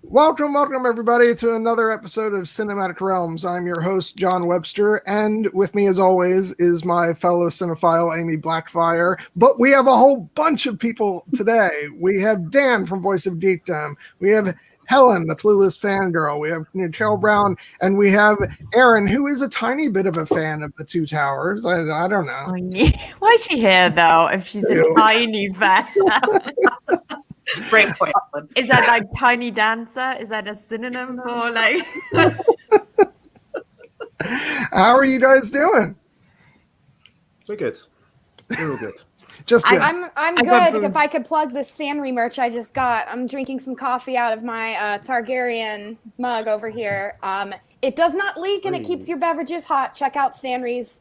Welcome, everybody, to another episode of Cinematic Realms. I'm your host, John Webster, and with me, as always, is my fellow cinephile, Amy Blackfire. But we have a whole bunch of people today. We have Dan from Voice of Geekdom. We have Helen, the Clueless Fangirl. We have Carole Brown, and we have Erin, who is a tiny bit of a fan of the Two Towers. I don't know. Oh, yeah. Why is she here, though, if she's a tiny fan? Great point. Is that like tiny dancer? Is that a synonym for like? How are you guys doing? We're good. We're all good. Just good. I'm good. If I could plug this Sanry merch I just got, I'm drinking some coffee out of my Targaryen mug over here. It does not leak and it keeps your beverages hot. Check out Sanry's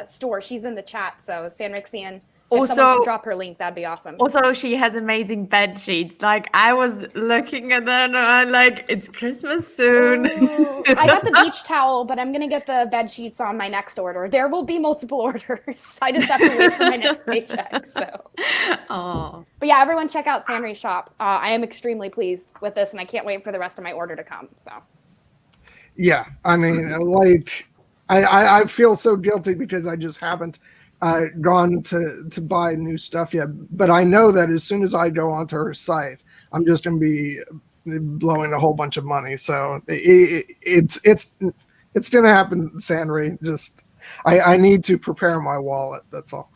store. She's in the chat, so Sanrixian. If someone could drop her link, that'd be awesome. Also, she has amazing bed sheets. Like, I was looking at them and I'm like, it's Christmas soon. I got the beach towel, but I'm going to get the bed sheets on my next order. There will be multiple orders. I just have to wait for my next paycheck. So. Oh. But yeah, everyone check out Sanry's shop. I am extremely pleased with this, and I can't wait for the rest of my order to come. So. Yeah, I mean, like, I feel so guilty because I just haven't gone to buy new stuff yet, but I know that as soon as I go onto her site, I'm just going to be blowing a whole bunch of money. So it's going to happen, Sanry. Just I need to prepare my wallet. That's all.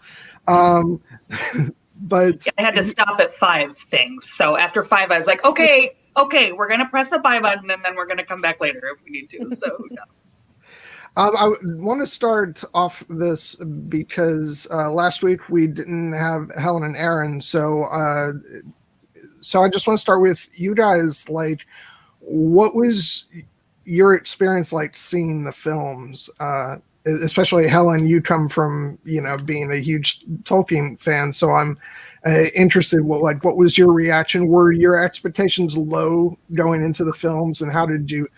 But I had to stop at 5 things. So after 5, I was like, okay, we're going to press the buy button and then we're going to come back later if we need to. So yeah. I want to start off this because last week we didn't have Helen and Erin, so I just want to start with you guys. Like, what was your experience like seeing the films? Especially Helen, you come from being a huge Tolkien fan, so I'm interested. What was your reaction? Were your expectations low going into the films, and how did you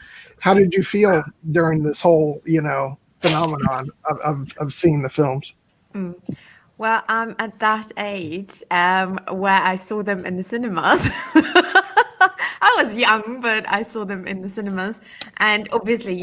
feel during this whole, phenomenon of seeing the films? Well, I'm at that age where I saw them in the cinemas. I was young, but I saw them in the cinemas. And obviously,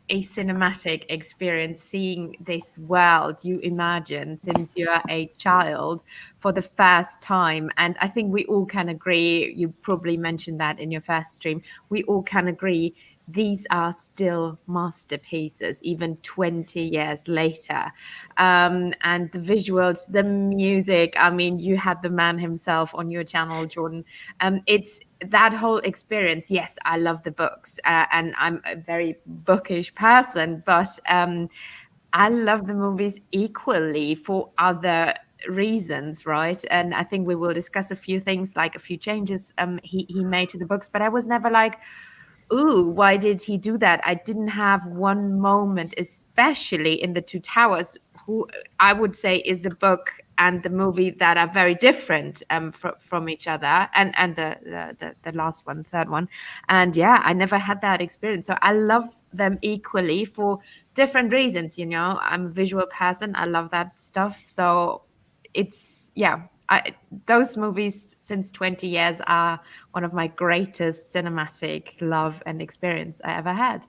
a cinematic experience, seeing this world you imagine since you're a child for the first time. And I think we all can agree, you probably mentioned that in your first stream, we all can agree these are still masterpieces, even 20 years later. And the visuals, the music, I mean, you had the man himself on your channel, Jordan. It's that whole experience. Yes, I love the books and I'm a very bookish person, but I love the movies equally for other reasons, right? And I think we will discuss a few things, like a few changes he made to the books, but I was never like, ooh, why did he do that? I didn't have one moment, especially in The Two Towers, who I would say is the book and the movie that are very different from each other, and the last one, third one. And yeah, I never had that experience. So I love them equally for different reasons. I'm a visual person. I love that stuff. So it's, yeah. Those movies since 20 years are one of my greatest cinematic love and experience I ever had.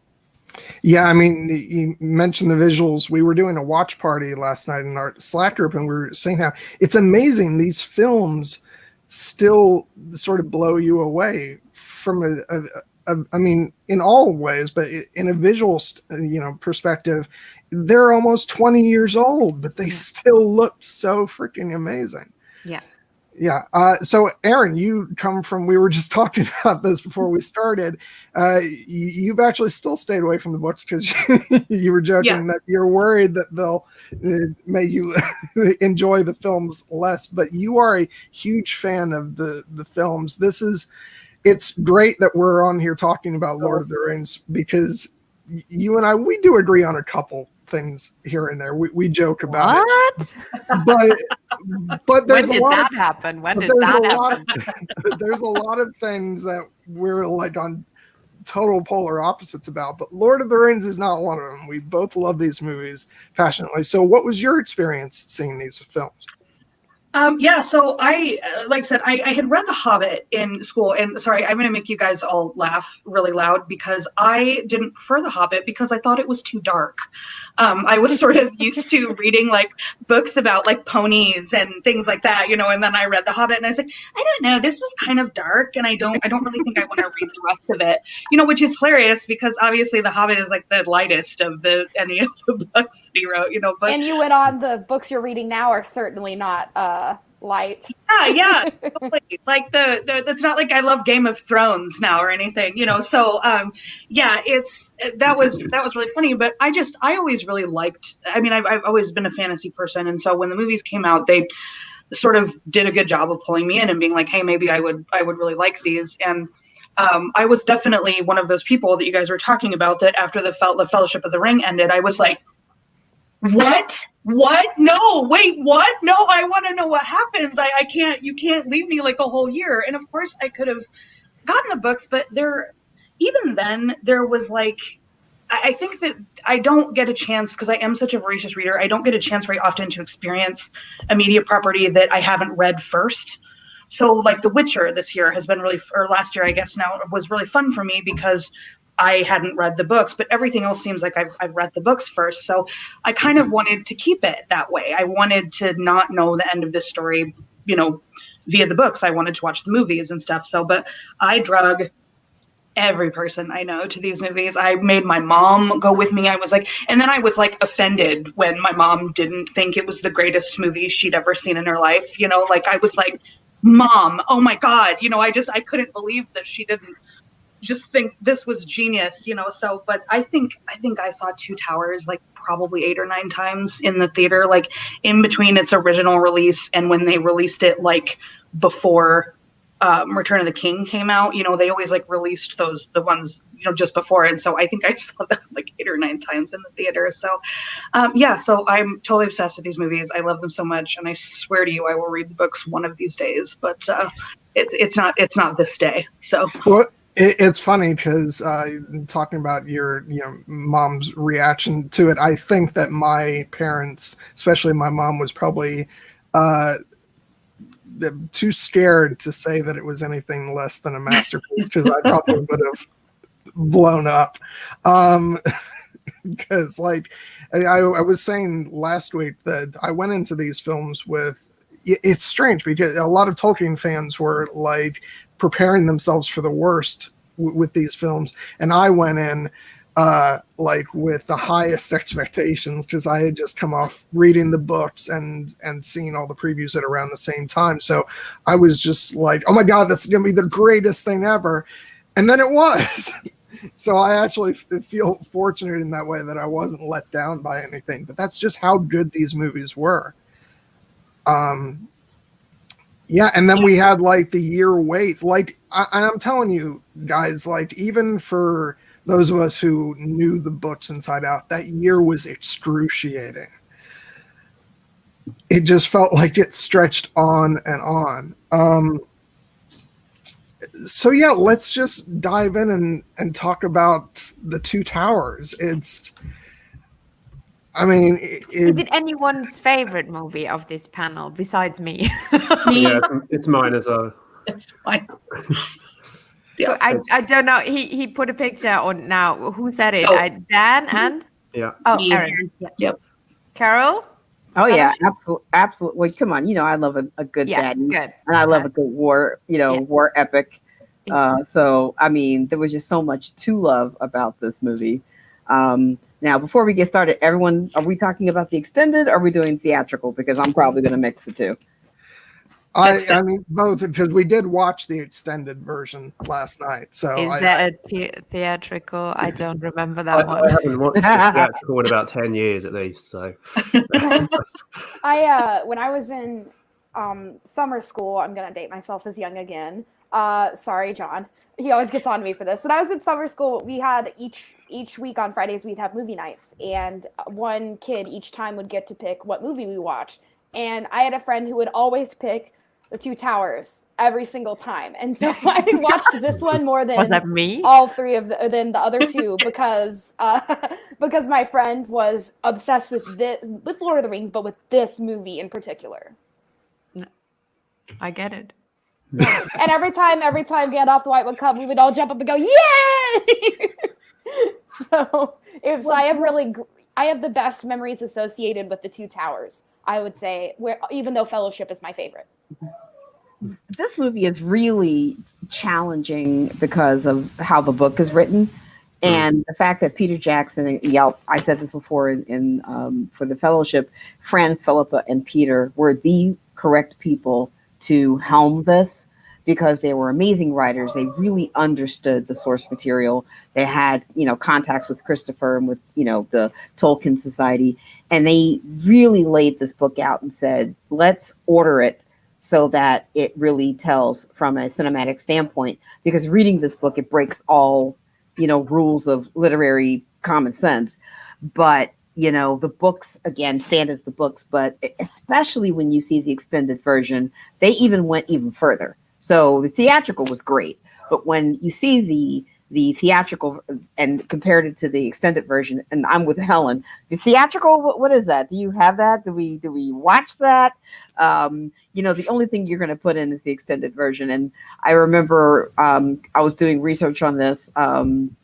Yeah, I mean, you mentioned the visuals. We were doing a watch party last night in our Slack group, and we were saying how it's amazing these films still sort of blow you away from I mean, in all ways, but in a visual, perspective, they're almost 20 years old, but they still look so freaking amazing. Yeah. Yeah. So, Erin, you come from, we were just talking about this before we started. You've actually still stayed away from the books because you were joking that you're worried that they'll make you enjoy the films less. But you are a huge fan of the films. It's great that we're on here talking about Lord of the Rings because you and I, we do agree on a couple things here and there. We joke about it. But there's when did that happen? There's a lot of things that we're like on total polar opposites about, but Lord of the Rings is not one of them. We both love these movies passionately. So what was your experience seeing these films? Yeah, so like I said, I had read The Hobbit in school, and sorry, I'm going to make you guys all laugh really loud because I didn't prefer The Hobbit because I thought it was too dark. I was sort of used to reading like books about like ponies and things like that, and then I read The Hobbit and I was like, I don't know, this was kind of dark, and I don't really think I want to read the rest of it, which is hilarious because obviously The Hobbit is like the lightest of any of the books that he wrote, but. And you went on, the books you're reading now are certainly not light. Yeah, totally. Like it's not like I love Game of Thrones now or anything, So yeah, that was really funny. But I always really liked. I mean, I've always been a fantasy person, and so when the movies came out, they sort of did a good job of pulling me in and being like, hey, maybe I would really like these. And I was definitely one of those people that you guys were talking about that after the Fellowship of the Ring ended, I was like, what? No, wait, what? No, I want to know what happens. I can't, you can't leave me like a whole year. And of course I could have gotten the books, but even then there was like, I think that I don't get a chance because I am such a voracious reader. I don't get a chance very often to experience a media property that I haven't read first. So like The Witcher this year has been or last year, I guess now, was really fun for me because I hadn't read the books, but everything else seems like I've read the books first. So I kind of wanted to keep it that way. I wanted to not know the end of this story, via the books. I wanted to watch the movies and stuff. So, but I drug every person I know to these movies. I made my mom go with me. And then I was like offended when my mom didn't think it was the greatest movie she'd ever seen in her life. I was like, Mom, oh my God, I couldn't believe that she didn't just think this was genius, so, but I think I saw Two Towers like probably 8 or 9 times in the theater, like in between its original release and when they released it, like before Return of the King came out, they always like released the ones, just before. And so I think I saw that like 8 or 9 times in the theater. So yeah, so I'm totally obsessed with these movies. I love them so much. And I swear to you, I will read the books one of these days, but it's not this day. So. Well, it's funny because talking about your mom's reaction to it, I think that my parents, especially my mom, was probably too scared to say that it was anything less than a masterpiece because I probably would have blown up. Because like I was saying last week that I went into these films with, it's strange because a lot of Tolkien fans were like preparing themselves for the worst with these films, and I went in like with the highest expectations because I had just come off reading the books and seeing all the previews at around the same time. So I was just like, oh my God, that's gonna be the greatest thing ever. And then it was. So I actually feel fortunate in that way that I wasn't let down by anything, but that's just how good these movies were. Yeah, and then we had like the year wait. Like I'm telling you guys, like even for those of us who knew the books inside out, that year was excruciating. It just felt like it stretched on and on. So yeah, let's just dive in and talk about the Two Towers. Is it anyone's favorite movie of this panel besides me? Yeah, it's mine as well. It's fine. Yeah. I don't know. He put a picture on now. Who said it? Oh. Dan and? Yeah. Oh, Yeah. Erin. Yep. Carole? Oh yeah, absolutely. Well, come on, I love a good baddie, good. and I love a good war, war epic. So I mean, there was just so much to love about this movie. Now, before we get started, everyone, are we talking about the extended? Or are we doing theatrical? Because I'm probably going to mix the two. I mean both, because we did watch the extended version last night. So is that a theatrical? I don't remember that one. I haven't watched the theatrical in about 10 years at least. So when I was in summer school, I'm gonna date myself as young again. Sorry, John. He always gets on me for this. When I was in summer school, we had each week on Fridays we'd have movie nights, and one kid each time would get to pick what movie we watched. And I had a friend who would always pick The Two Towers every single time, and so I watched this one more than was that me? All three of than the other two because my friend was obsessed with Lord of the Rings, but with this movie in particular. I get it. And every time Gandalf the White would come, we would all jump up and go, "Yay!" So I have the best memories associated with the Two Towers, I would say, even though Fellowship is my favorite. This movie is really challenging because of how the book is written. And the fact that Peter Jackson, I said this before in for the Fellowship, Fran, Philippa, and Peter were the correct people to helm this because they were amazing writers. They really understood the source material. They had, contacts with Christopher and with, the Tolkien Society. And they really laid this book out and said, let's order it so that it really tells from a cinematic standpoint. Because reading this book, it breaks all rules of literary common sense. But, the books, again, stand as the books, but especially when you see the extended version, they even went even further. So the theatrical was great, but when you see the theatrical and compared it to the extended version, and I'm with Helen, the theatrical, what is that? Do you have that? Do we watch that? The only thing you're going to put in is the extended version. And I remember I was doing research on this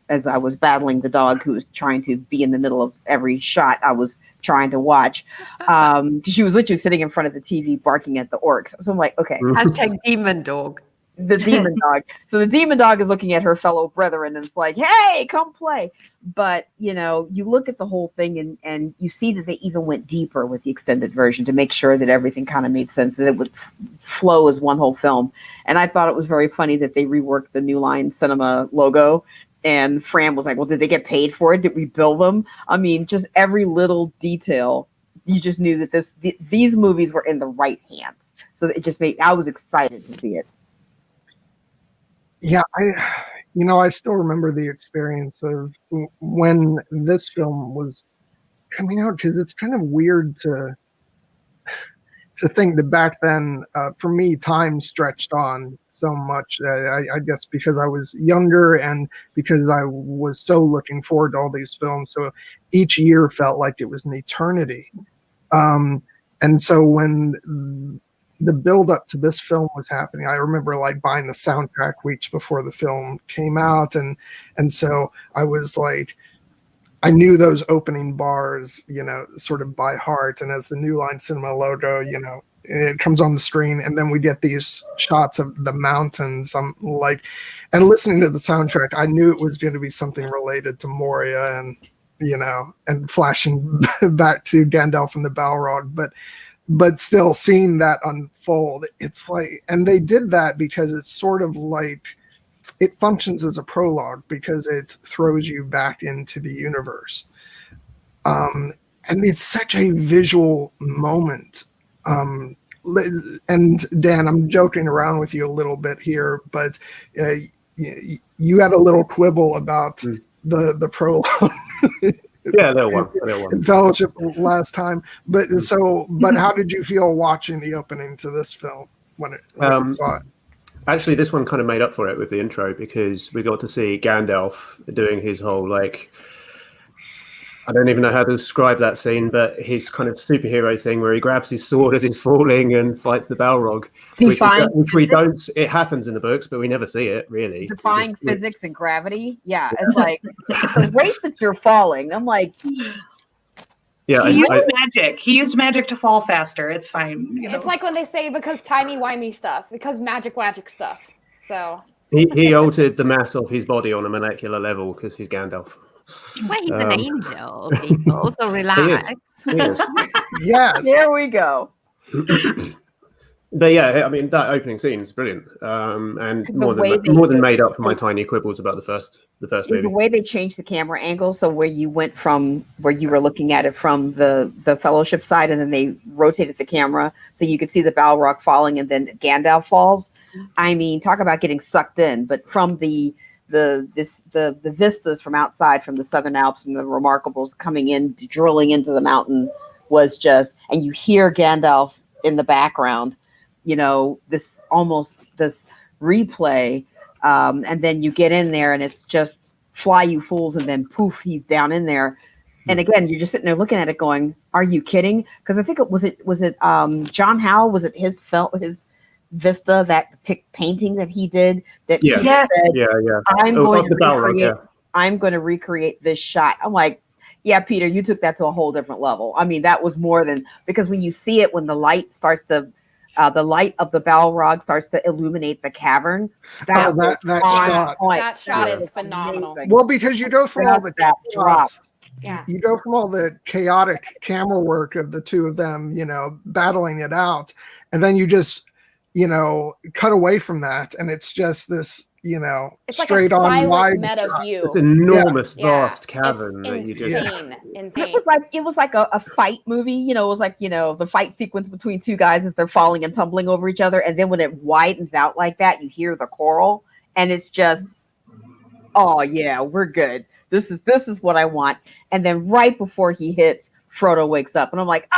as I was battling the dog who was trying to be in the middle of every shot I was trying to watch, because she was literally sitting in front of the TV barking at the orcs. So I'm like, okay. Hashtag demon dog. The demon dog. So the demon dog is looking at her fellow brethren and it's like, hey, come play. But, you look at the whole thing and you see that they even went deeper with the extended version to make sure that everything kind of made sense, that it would flow as one whole film. And I thought it was very funny that they reworked the New Line Cinema logo. And Fran was like, well, did they get paid for it? Did we bill them? I mean, just every little detail, you just knew that these movies were in the right hands. So it just I was excited to see it. Yeah, I still remember the experience of when this film was coming out, because it's kind of weird to think that back then, for me, time stretched on so much. I guess because I was younger and because I was so looking forward to all these films. So each year felt like it was an eternity. And so when the build up to this film was happening, I remember like buying the soundtrack weeks before the film came out. And so I was like, I knew those opening bars, sort of by heart. And as the New Line Cinema logo, it comes on the screen, and then we get these shots of the mountains. I'm like, and listening to the soundtrack, I knew it was going to be something related to Moria and, and flashing back to Gandalf and the Balrog. But still seeing that unfold, it's like, and they did that because it's sort of like, it functions as a prologue because it throws you back into the universe. And it's such a visual moment. And Dan, I'm joking around with you a little bit here, but you had a little quibble about the prologue. Yeah, a little one. In Fellowship last time. But how did you feel watching the opening to this film when you saw it? Actually, this one kind of made up for it with the intro because we got to see Gandalf doing his whole, like, I don't even know how to describe that scene, but his kind of superhero thing where he grabs his sword as he's falling and fights the Balrog. Which we don't, it happens in the books, but we never see it, really. Defying physics and gravity. Yeah, it's like, the rate that you're falling, I'm like... Yeah, he used magic. He used magic to fall faster. It's fine. It's like when they say because timey-wimey stuff, because magic stuff. So he altered the mass of his body on a molecular level because he's Gandalf. Well, he's an angel, people, so relax. He is. Yes. There we go. But yeah, I mean, that opening scene is brilliant, and more than made up for my tiny quibbles about the first movie. The way they changed the camera angle, so where you went from where you were looking at it from the Fellowship side, and then they rotated the camera so you could see the Balrog falling, and then Gandalf falls. I mean, talk about getting sucked in. But from the vistas from outside, from the Southern Alps and the Remarkables coming in, drilling into the mountain was just, and you hear Gandalf in the background. This replay, and then you get in there and it's just fly you fools, and then poof, he's down in there. And again, you're just sitting there looking at it going, are you kidding? Because I think was it John Howe, was it his vista, that painting that he did. That Yeah. Peter Yes. said, Yeah. I'm going to the Balrog, recreate. I'm going to recreate this shot. I'm like, yeah, Peter, you took that to a whole different level. I mean, that was more than, because when you see it, when the light starts to, the light of the Balrog starts to illuminate the cavern. That on shot. point. That shot That is phenomenal. amazing. Well, because you go from all the That drop. Yeah. you go from all the chaotic camera work of the two of them, you know, battling it out, and then you just, you know, cut away from that, and it's just this, you know, It's like straight a on silent wide meta shot. view. This enormous, Yeah. vast cavern that It's you just. insane. Insane. It was like a fight movie, you know. It was like, you know, the fight sequence between two guys as they're falling and tumbling over each other, and then when it widens out like that, you hear the choral, and it's just, oh yeah, we're good. This is what I want. And then right before he hits, Frodo wakes up, and I'm like,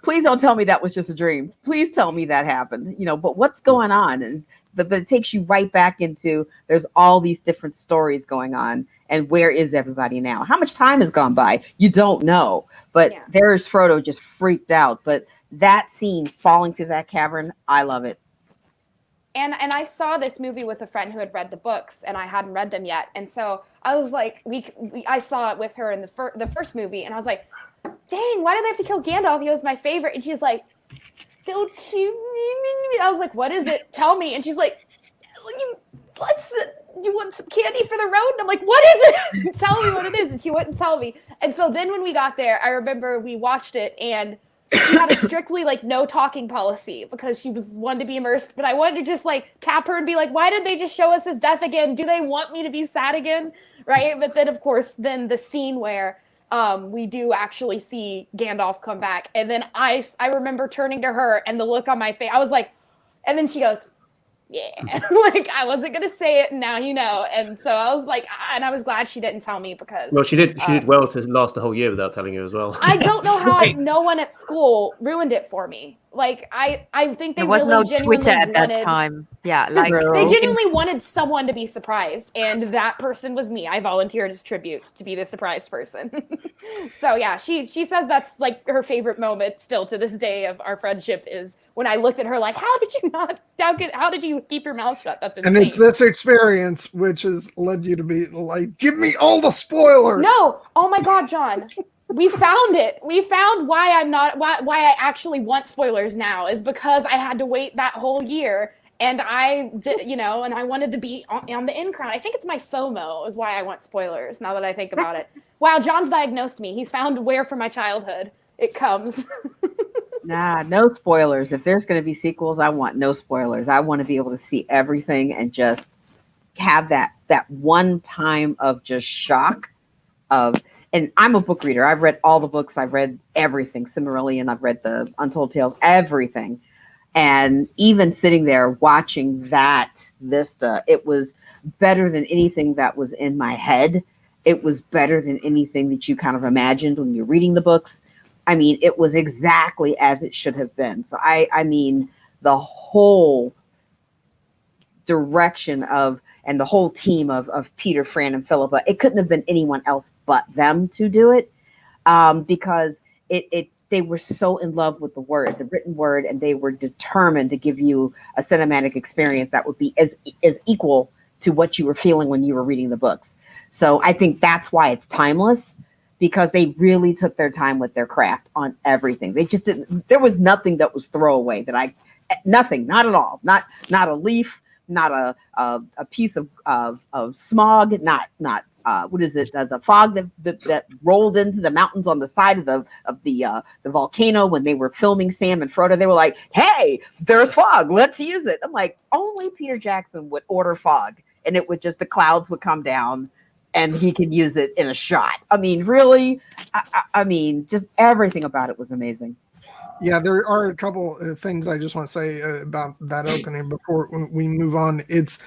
please don't tell me that was just a dream. Please tell me that happened. You know, but what's going on? And but it takes you right back into, there's all these different stories going on, and where is everybody now? How much time has gone by? You don't know. But there's Frodo just freaked out. But that scene falling through that cavern, I love it. And I saw this movie with a friend who had read the books, and I hadn't read them yet. And so I was like, I saw it with her in the first movie, and I was like, dang, why did they have to kill Gandalf? He was my favorite. And she's like, don't you? I was like, what is it? Tell me. And she's like, you want some candy for the road? And I'm like, what is it? Tell me what it is. And she wouldn't tell me. And so then when we got there, I remember we watched it, and she had a strictly like no talking policy because she was wanted to be immersed. But I wanted to just like tap her and be like, why did they just show us his death again? Do they want me to be sad again? Right. But then, of course, then the scene where we do actually see Gandalf come back. And then I remember turning to her, and the look on my face, I was like, and then she goes, yeah, like I wasn't going to say it. And now you know. And so I was like, and I was glad she didn't tell me because. Well, she did well to last the whole year without telling you as well. I don't know how no one at school ruined it for me. Like I think they There was really no genuinely Twitter at that wanted, time. Yeah, like they genuinely wanted someone to be surprised, and that person was me. I volunteered as tribute to be the surprised person. So yeah, she says that's like her favorite moment still to this day of our friendship is when I looked at her like, how did you keep your mouth shut? That's insane. And it's this experience which has led you to be like, give me all the spoilers. No, oh my God, John. We found it. We found why I actually want spoilers now is because I had to wait that whole year, and I did, you know, and I wanted to be on the in crowd. I think it's my FOMO is why I want spoilers. Now that I think about it, wow, John's diagnosed me. He's found where from my childhood it comes. Nah, no spoilers. If there's going to be sequels, I want no spoilers. I want to be able to see everything and just have that one time of just shock of. And I'm a book reader. I've read all the books. I've read everything, Silmarillion. I've read the Untold Tales, everything. And even sitting there watching that vista, it was better than anything that was in my head. It was better than anything that you kind of imagined when you're reading the books. I mean, it was exactly as it should have been. So I mean, the whole direction of, and the whole team of Peter, Fran, and Philippa, it couldn't have been anyone else but them to do it, because they were so in love with the written word, and they were determined to give you a cinematic experience that would be as equal to what you were feeling when you were reading the books. So I think that's why it's timeless, because they really took their time with their craft on everything. They just didn't. There was nothing that was throwaway. Nothing, not at all. Not a leaf. Not a piece of smog, not what is it? The fog that rolled into the mountains on the side of the volcano when they were filming Sam and Frodo. They were like, "Hey, there's fog. Let's use it." I'm like, only Peter Jackson would order fog, and it would just the clouds would come down, and he could use it in a shot. I mean, really, I mean, just everything about it was amazing. Yeah, there are a couple of things I just want to say about that opening before we move on. It's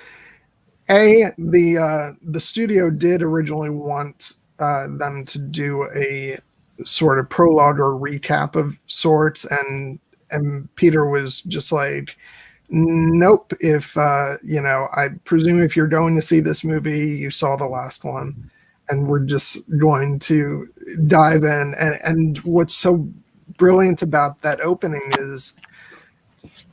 the studio did originally want them to do a sort of prologue or recap of sorts, and Peter was just like, nope. If you know, I presume if you're going to see this movie, you saw the last one, and we're just going to dive in. And what's so brilliant about that opening is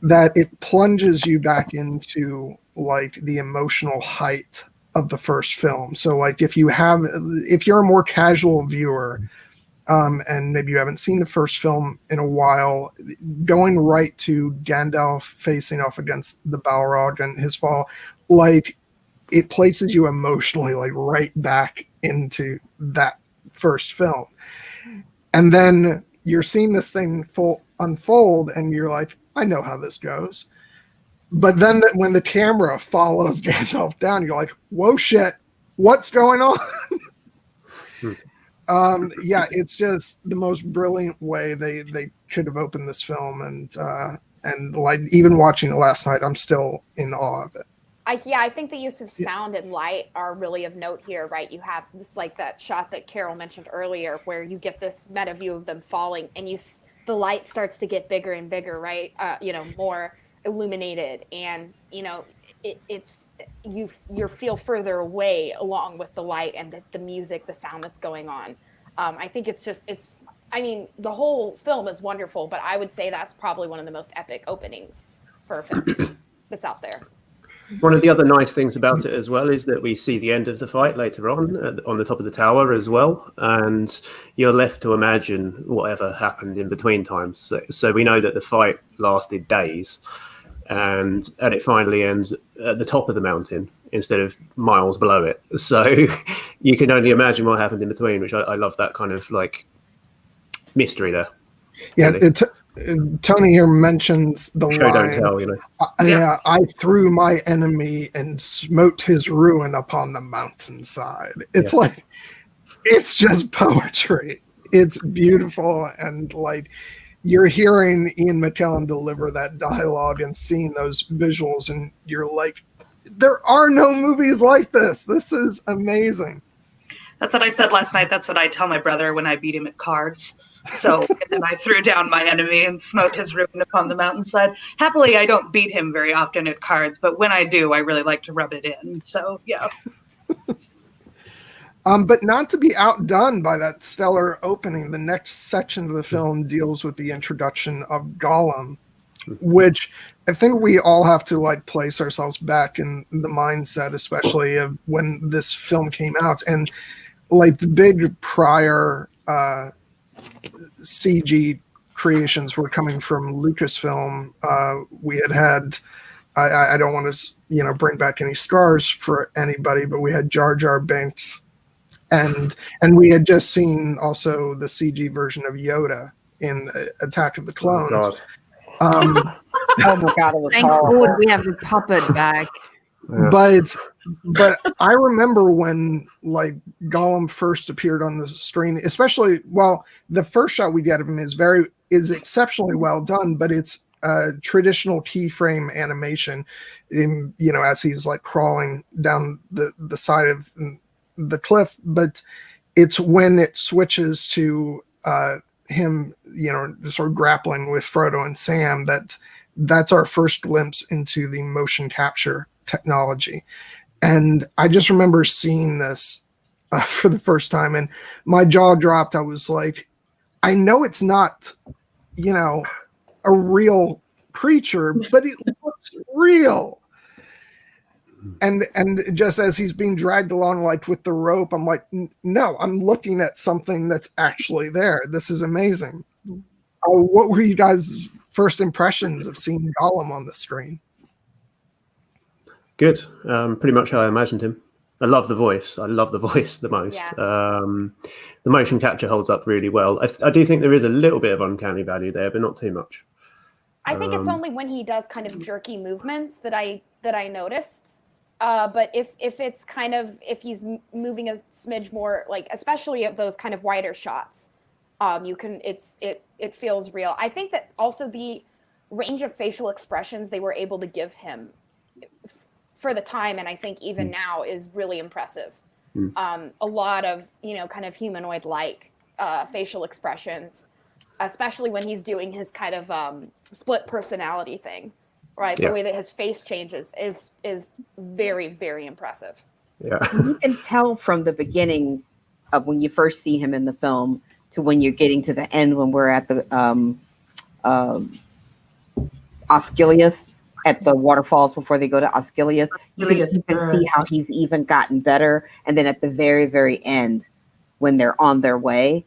that it plunges you back into like the emotional height of the first film. So like if you're a more casual viewer, and maybe you haven't seen the first film in a while, going right to Gandalf facing off against the Balrog and his fall, like it places you emotionally like right back into that first film. And then you're seeing this thing unfold and you're like, I know how this goes. But then when the camera follows Gandalf down, you're like, whoa, shit, what's going on? Yeah, it's just the most brilliant way they could have opened this film, and like even watching it last night, I'm still in awe of it. I think the use of sound and light are really of note here, right? You have this like that shot that Carole mentioned earlier, where you get this meta view of them falling, and the light starts to get bigger and bigger, right? More illuminated, and you feel further away along with the light and the music, the sound that's going on. I think the whole film is wonderful, but I would say that's probably one of the most epic openings for a film that's out there. One of the other nice things about it as well is that we see the end of the fight later on the top of the tower as well, and you're left to imagine whatever happened in between times. So we know that the fight lasted days, and it finally ends at the top of the mountain instead of miles below it. So you can only imagine what happened in between, which I love that kind of like mystery there. Yeah, really. Tony here mentions the Show line, don't tell, Yeah, I threw my enemy and smote his ruin upon the mountainside. It's like, it's just poetry. It's beautiful, and like you're hearing Ian McKellen deliver that dialogue and seeing those visuals, and you're like, there are no movies like this. This is amazing. That's what I said last night. That's what I tell my brother when I beat him at cards. So, and then I threw down my enemy and smote his ruin upon the mountainside. Happily, I don't beat him very often at cards, but when I do, I really like to rub it in. So, yeah. But not to be outdone by that stellar opening, the next section of the film deals with the introduction of Gollum, which I think we all have to like place ourselves back in the mindset, especially of when this film came out. And like the big prior CG creations were coming from Lucasfilm. We had I don't want to bring back any scars for anybody, but we had Jar Jar Binks, and we had just seen also the CG version of Yoda in Attack of the Clones. Oh my God, it was Thank horrible. God we have the puppet back. But I remember when like Gollum first appeared on the screen, especially, well, the first shot we get of him is exceptionally well done, but it's traditional keyframe animation in, as he's like crawling down the side of the cliff. But it's when it switches to him, sort of grappling with Frodo and Sam, that's our first glimpse into the motion capture technology. And I just remember seeing this for the first time, and my jaw dropped. I was like, I know it's not, a real creature, but it looks real. And just as he's being dragged along, like with the rope, I'm like, no, I'm looking at something that's actually there. This is amazing. What were you guys' first impressions of seeing Gollum on the screen? Good. Pretty much how I imagined him. I love the voice. I love the voice the most. Yeah. The motion capture holds up really well. I do think there is a little bit of uncanny value there, but not too much. I think it's only when he does kind of jerky movements that I noticed. But if it's kind of, if he's moving a smidge more, like especially of those kind of wider shots, it feels real. I think that also the range of facial expressions they were able to give him for the time, and I think even now, is really impressive. A lot of kind of humanoid-like facial expressions, especially when he's doing his kind of split personality thing, right? The way that his face changes is very, very impressive. Yeah, You can tell from the beginning of when you first see him in the film to when you're getting to the end, when we're at the Osgiliath at the waterfalls before they go to Osgiliath. You can even see how he's even gotten better. And then at the very, very end, when they're on their way,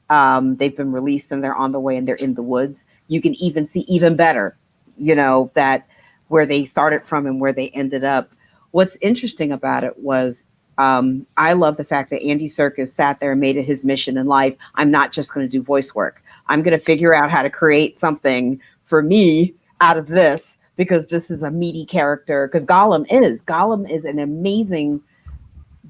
they've been released and they're on the way and they're in the woods. You can even see even better, that where they started from and where they ended up. What's interesting about it was I love the fact that Andy Serkis sat there and made it his mission in life. I'm not just going to do voice work. I'm going to figure out how to create something for me out of this, because this is a meaty character. Because Gollum is an amazing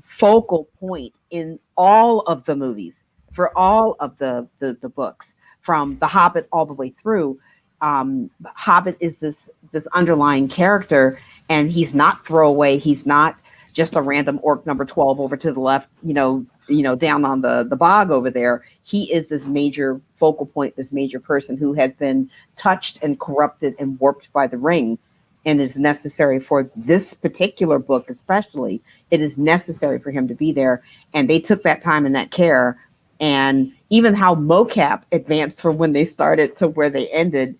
focal point in all of the movies, for all of the books, from The Hobbit all the way through. Hobbit is this underlying character, and he's not throwaway. He's not just a random orc number 12 over to the left, down on the bog over there. He is this major focal point, this major person who has been touched and corrupted and warped by the ring, and is necessary for this particular book, especially. It is necessary for him to be there. And they took that time and that care. And even how mocap advanced from when they started to where they ended.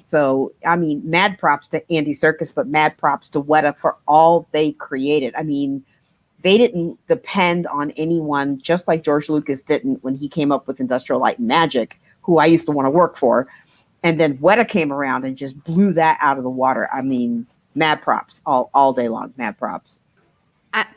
So, I mean, mad props to Andy Serkis, but mad props to Weta for all they created. I mean, they didn't depend on anyone, just like George Lucas didn't when he came up with Industrial Light and Magic, who I used to want to work for. And then Weta came around and just blew that out of the water. I mean, mad props all day long, mad props.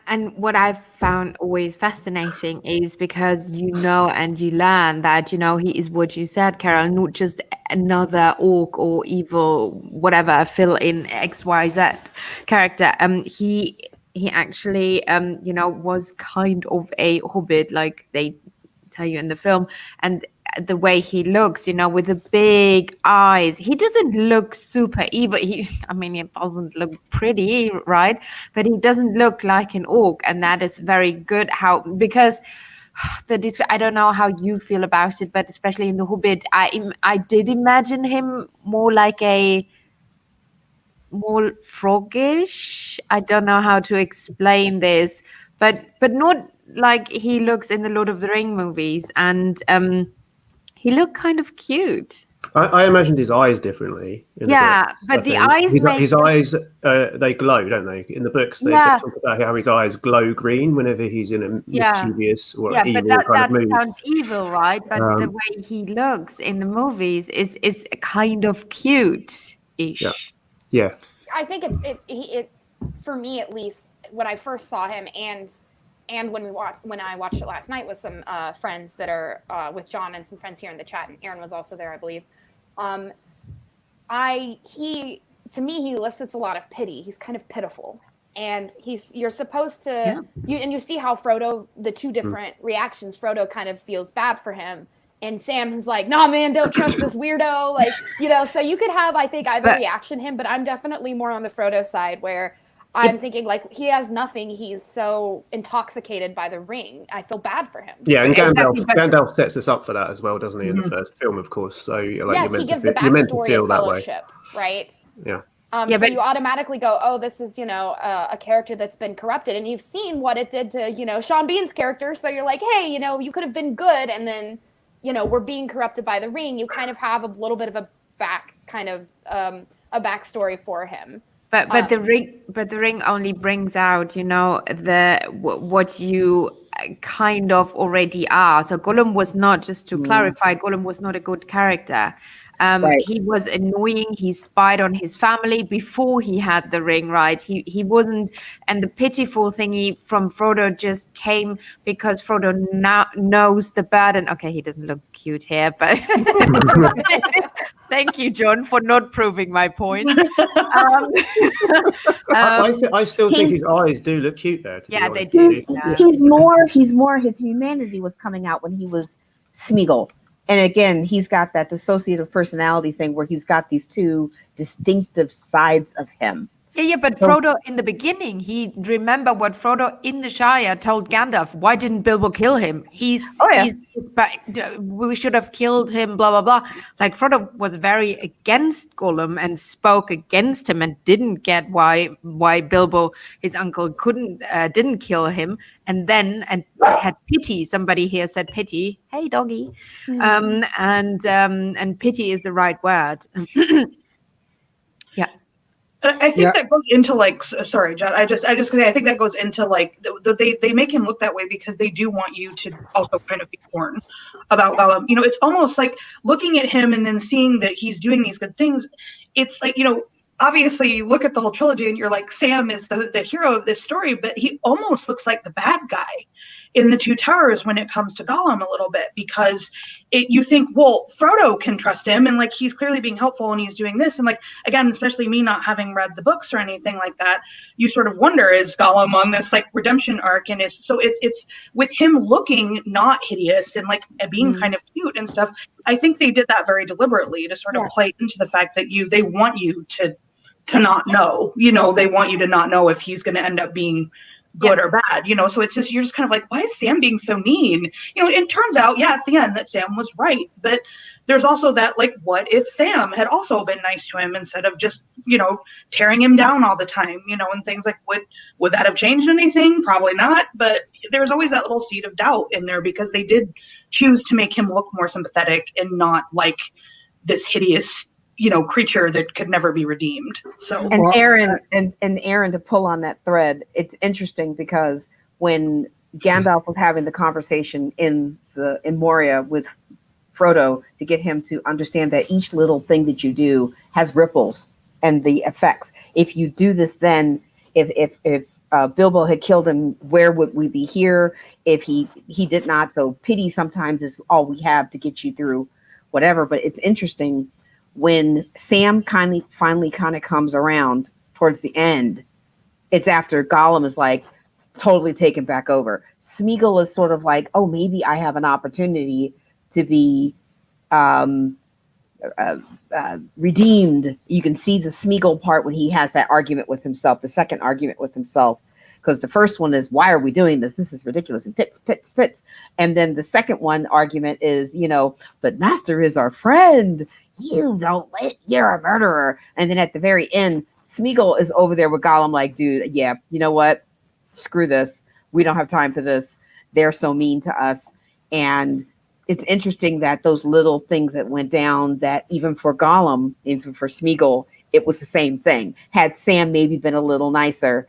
And what I've found always fascinating is because and you learn that, he is what you said, Carole, not just another orc or evil, whatever, fill in XYZ character. He actually, was kind of a hobbit, like they tell you in the film. And the way he looks, with the big eyes, he doesn't look super evil. He doesn't look pretty, right? But he doesn't look like an orc, and that is very good. Because I don't know how you feel about it, but especially in The Hobbit, I did imagine him more froggish. I don't know how to explain this, but not like he looks in the Lord of the Ring movies, and he looked kind of cute. I imagined his eyes differently. But the eyes his eyes, they glow, don't they? In the books, they talk about how his eyes glow green whenever he's in a mischievous or evil kind of mood. That sounds evil, right? But the way he looks in the movies is kind of cute-ish. Yeah. I think it for me at least, when I first saw him and when I watched it last night with some friends that are with John and some friends here in the chat, and Erin was also there, I believe. To me, he elicits a lot of pity. He's kind of pitiful, and you're supposed to you see how Frodo, the two different reactions. Frodo kind of feels bad for him, and Sam is like, "Nah, man, don't trust this weirdo." So you could have, I think, either reaction him, but I'm definitely more on the Frodo side, where I'm thinking, like, he has nothing. He's so intoxicated by the ring. I feel bad for him. Yeah, and Gandalf sets us up for that as well, doesn't he, in the first film, of course. So, yes, he gives the backstory of Fellowship, right? Yeah. So you automatically go, oh, this is, a character that's been corrupted. And you've seen what it did to, Sean Bean's character. So you're like, hey, you could have been good. And then, we're being corrupted by the ring. You kind of have a little bit of a backstory for him. But the ring only brings out, what you kind of already are. So Gollum was not, just to clarify, Gollum was not a good character. He was annoying. He spied on his family before he had the ring, right? He wasn't, and the pitiful thingy from Frodo just came because Frodo now knows the burden. Okay, he doesn't look cute here, but thank you, John, for not proving my point. I still think his eyes do look cute there. They do. He's more. His humanity was coming out when he was Smeagol. And again, he's got that dissociative personality thing where he's got these two distinctive sides of him. Yeah, but Frodo in the beginning, remember what Frodo in the Shire told Gandalf, why didn't Bilbo kill him? We should have killed him, blah, blah, blah. Like, Frodo was very against Gollum and spoke against him and didn't get why Bilbo, his uncle, didn't kill him. And then had pity. Somebody here said pity. Hey, doggy. And pity is the right word. I think that goes into like, sorry, John. I just I think that goes into like they make him look that way because they do want you to also kind of be torn about Gollum. You know, it's almost like looking at him and then seeing that he's doing these good things. It's like, you know, obviously you look at the whole trilogy and you're like, Sam is the hero of this story, but he almost looks like the bad guy in the Two Towers when it comes to Gollum a little bit, because you think, well, Frodo can trust him and like he's clearly being helpful and he's doing this, and like, again, especially me not having read the books or anything like that, you sort of wonder, is Gollum on this like redemption arc? And it's with him looking not hideous and like being kind of cute and stuff. I think they did that very deliberately to sort of play into the fact that they want you to not know, you know, they want you to not know if he's going to end up being good or bad, you know. So it's just, you're just kind of like, why is Sam being so mean? You know, it turns out, at the end that Sam was right. But there's also that, like, what if Sam had also been nice to him instead of just, you know, tearing him down all the time, you know, and things like, would that have changed anything? Probably not. But there's always that little seed of doubt in there because they did choose to make him look more sympathetic and not like this hideous, you know, creature that could never be redeemed. So, and Erin, and Erin, to pull on that thread, it's interesting because when Gandalf was having the conversation in Moria with Frodo to get him to understand that each little thing that you do has ripples and the effects. If you do this, then if Bilbo had killed him, where would we be here? If he did not, so pity sometimes is all we have to get you through whatever. But it's interesting. When Sam finally kind of comes around towards the end, it's after Gollum is like totally taken back over. Smeagol is sort of like, oh, maybe I have an opportunity to be redeemed. You can see the Smeagol part when he has that argument with himself, the second argument with himself. Because the first one is, why are we doing this? This is ridiculous. And pits. And then the second one argument is, you know, but Master is our friend. You're a murderer. And then at the very end, Smeagol is over there with Gollum like, dude, you know what? Screw this. We don't have time for this. They're so mean to us. And it's interesting that those little things that went down, that even for Gollum, even for Smeagol, it was the same thing. Had Sam maybe been a little nicer,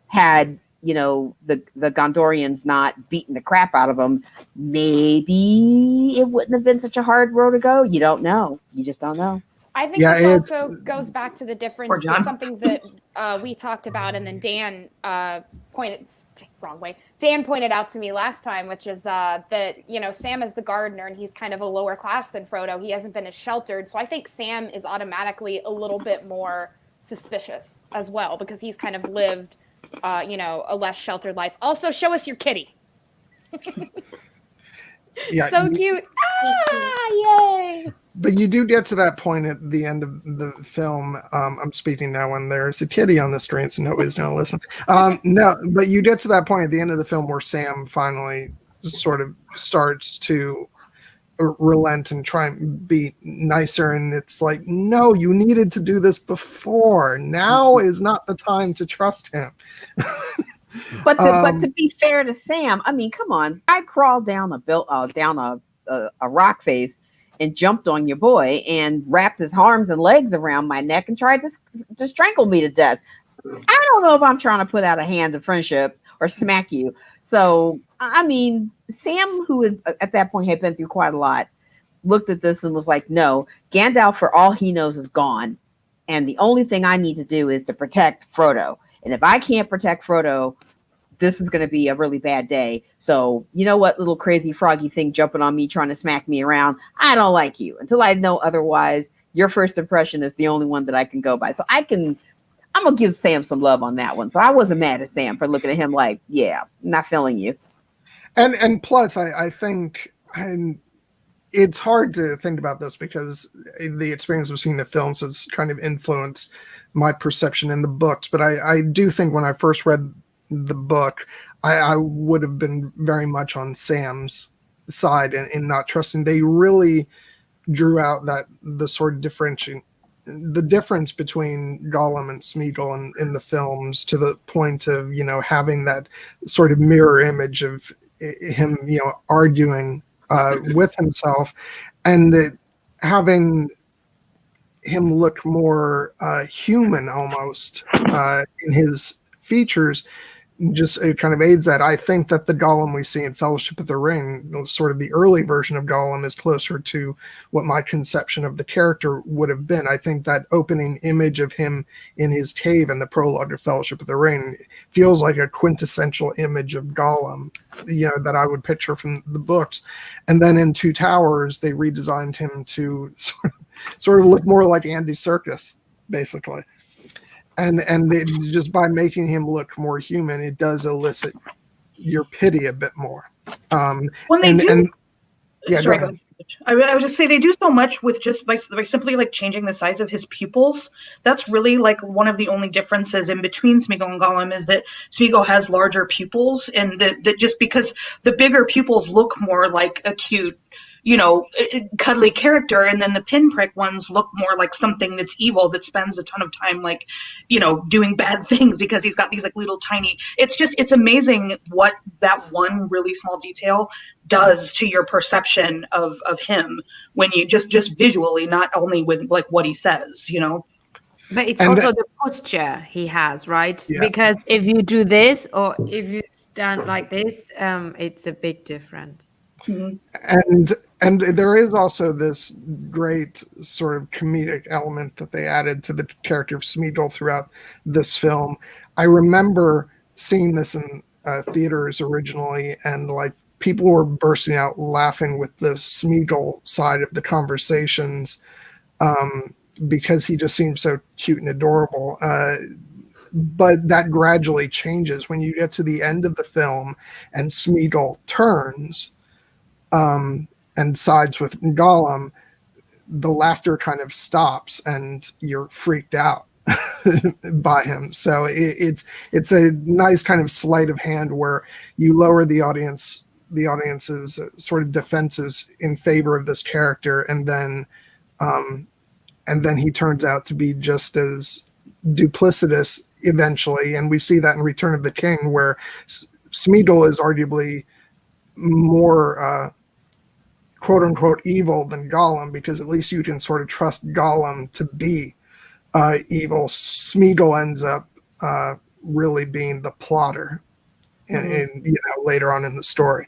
had, you know, the Gondorians not beaten the crap out of him, maybe it wouldn't have been such a hard road to go. You don't know. You just don't know. I think this also goes back to the difference. It's something that we talked about, and then Dan pointed out to me last time, which is that, you know, Sam is the gardener and he's kind of a lower class than Frodo. He hasn't been as sheltered. So I think Sam is automatically a little bit more suspicious as well because he's kind of lived you know, a less sheltered life. Also, show us your kitty. So cute. Yay. But you do get to that point at the end of the film. I'm speaking now when there's a kitty on the street, so nobody's going to listen. No, but you get to that point at the end of the film where Sam finally sort of starts to relent and try and be nicer, and it's like, no, you needed to do this before. Now is not the time to trust him. But to be fair to Sam, I mean, come on, I crawled down a rock face and jumped on your boy and wrapped his arms and legs around my neck and tried to strangle me to death. I don't know if I'm trying to put out a hand of friendship or smack you. So, I mean, Sam, who at that point had been through quite a lot, looked at this and was like, no, Gandalf, for all he knows, is gone. And the only thing I need to do is to protect Frodo. And if I can't protect Frodo, this is going to be a really bad day. So, you know what, little crazy froggy thing jumping on me, trying to smack me around, I don't like you. Until I know otherwise, your first impression is the only one that I can go by. So I'm going to give Sam some love on that one. So I wasn't mad at Sam for looking at him like, yeah, not feeling you. And plus, I think, and it's hard to think about this because the experience of seeing the films has kind of influenced my perception in the books. But I do think when I first read the book, I would have been very much on Sam's side in not trusting. They really drew out the sort of the difference between Gollum and Smeagol in the films, to the point of, you know, having that sort of mirror image of him, you know, arguing with himself, and having him look more human almost in his features, just it kind of aids that. I think that the Gollum we see in Fellowship of the Ring, sort of the early version of Gollum, is closer to what my conception of the character would have been. I think that opening image of him in his cave in the prologue to Fellowship of the Ring feels like a quintessential image of Gollum, that I would picture from the books. And then in Two Towers, they redesigned him to sort of look more like Andy Serkis, basically. And just by making him look more human, it does elicit your pity a bit more. When they do, yeah, sorry, go ahead. I would just say they do so much with just by simply like changing the size of his pupils. That's really like one of the only differences in between Smeagol and Gollum, is that Smeagol has larger pupils, and that just because the bigger pupils look more like a cute, cuddly character, and then the pinprick ones look more like something that's evil, that spends a ton of time like, doing bad things because he's got these like little tiny. It's amazing what that one really small detail does to your perception of him when you just visually, not only with like what he says. But it's also the posture he has, right? Yeah. Because if you do this or if you stand like this, it's a big difference. Mm-hmm. And there is also this great sort of comedic element that they added to the character of Smeagol throughout this film. I remember seeing this in theaters originally, and like people were bursting out laughing with the Smeagol side of the conversations, because he just seems so cute and adorable. But that gradually changes when you get to the end of the film and Smeagol turns and sides with Gollum. The laughter kind of stops and you're freaked out by him. So it's a nice kind of sleight of hand where you lower the audience's sort of defenses in favor of this character, and then he turns out to be just as duplicitous eventually. And we see that in Return of the King, where Smeagol is arguably more quote unquote evil than Gollum, because at least you can sort of trust Gollum to be evil. Smeagol ends up really being the plotter in later on in the story.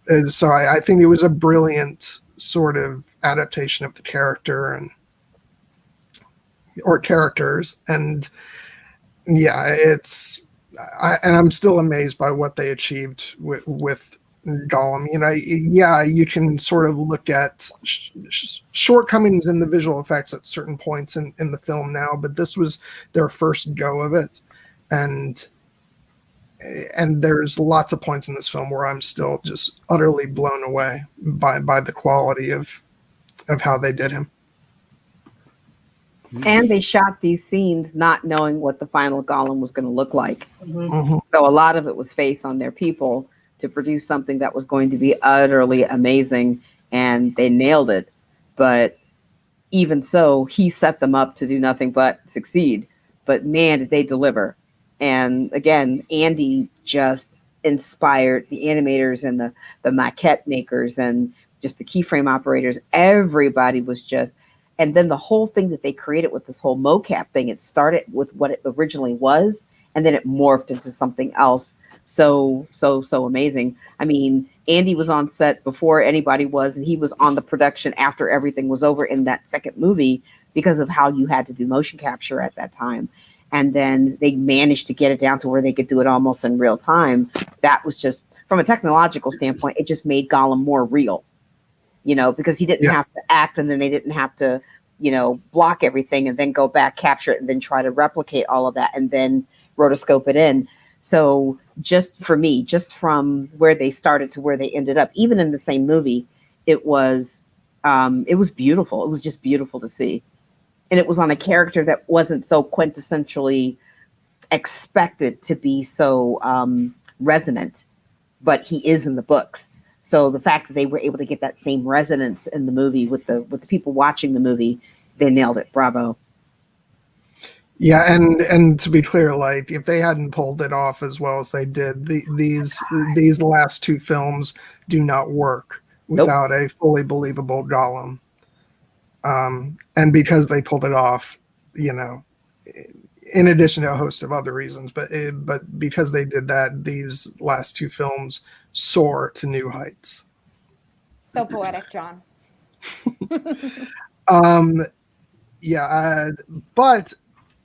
And so I think it was a brilliant sort of adaptation of the character or characters. And yeah, I'm still amazed by what they achieved with Gollum. You can sort of look at shortcomings in the visual effects at certain points in the film now, but this was their first go of it. And there's lots of points in this film where I'm still just utterly blown away by the quality of how they did him. And they shot these scenes not knowing what the final Gollum was going to look like. Mm-hmm. So a lot of it was faith on their people to produce something that was going to be utterly amazing, and they nailed it. But even so, he set them up to do nothing but succeed. But man, did they deliver. And again, Andy just inspired the animators and the maquette makers and just the keyframe operators. Everybody was just, and then the whole thing that they created with this whole mocap thing, it started with what it originally was, and then it morphed into something else so amazing. I mean, Andy was on set before anybody was, and he was on the production after everything was over in that second movie because of how you had to do motion capture at that time. And then they managed to get it down to where they could do it almost in real time. That was just, from a technological standpoint, it just made Gollum more real, because he didn't have to act, and then they didn't have to, block everything and then go back, capture it, and then try to replicate all of that and then rotoscope it in. So just for me, just from where they started to where they ended up, even in the same movie, it was beautiful. It was just beautiful to see. And it was on a character that wasn't so quintessentially expected to be so resonant, but he is in the books. So the fact that they were able to get that same resonance in the movie with the people watching the movie, they nailed it. Bravo. Yeah, and to be clear, like if they hadn't pulled it off as well as they did, these last two films do not work without a fully believable Gollum. And because they pulled it off, you know, in addition to a host of other reasons, but because they did that, these last two films soar to new heights. So poetic, John. But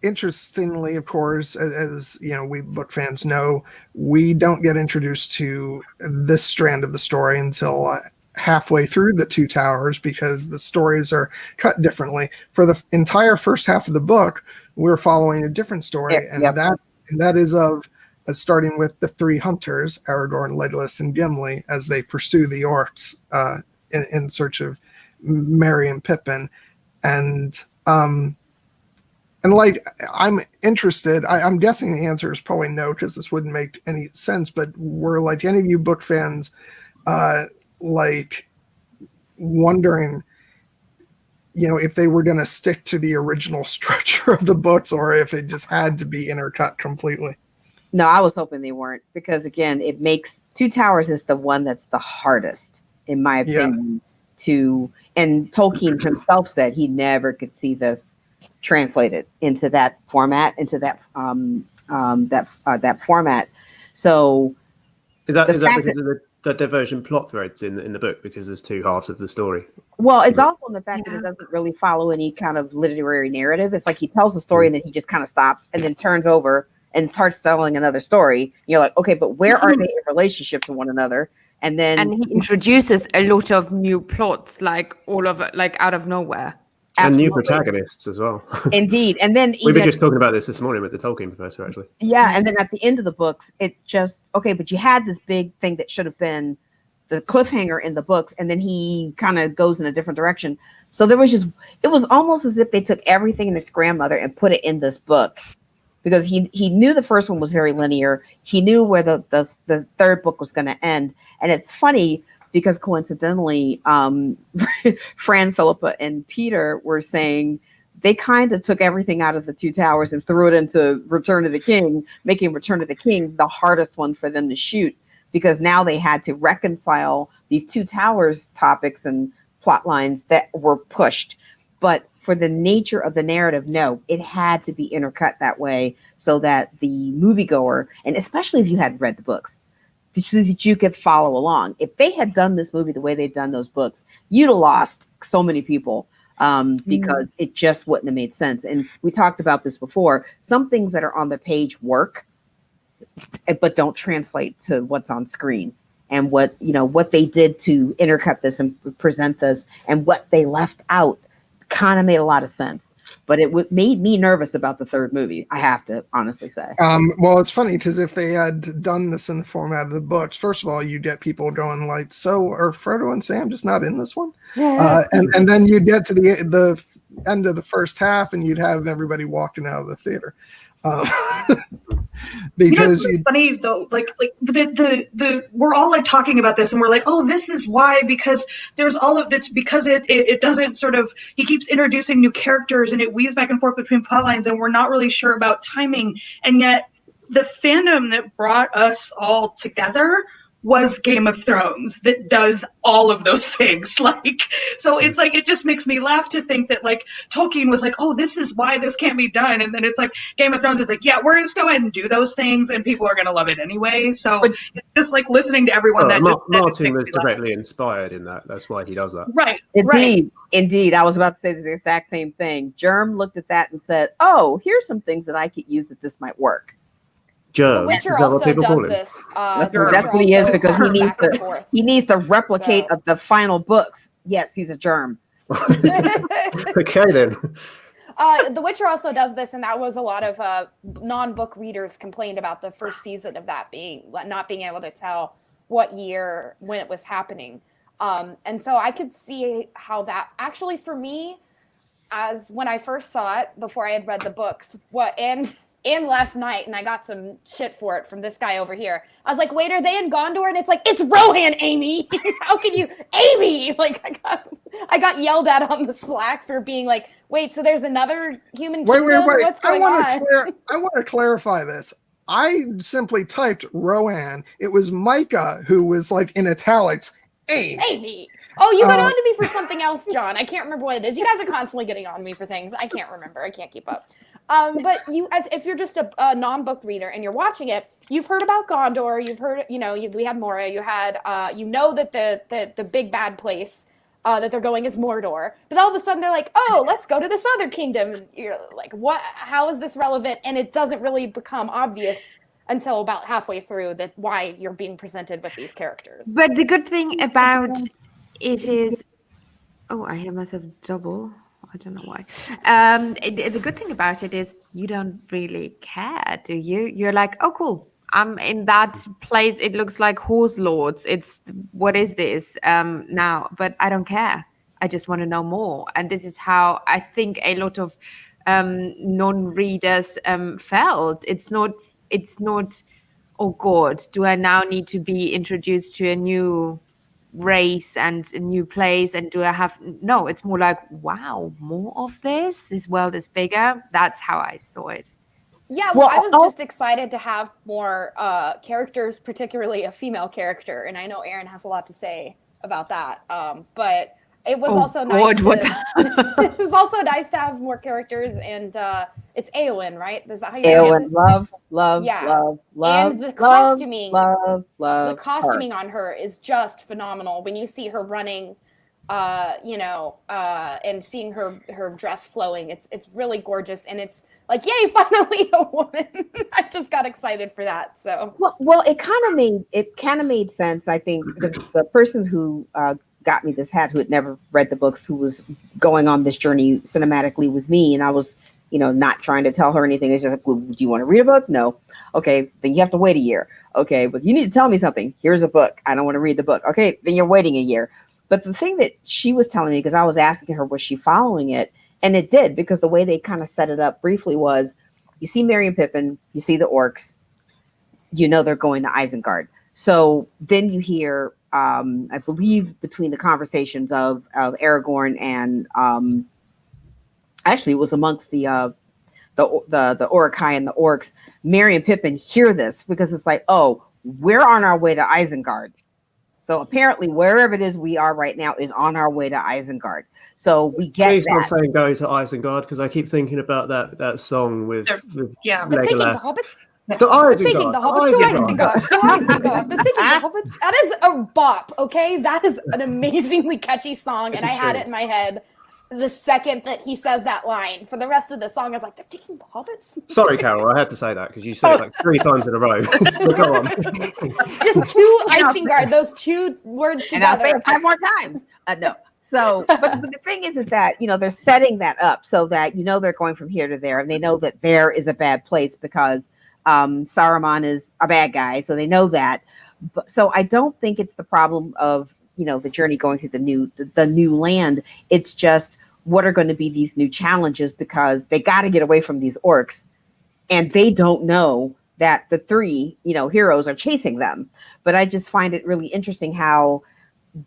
interestingly, of course, as you know, we book fans know, we don't get introduced to this strand of the story until halfway through the Two Towers, because the stories are cut differently. For the entire first half of the book, we're following a different story, that is of starting with the three hunters, Aragorn, Legolas, and Gimli, as they pursue the orcs in search of Merry and Pippin, and like, I'm interested. I'm guessing the answer is probably no, because this wouldn't make any sense. But were like any of you book fans, like wondering, you know, if they were going to stick to the original structure of the books, or if it just had to be intercut completely? No, I was hoping they weren't, because again, it makes Two Towers is the one that's the hardest, in my opinion, to. And Tolkien himself said he never could see this translated into that format, that format. So is that because of the divergent plot threads in the book, because there's two halves of the story? Well, it's also in the fact that it doesn't really follow any kind of literary narrative. It's like he tells the story and then he just kind of stops and then turns over and starts telling another story. You're like, okay, but where are they in relationship to one another? And he introduces a lot of new plots, like all of it, like out of nowhere. And new protagonists as well. Indeed. And then we were just talking about this morning with the Tolkien professor, actually. Yeah, and then at the end of the books, it just, okay, but you had this big thing that should have been the cliffhanger in the books, and then he kind of goes in a different direction. So there was just, it was almost as if they took everything in his grandmother and put it in this book. Because he knew the first one was very linear. He knew where the third book was going to end. And it's funny, because coincidentally, Fran, Philippa, and Peter were saying they kind of took everything out of the Two Towers and threw it into Return of the King, making Return of the King the hardest one for them to shoot, because now they had to reconcile these Two Towers topics and plot lines that were pushed. But for the nature of the narrative, no, it had to be intercut that way so that the moviegoer, and especially if you had read the books, so that you could follow along. If they had done this movie the way they'd done those books, you'd have lost so many people, because it just wouldn't have made sense. And we talked about this before. Some things that are on the page work, but don't translate to what's on screen. And what they did to intercut this and present this, and what they left out, kind of made a lot of sense. But it made me nervous about the third movie, I have to honestly say. Well, it's funny, because if they had done this in the format of the books, first of all, you get people going like, so are Frodo and Sam just not in this one? And then you'd get to the end of the first half and you'd have everybody walking out of the theater. Because it's funny though, like the we're all like talking about this and we're like, oh, this is why, because there's all of that's because it doesn't sort of, he keeps introducing new characters and it weaves back and forth between plot lines and we're not really sure about timing. And yet the fandom that brought us all together was Game of Thrones, that does all of those things. Like, so it's like, it just makes me laugh to think that like Tolkien was like, oh, this is why this can't be done. And then it's like Game of Thrones is like, yeah, we're just go ahead and do those things and people are going to love it anyway. So it's just like listening to everyone Martin was directly inspired in that. That's why he does that. Right. Indeed. I was about to say the exact same thing. Germ looked at that and said, oh, here's some things that I could use that this might work. The Witcher also does this. That's what he is, because he needs to replicate of the final books. Yes, he's a germ. Okay, then. The Witcher also does this, and that was a lot of non-book readers complained about the first season of that not being able to tell what year when it was happening. And so I could see how that actually, for me, as when I first saw it before I had read the books, and last night, and I got some shit for it from this guy over here. I was like, wait, are they in Gondor? And it's like, it's Rohan, Amy. How can you, Amy? Like, I got yelled at on the Slack for being like, wait, so there's another human kingdom? Wait. What's going on? I want to clarify this. I simply typed Rohan. It was Micah who was like in italics Amy. Oh, you got on to me for something else, John. I can't remember what it is. You guys are constantly getting on me for things. I can't remember. I can't keep up. But you, as if you're just a non-book reader and you're watching it, you've heard about Gondor. You've heard, we had Moria. You had, that the big bad place that they're going is Mordor. But all of a sudden they're like, oh, let's go to this other kingdom. And you're like, what? How is this relevant? And it doesn't really become obvious until about halfway through that why you're being presented with these characters. But the good thing about it is, I hear myself double. I don't know why. The good thing about it is you don't really care, do you? You're like, oh, cool. I'm in that place. It looks like horse lords. What is this now? But I don't care. I just want to know more. And this is how I think a lot of non-readers felt. It's not, oh God, do I now need to be introduced to a new race and a new place? And do I have, no, it's more like, wow, more of this world is bigger. That's how I saw it. Yeah, well, I was just excited to have more characters, particularly a female character. And I know Erin has a lot to say about that. But it was also nice. It was also nice to have more characters, and it's Eowyn, right? Is that how you say it? Eowyn, love, and the costuming, love. The costuming on her is just phenomenal. When you see her running, and seeing her dress flowing, it's really gorgeous, and it's like, yay, finally a woman. I just got excited for that. So well, it kind of made sense. I think the person who got me this hat, who had never read the books, who was going on this journey cinematically with me, and I was, not trying to tell her anything. It's just like, well, do you want to read a book? No. Okay, then you have to wait a year. Okay, but you need to tell me something. Here's a book. I don't want to read the book. Okay, then you're waiting a year. But the thing that she was telling me, because I was asking her, was she following it? And it did, because the way they kind of set it up briefly was, you see Merry and Pippin, you see the orcs, they're going to Isengard. So then you hear, I believe, between the conversations of Aragorn and actually it was amongst the Uruk-hai and the orcs, Merry and Pippin hear this, because it's like, oh, we're on our way to Isengard. So apparently, wherever it is we are right now is on our way to Isengard. So we get Please that. not saying go to Isengard, because I keep thinking about that song with They're taking the hobbits. To Isengard. They're taking the hobbits to Isengard. They're taking the hobbits. That is a bop, okay? That is an amazingly catchy song, and I had it in my head the second that he says that line. For the rest of the song, I was like, they're taking the hobbits? Sorry, Carole, I had to say that because you said it like 3 times in a row. But go on. Just two Isengard, those two words together. And I'll say it 5 more times. No. So, but the thing is that, they're setting that up so that, they're going from here to there, and they know that there is a bad place because Saruman is a bad guy. So they know that. But, so I don't think it's the problem of, the journey going through the new land. It's just, what are going to be these new challenges, because they got to get away from these orcs, and they don't know that the 3, heroes are chasing them. But I just find it really interesting how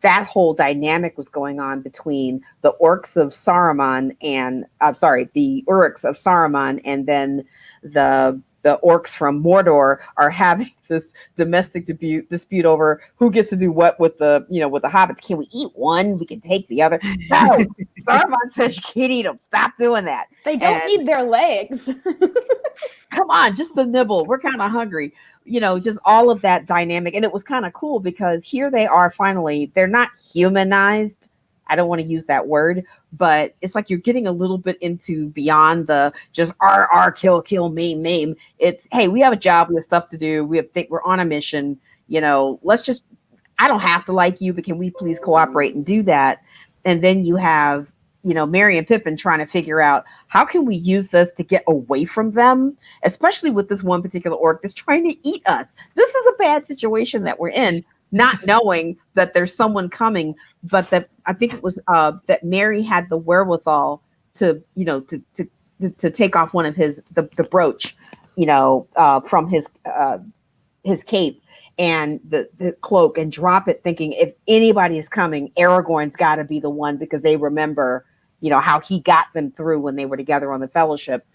that whole dynamic was going on between the orcs of Saruman and the Uruks of Saruman, and then the orcs from Mordor are having this domestic dispute over who gets to do what with the hobbits. Can we eat one? We can take the other. No, Saruman says you can't eat them. Stop doing that. They don't need their legs. Come on, just the nibble. We're kind of hungry. Just all of that dynamic. And it was kind of cool because here they are finally, they're not humanized. I don't want to use that word, but it's like you're getting a little bit into beyond the just kill, maim. It's, hey, we have a job, we have stuff to do, we're on a mission, let's just, I don't have to like you, but can we please cooperate and do that? And then you have, Merry and Pippin trying to figure out how can we use this to get away from them, especially with this one particular orc that's trying to eat us. This is a bad situation that we're in, not knowing that there's someone coming, but that I think it was that Merry had the wherewithal to take off one of the brooch, from his cape and the cloak and drop it, thinking if anybody is coming, Aragorn's got to be the one, because they remember, how he got them through when they were together on the Fellowship.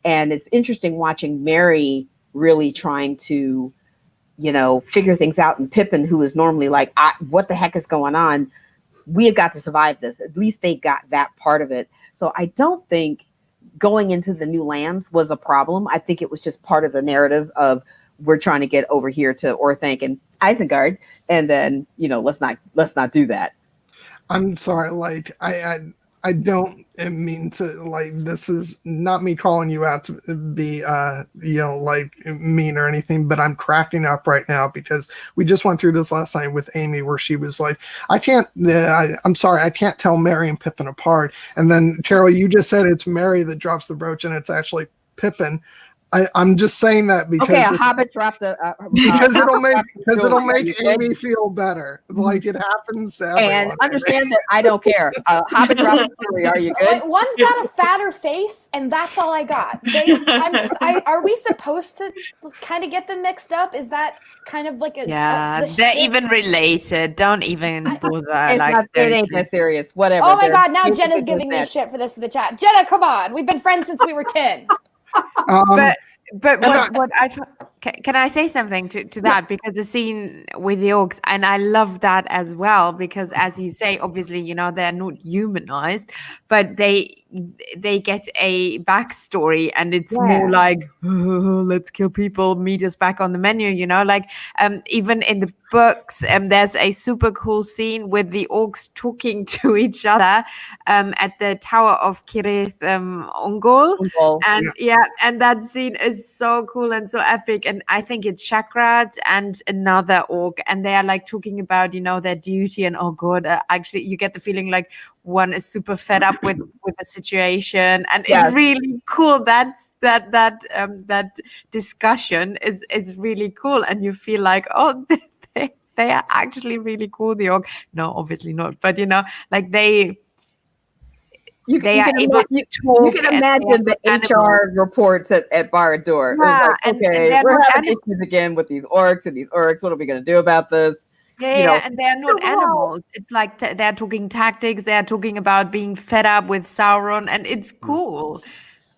And it's interesting watching Merry really trying to figure things out. And Pippin, who is normally like, what the heck is going on? We have got to survive this. At least they got that part of it. So I don't think going into the new lands was a problem. I think it was just part of the narrative of we're trying to get over here to Orthanc and Isengard, and then let's not do that. I'm sorry, like I don't mean to, like, this is not me calling you out to be like mean or anything, but I'm cracking up right now because we just went through this last night with Amy where she was like, I'm sorry, I can't tell Merry and Pippin apart. And then Carole, you just said it's Merry that drops the brooch and it's actually Pippin. I'm just saying that because a hobbit dropped because it'll make Amy feel better. Like, it happens to everyone. And understand that I don't care. Hobbit dropped the story. Are you good? One's got a fatter face, and that's all I got. Are we supposed to kind of get them mixed up? Is that kind of like they're even related? Don't even bother. It ain't that serious. Whatever. Oh my God! Now Jenna's giving me shit for this in the chat. Jenna, come on. We've been friends since we were 10. But what can I say something to that? Because the scene with the orcs, and I love that as well, because as you say, obviously, they're not humanized, but they get a backstory, and it's more like, oh, let's kill people, meet us back on the menu, even in the books, there's a super cool scene with the orcs talking to each other at the Tower of Kirith Ungol. And that scene is so cool and so epic. And I think it's Shakrat and another orc, and they are like talking about their duty, and oh god, actually you get the feeling like one is super fed up with the situation, and it's really cool. That discussion is really cool, and you feel like, oh, they are actually really cool, the orc. No, obviously not, but you can imagine the HR reports at Barad-dûr. Yeah, okay, we're having issues again with these orcs, and these orcs, what are we going to do about this? And they're not animals. It's like they're talking tactics. They're talking about being fed up with Sauron, and it's cool.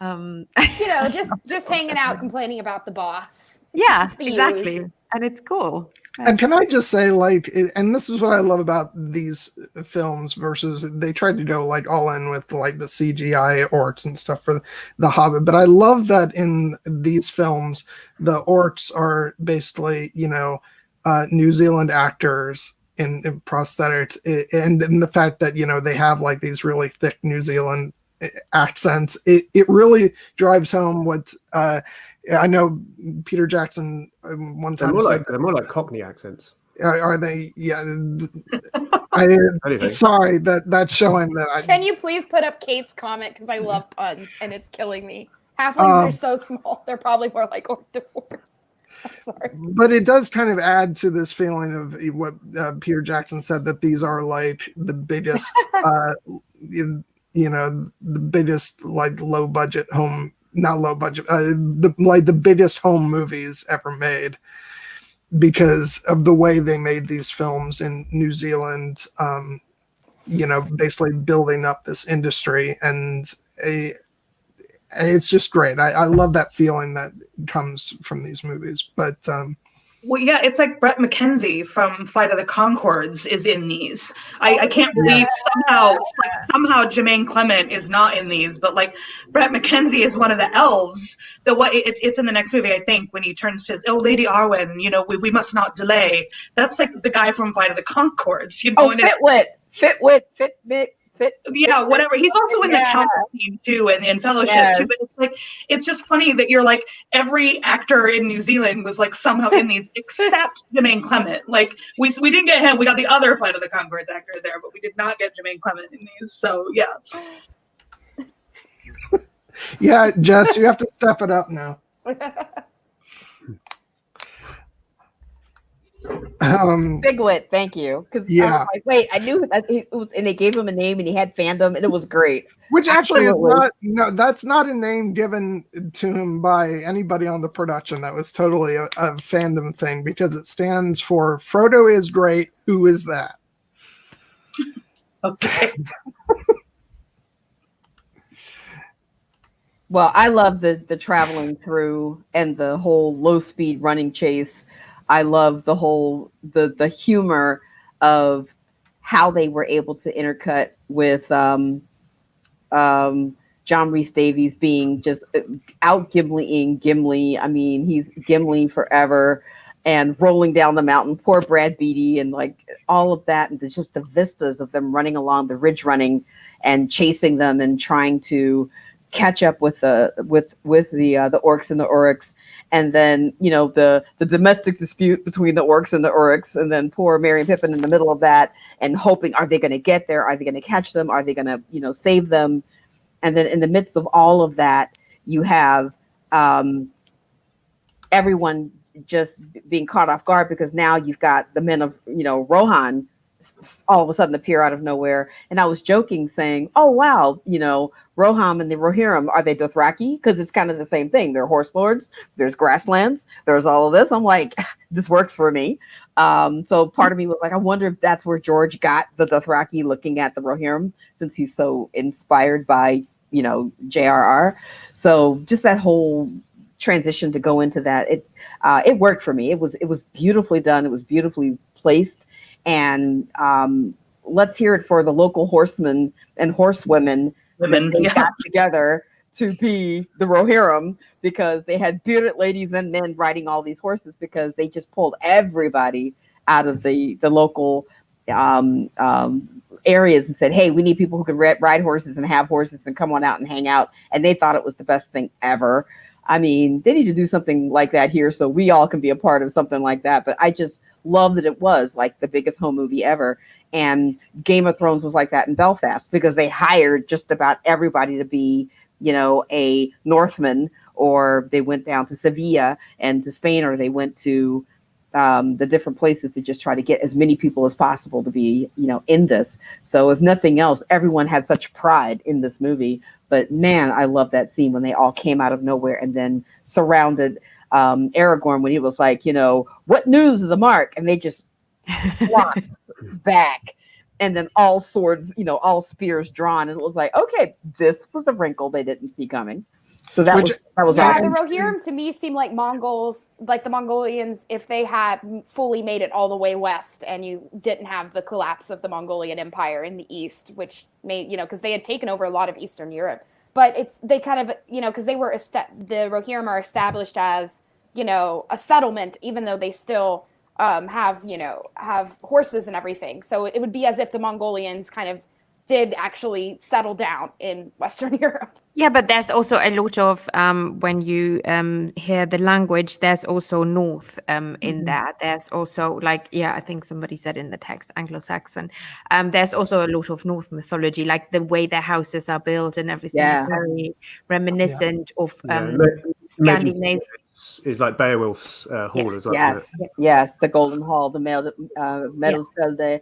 Just hanging out, complaining about the boss. Yeah, exactly. And it's cool. And can I just say, like, and this is what I love about these films versus they tried to go like all in with like the CGI orcs and stuff for the Hobbit, but I love that in these films the orcs are basically New Zealand actors in prosthetics, and the fact that they have like these really thick New Zealand accents, it really drives home what I know Peter Jackson one time they're more like Cockney accents. Are they? Yeah. Sorry, that's showing that. Can you please put up Kate's comment, because I love puns and it's killing me. Halflings are so small; they're probably more like orc-to-orcs. I'm sorry, but it does kind of add to this feeling of what Peter Jackson said, that these are like the biggest, the biggest like low budget home. Not low budget, the biggest home movies ever made, because of the way they made these films in New Zealand, basically building up this industry, and it's just great. I love that feeling that comes from these movies. But well, yeah, it's like Brett McKenzie from Flight of the Conchords is in these. I can't believe somehow Jermaine Clement is not in these, but like Brett McKenzie is one of the elves. It's in the next movie, I think, when he turns to, oh, Lady Arwen, we must not delay. That's like the guy from Flight of the Conchords. Whatever. He's also in the council team too, and in Fellowship too. But it's just funny that you're like, every actor in New Zealand was like somehow in these, except Jermaine Clement. Like we didn't get him. We got the other Flight of the Conchords actor there, but we did not get Jermaine Clement in these. So yeah. Yeah, Jess, you have to step it up now. Bigwit, thank you. Because I was like, wait, I knew that it was, and they gave him a name, and he had fandom, and it was great. Which actually is not. No, that's not a name given to him by anybody on the production. That was totally a fandom thing, because it stands for Frodo is great. Who is that? Okay. Well, I love the traveling through and the whole low speed running chase. I love the whole the humor of how they were able to intercut with John Rhys Davies being just out Gimliing Gimli. I mean, he's Gimli forever, and rolling down the mountain. Poor Brad Beatty, and like all of that, and just the vistas of them running along the ridge, running and chasing them, and trying to catch up with the orcs and the Uruks. And then, the domestic dispute between the orcs and the Uruks, and then poor Merry and Pippin in the middle of that, and hoping, are they going to get there? Are they going to catch them? Are they going to, save them? And then in the midst of all of that, you have everyone just being caught off guard, because now you've got the men of, Rohan all of a sudden appear out of nowhere. And I was joking saying, oh, wow, Roham and the Rohirrim, are they Dothraki? Because it's kind of the same thing. They're horse lords, there's grasslands, there's all of this. I'm like, this works for me. So part of me was like, I wonder if that's where George got the Dothraki, looking at the Rohirrim, since he's so inspired by, JRR. So just that whole transition to go into that, it worked for me. It was beautifully done. It was beautifully placed. And let's hear it for the local horsemen and horsewomen that got together to be the Rohirrim, because they had bearded ladies and men riding all these horses, because they just pulled everybody out of the local areas and said, hey, we need people who can ride horses and have horses and come on out and hang out. And they thought it was the best thing ever. I mean, they need to do something like that here so we all can be a part of something like that. But I just love that it was like the biggest home movie ever. And Game of Thrones was like that in Belfast, because they hired just about everybody to be, a Northman, or they went down to Sevilla and to Spain, or they went to the different places to just try to get as many people as possible to be, in this. So if nothing else, everyone had such pride in this movie. But man, I love that scene when they all came out of nowhere and then surrounded Aragorn, when he was like, what news of the Mark? And they just flopped back. And then all swords, all spears drawn. And it was like, okay, this was a wrinkle they didn't see coming. So that was yeah, awesome. the Rohirrim to me seemed like Mongols, like the Mongolians, if they had fully made it all the way west and you didn't have the collapse of the Mongolian Empire in the east, which made, because they had taken over a lot of Eastern Europe. But they kind of, because they were, the Rohirrim are established as, a settlement, even though they still have horses and everything. So it would be as if the Mongolians kind of did actually settle down in Western Europe. Yeah, but there's also a lot of when you hear the language, there's also North in there. There's also I think somebody said in the text Anglo-Saxon. There's also a lot of North mythology, like the way their houses are built and everything is very reminiscent of Scandinavia. Is like Beowulf's hall as well. Yes, the Golden Hall, the Medusfelde.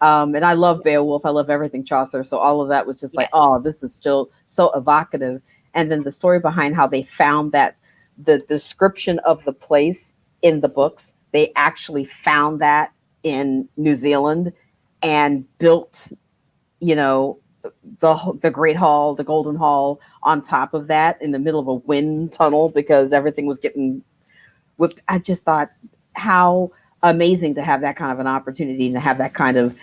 And I love Beowulf. I love everything Chaucer. So all of that was just like, oh, this is still so evocative. And then the story behind how they found that, the description of the place in the books, they actually found that in New Zealand and built, the Great Hall, the Golden Hall on top of that in the middle of a wind tunnel, because everything was getting whipped. I just thought how amazing to have that kind of an opportunity and to have that kind of,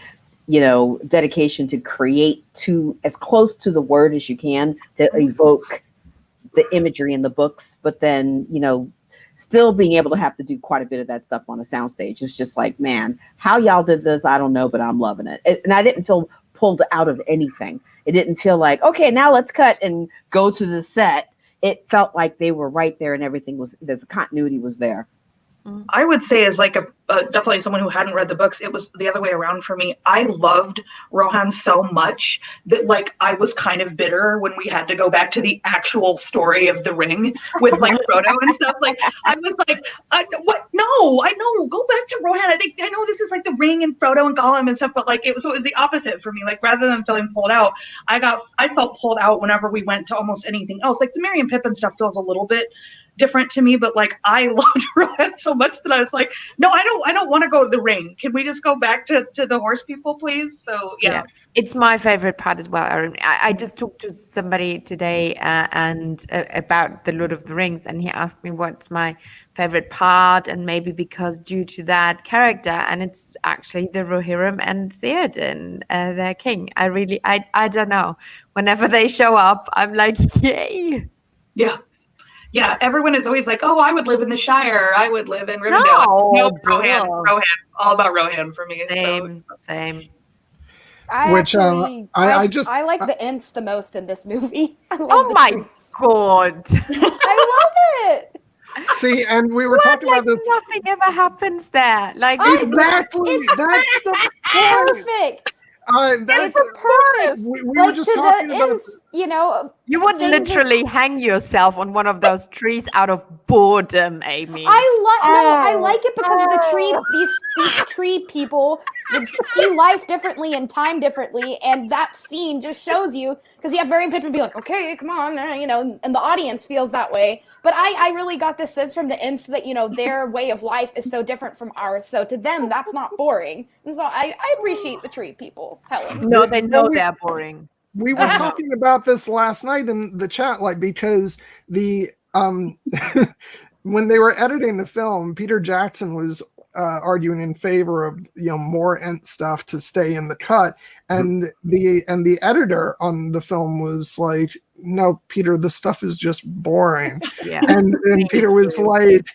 dedication to create to as close to the word as you can to evoke the imagery in the books, but then, still being able to have to do quite a bit of that stuff on a soundstage. It's just like, man, how y'all did this, I don't know, but I'm loving it. And I didn't feel pulled out of anything. It didn't feel like, okay, now let's cut and go to the set. It felt like they were right there and everything was, the continuity was there. I would say, as like definitely someone who hadn't read the books, it was the other way around for me. I loved Rohan so much that I was kind of bitter when we had to go back to the actual story of the ring with Frodo and stuff. I was like, what? No, I know. Go back to Rohan. I know this is the ring and Frodo and Gollum and stuff, but it was the opposite for me. Rather than feeling pulled out, I felt pulled out whenever we went to almost anything else. The Merry and Pippin stuff feels a little bit different to me, but I loved Rohan so much that I was like, no, I don't want to go to the ring. Can we just go back to the horse people, please? So yeah. It's my favorite part as well, Erin. I just talked to somebody today and about the Lord of the Rings, and he asked me what's my favorite part, and maybe because due to that character, and it's actually the Rohirrim and Theoden, their king. I don't know. Whenever they show up, I'm like, yay! Yeah, everyone is always like, "Oh, I would live in the Shire. I would live in Rivendell." No, Rohan, bro. Rohan, all about Rohan for me. Same. I Which, actually, I like the Ents the most in this movie. I love Oh the my trees. god! I love it. see, and we were talking about this. Nothing ever happens there. Like Exactly. That's the point. Perfect. That's It's perfect. we Like were just to talking the about. Ents, you know. you would things literally are- hang yourself on one of those trees out of boredom, Amy. I like it because the tree these tree people would see life differently and time differently, and that scene just shows you, because you have Merry and Pippin be like, okay, come on, you know, and the audience feels that way. But I really got this sense from the Ents that, you know, their way of life is so different from ours, so to them that's not boring. And so I appreciate the tree people, Helen. No, they know we- they're boring. We were talking about this last night in the chat, like, because the when they were editing the film, Peter Jackson was arguing in favor of, you know, more Ent stuff to stay in the cut, and the editor on the film was like, no, Peter, this stuff is just boring. Yeah. And Peter was like,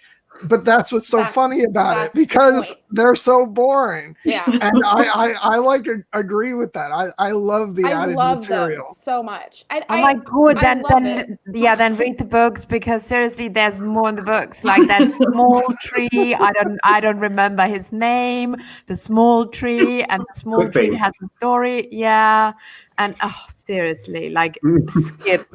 but that's what's so funny about it, that's the because point. they're so boring. Yeah. And I like agree with that. I love the I added love material. them so much. Oh my god! I love it. Then read the books, because seriously, there's more in the books. Like that small tree. I don't remember his name. The small tree, and the small Could tree be. has a story. Yeah, and seriously, like skip.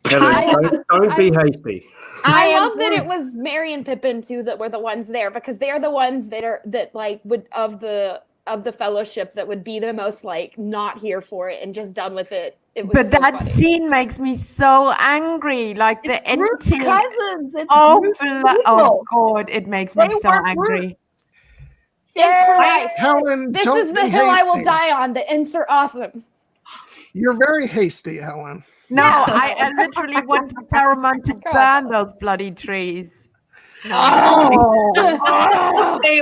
Helen, don't be hasty. I love that it was Merry and Pippin too that were the ones there, because they're the ones that would of the fellowship that would be the most like not here for it and just done with it. It was But so that funny. scene makes me so angry. Like the Groot's empty. cousins. It's Oh, Groot's oh people. god! It makes me They so were angry. Ents for life. Helen, This don't is the be hill I will hasty. die on. The Ents are awesome. You're very hasty, Helen. No, Yeah. I literally wanted Saruman to God. burn those bloody trees. They,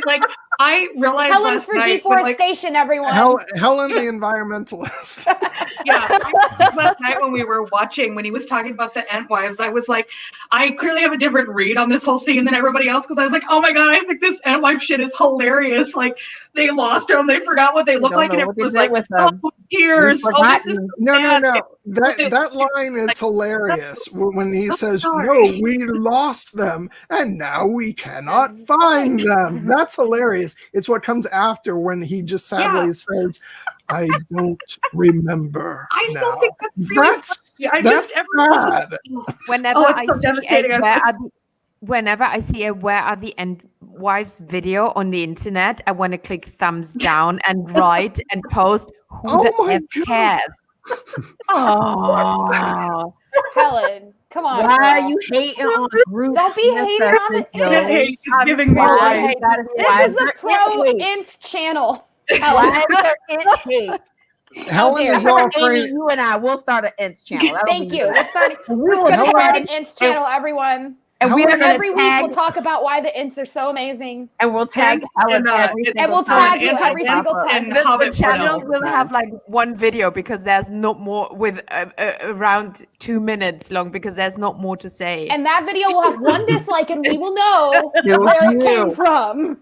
like, I realized Helen's last for night when, like, deforestation, everyone. Helen, the environmentalist. last night when we were watching, when he was talking about the Ent wives, I was like, I clearly have a different read on this whole scene than everybody else, because I was like, oh my god, I think this Ent wife shit is hilarious. Like, they lost them, they forgot what they look like, and know it what they was did like, with them. oh, tears. We've Oh, this is so No. sad. That line is hilarious when he says, "No, we lost them, and now we cannot find them." That's hilarious. It's what comes after when he just sadly says, "I don't remember." I still now." think that's really That's funny. that's sad. Whenever Oh, it's I so see devastating. whenever I see a "Where Are the End Wives" video on the internet, I want to click thumbs down and write and post. Who Oh the my F God. cares? Oh, Helen, come on. Why girl. are you hating on Groot? Don't be hating on it. Hey, he's giving me I'm life. This is a pro Ent channel. Helen. Why is there Ent hate? Helen dare is you. offering. Amy, you and I will start an Ents channel. That'll Thank be you. good. We're will going to Helen- start an Ents channel, everyone. And we are Helen- gonna Every week tag, we'll talk about why the Ents are so amazing. and we'll tag Ents Helen and, every and single we'll time. tag you every single time. And the Hobbit channel Portal. will have like one video, because there's not more with around 2 minutes long, because there's not more to say. And that video will have one dislike, and we will know It was where it you. came from.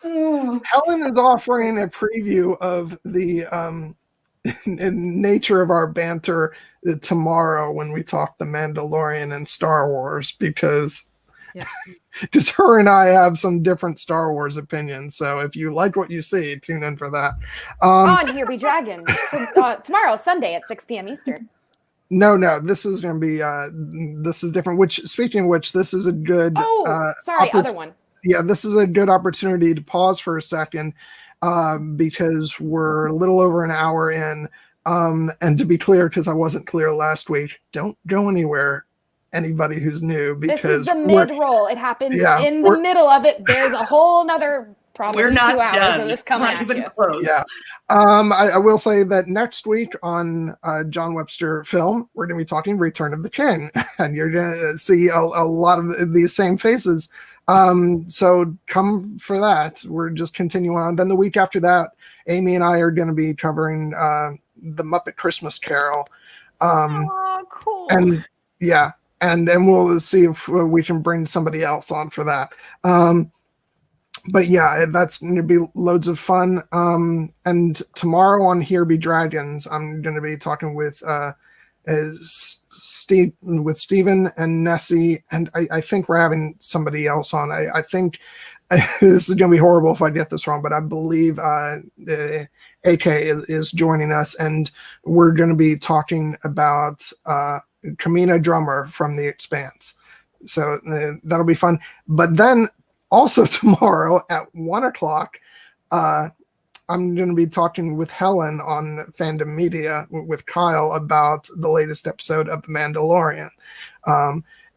Helen is offering a preview of the nature of our banter tomorrow when we talk The Mandalorian and Star Wars, because just her and I have some different Star Wars opinions. So if you like what you see, tune in for that. On Here Be Dragons. Tomorrow, Sunday at 6 p.m. Eastern. No, this is going to be this is different. Which, speaking of which, this is a good. Sorry, other one. Yeah, this is a good opportunity to pause for a second, because we're a little over an hour in. And to be clear, because I wasn't clear last week, don't go anywhere, anybody who's new, because This is the mid-roll. It happens in the we're- middle of it. There's a whole nother probably We're not 2 hours done. of this coming Not at even you. close. Yeah. I will say that next week on John Webster Film, we're going to be talking Return of the King, and you're going to see a lot of these same faces. So come for that. We're just continuing on. Then the week after that, Amy and I are going to be covering the Muppet Christmas Carol. Oh, cool. And yeah, and we'll see if we can bring somebody else on for that. But yeah, that's going to be loads of fun. And tomorrow on Here Be Dragons, I'm going to be talking with Stephen and Nessie, and I think we're having somebody else on. I think this is going to be horrible if I get this wrong, but I believe AK is joining us, and we're going to be talking about Kamina Drummer from The Expanse. So that'll be fun. But then also tomorrow at 1:00, I'm going to be talking with Helen on Fandom Media with Kyle about the latest episode of The Mandalorian.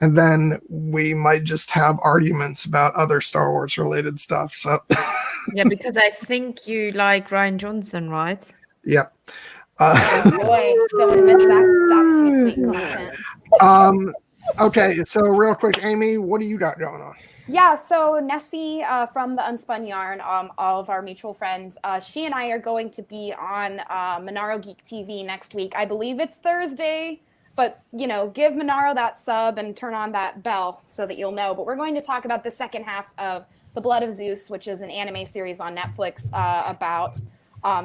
And then we might just have arguments about other Star Wars related stuff. So Yeah, because I think you like Ryan Johnson, right? yeah. Oh boy, don't miss that sweet content. Okay, so real quick, Amy, what do you got going on? Yeah, so Nessie from the Unspun Yarn, all of our mutual friends, she and I are going to be on Monaro Geek TV next week. I believe it's Thursday, but give Monaro that sub and turn on that bell so that you'll know. But we're going to talk about the second half of The Blood of Zeus, which is an anime series on Netflix about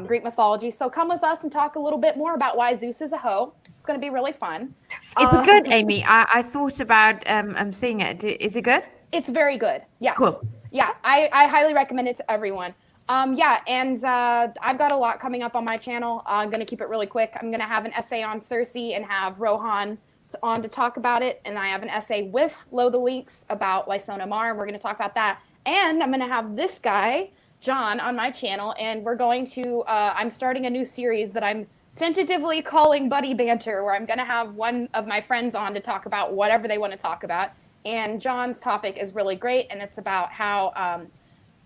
Greek mythology. So come with us and talk a little bit more about why Zeus is a hoe. It's going to be really fun. Is it good, Amy? I thought about seeing it. Is it good? It's very good. Yes. Cool. Yeah, I highly recommend it to everyone. Yeah, and I've got a lot coming up on my channel. I'm going to keep it really quick. I'm going to have an essay on Cersei and have Rohan on to talk about it. And I have an essay with Lo the Lynx about Lysona Mar, and we're going to talk about that. And I'm going to have this guy, John, on my channel, and we're going to, I'm starting a new series that I'm tentatively calling Buddy Banter, where I'm going to have one of my friends on to talk about whatever they want to talk about. And John's topic is really great, and it's about how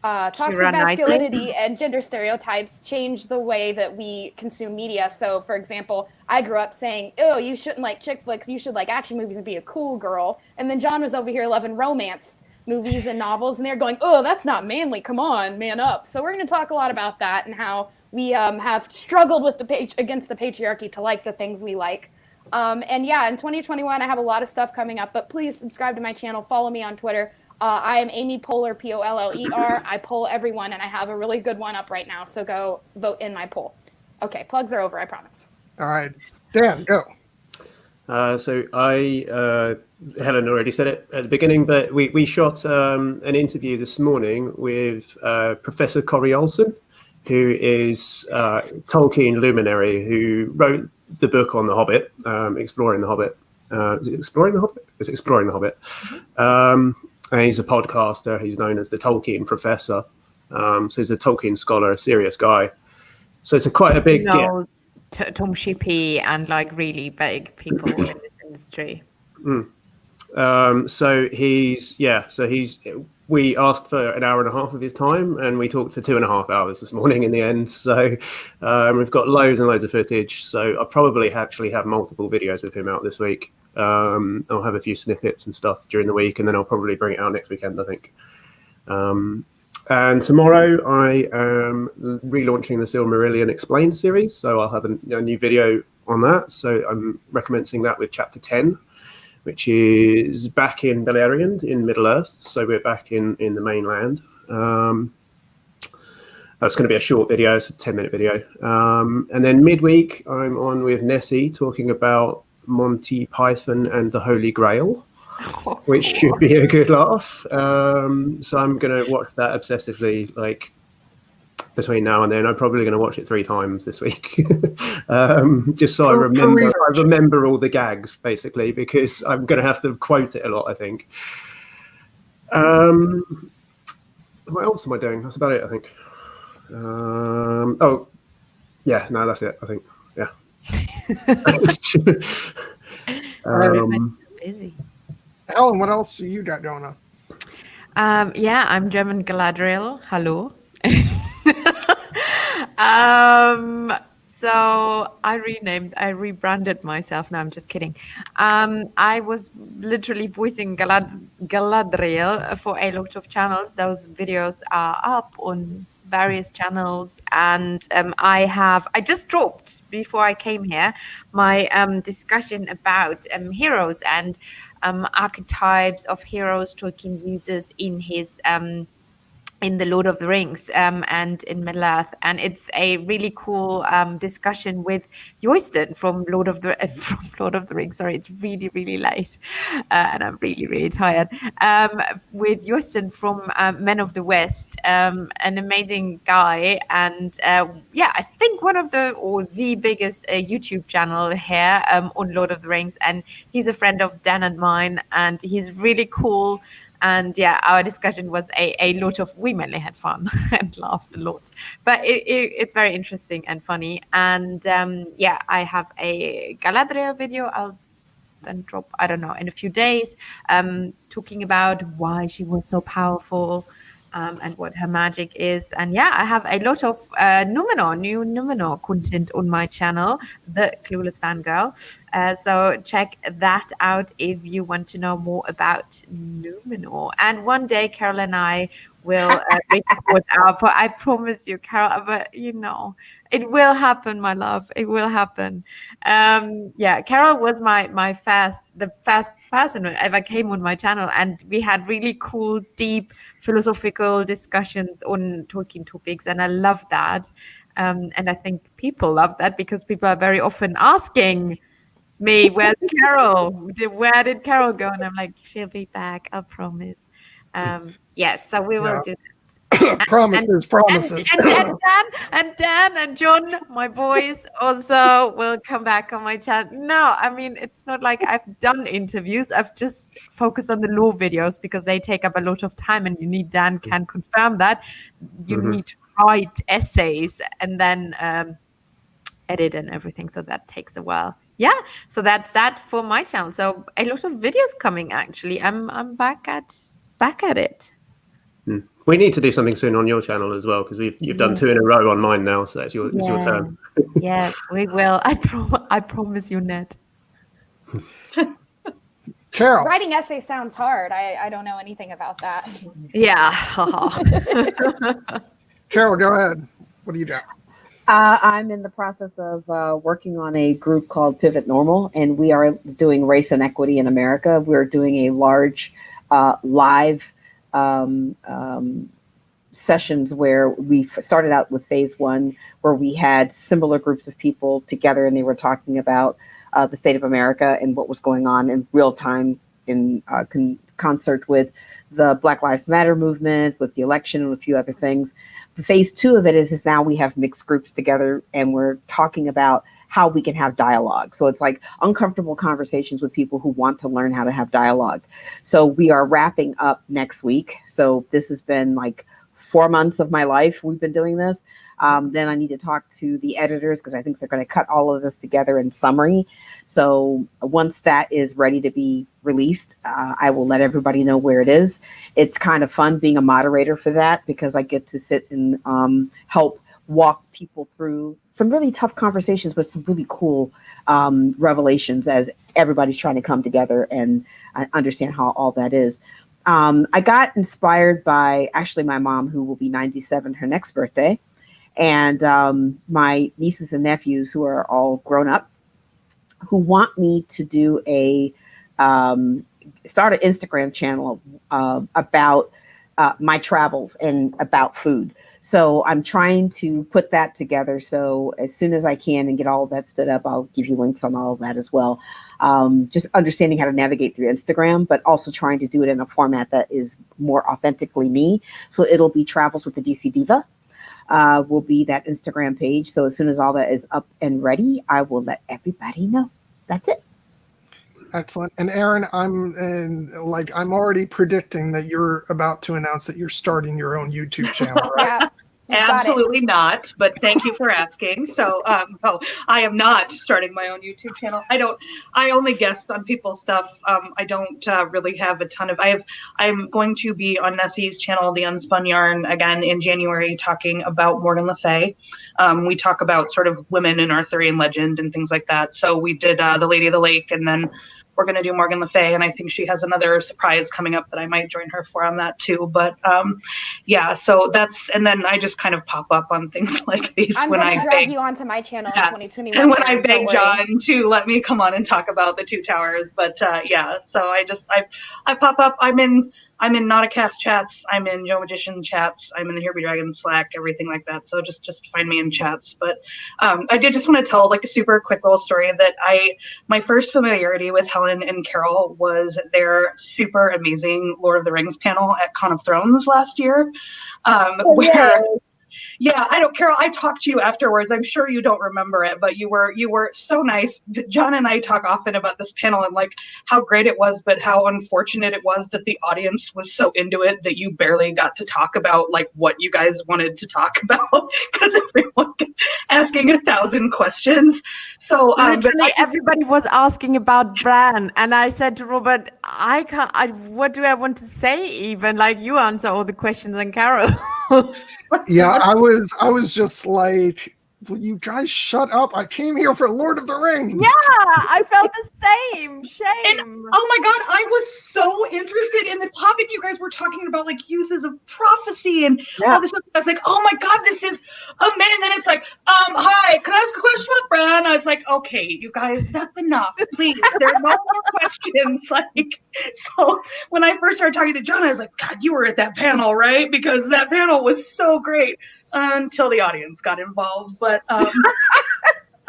toxic masculinity and gender stereotypes change the way that we consume media. So, for example, I grew up saying, "Oh, you shouldn't like chick flicks. You should like action movies and be a cool girl." And then John was over here loving romance movies and novels, and they're going, "Oh, that's not manly. Come on, man up." So we're going to talk a lot about that and how we have struggled with against the patriarchy to like the things we like. And yeah, in 2021, I have a lot of stuff coming up, but please subscribe to my channel. Follow me on Twitter. I am Amy Poehler, Poller. I poll everyone, and I have a really good one up right now. So go vote in my poll. Okay, plugs are over, I promise. All right, Dan, go. So Helen already said it at the beginning, but we shot an interview this morning with Professor Tolkien, who is Tolkien luminary, who wrote the book on The Hobbit, Exploring the Hobbit. Is it Exploring the Hobbit? It's Exploring the Hobbit. Mm-hmm. And he's a podcaster. He's known as the Tolkien Professor. So he's a Tolkien scholar, a serious guy. So it's quite a big Tom Shippey and like really big people in this industry. We asked for an hour and a half of his time, and we talked for 2.5 hours this morning in the end. So we've got loads and loads of footage. So I'll probably actually have multiple videos with him out this week. I'll have a few snippets and stuff during the week, and then I'll probably bring it out next weekend, I think. And tomorrow I am relaunching the Silmarillion Explained series. So I'll have a new video on that. So I'm recommencing that with chapter 10. Which is back in Beleriand in Middle-earth. So we're back in the mainland. That's going to be a short video. It's a 10-minute video. And then midweek, I'm on with Nessie talking about Monty Python and the Holy Grail, which should be a good laugh. So I'm going to watch that obsessively, like, between now and then. I'm probably going to watch it 3 times this week, just so I remember all the gags, basically, because I'm going to have to quote it a lot, I think. What else am I doing? That's about it, I think. That's it, I think. Yeah. Busy. Helen, what else you got going on? I'm German Galadriel. Hello. So I rebranded myself. No, I'm just kidding. I was literally voicing Galadriel for a lot of channels. Those videos are up on various channels, and I just dropped before I came here my discussion about heroes and archetypes of heroes Tolkien uses in his in the Lord of the Rings and in Middle Earth, and it's a really cool discussion with Joysten from Lord of the Rings. Sorry, it's really late, and I'm really tired. With Joysten from Men of the West, an amazing guy, and yeah, I think one of the biggest YouTube channel here on Lord of the Rings, and he's a friend of Dan and mine, and he's really cool. And yeah, our discussion was a lot of, we mainly had fun and laughed a lot, but it's very interesting and funny. And yeah, I have a Galadriel video I'll then drop, I don't know, in a few days, talking about why she was so powerful, and what her magic is. And yeah, I have a lot of new Numenor content on my channel, the Clueless Fangirl. So check that out if you want to know more about Numenor. And one day, Carole and I will record I promise you, Carole, but you know, it will happen, my love. It will happen. Yeah, Carole was the first person who ever came on my channel, and we had really cool, deep philosophical discussions on Tolkien topics, and I love that. And I think people love that because people are very often asking me, "Where's Carole? Where did Carole go?" And I'm like, "She'll be back, I promise." Yeah, so we will do that. Promises. And Dan and John, my boys, also will come back on my channel. No, I mean, it's not like I've done interviews. I've just focused on the law videos because they take up a lot of time, and Dan can confirm that. You need to write essays and then edit and everything, so that takes a while. Yeah, so that's that for my channel. So a lot of videos coming, actually. I'm back at it. We need to do something soon on your channel as well, because you've done 2 in a row on mine now, so it's your turn. Yes, we will. I promise you, Ned. Carole. Writing essays sounds hard. I don't know anything about that. Yeah. Carole, go ahead. What do you got? I'm in the process of working on a group called Pivot Normal, and we are doing race and equity in America. We're doing a large live sessions where we started out with phase 1, where we had similar groups of people together, and they were talking about the state of America and what was going on in real time in concert with the Black Lives Matter movement, with the election, and a few other things. Phase 2 of it is now we have mixed groups together, and we're talking about how we can have dialogue. So it's like uncomfortable conversations with people who want to learn how to have dialogue. So we are wrapping up next week. So this has been like 4 months of my life we've been doing this. Then I need to talk to the editors because I think they're going to cut all of this together in summary. So once that is ready to be released, I will let everybody know where it is. It's kind of fun being a moderator for that because I get to sit and help walk people through some really tough conversations with some really cool revelations as everybody's trying to come together and understand how all that is. I got inspired by actually my mom, who will be 97 her next birthday, and my nieces and nephews who are all grown up, who want me to do start an Instagram channel about my travels and about food. So I'm trying to put that together. So as soon as I can and get all of that stood up, I'll give you links on all of that as well. Just understanding how to navigate through Instagram, but also trying to do it in a format that is more authentically me. So it'll be Travels with the DC Diva. Will be that Instagram page. So as soon as all that is up and ready, I will let everybody know. That's it. Excellent. And Erin, I'm already predicting that you're about to announce that you're starting your own YouTube channel, right? Absolutely not, but thank you for asking. So, no, I am not starting my own YouTube channel. I only guest on people's stuff. I don't really have a ton of, I'm going to be on Nessie's channel, The Unspun Yarn, again in January, talking about Morgan Le Fay. We talk about sort of women in Arthurian legend and things like that. So we did The Lady of the Lake, and then we're going to do Morgan Le Fay, and I think she has another surprise coming up that I might join her for on that too. But yeah, so that's, and then I just kind of pop up on things like these when I drag you onto my channel in 2021. And when I beg John to let me come on and talk about the Two Towers. But yeah, so I pop up. I'm in Not a Cast chats. I'm in Joe Magician chats. I'm in the Here Be Dragons Slack, everything like that. So just find me in chats. But I did just want to tell like a super quick little story that my first familiarity with Helen and Carole was their super amazing Lord of the Rings panel at Con of Thrones last year, where. Yeah, I don't, Carole, I talked to you afterwards. I'm sure you don't remember it, but you were so nice. John and I talk often about this panel and like how great it was, but how unfortunate it was that the audience was so into it that you barely got to talk about like what you guys wanted to talk about because everyone kept asking 1,000 questions. So literally everybody was asking about Bran, and I said to Robert, what do I want to say even? Like you answer all the questions and Carole. Yeah, I was just like, will you guys shut up? I came here for Lord of the Rings. Yeah, I felt the same. Shame. And, oh my God, I was so interested in the topic you guys were talking about, like uses of prophecy and all this stuff. I was like, oh my God, this is amazing. And then it's like, hi, can I ask a question about Bran? I was like, okay, you guys, that's enough. Please, there are no more questions. Like, so when I first started talking to John, I was like, God, you were at that panel, right? Because that panel was so great until the audience got involved. But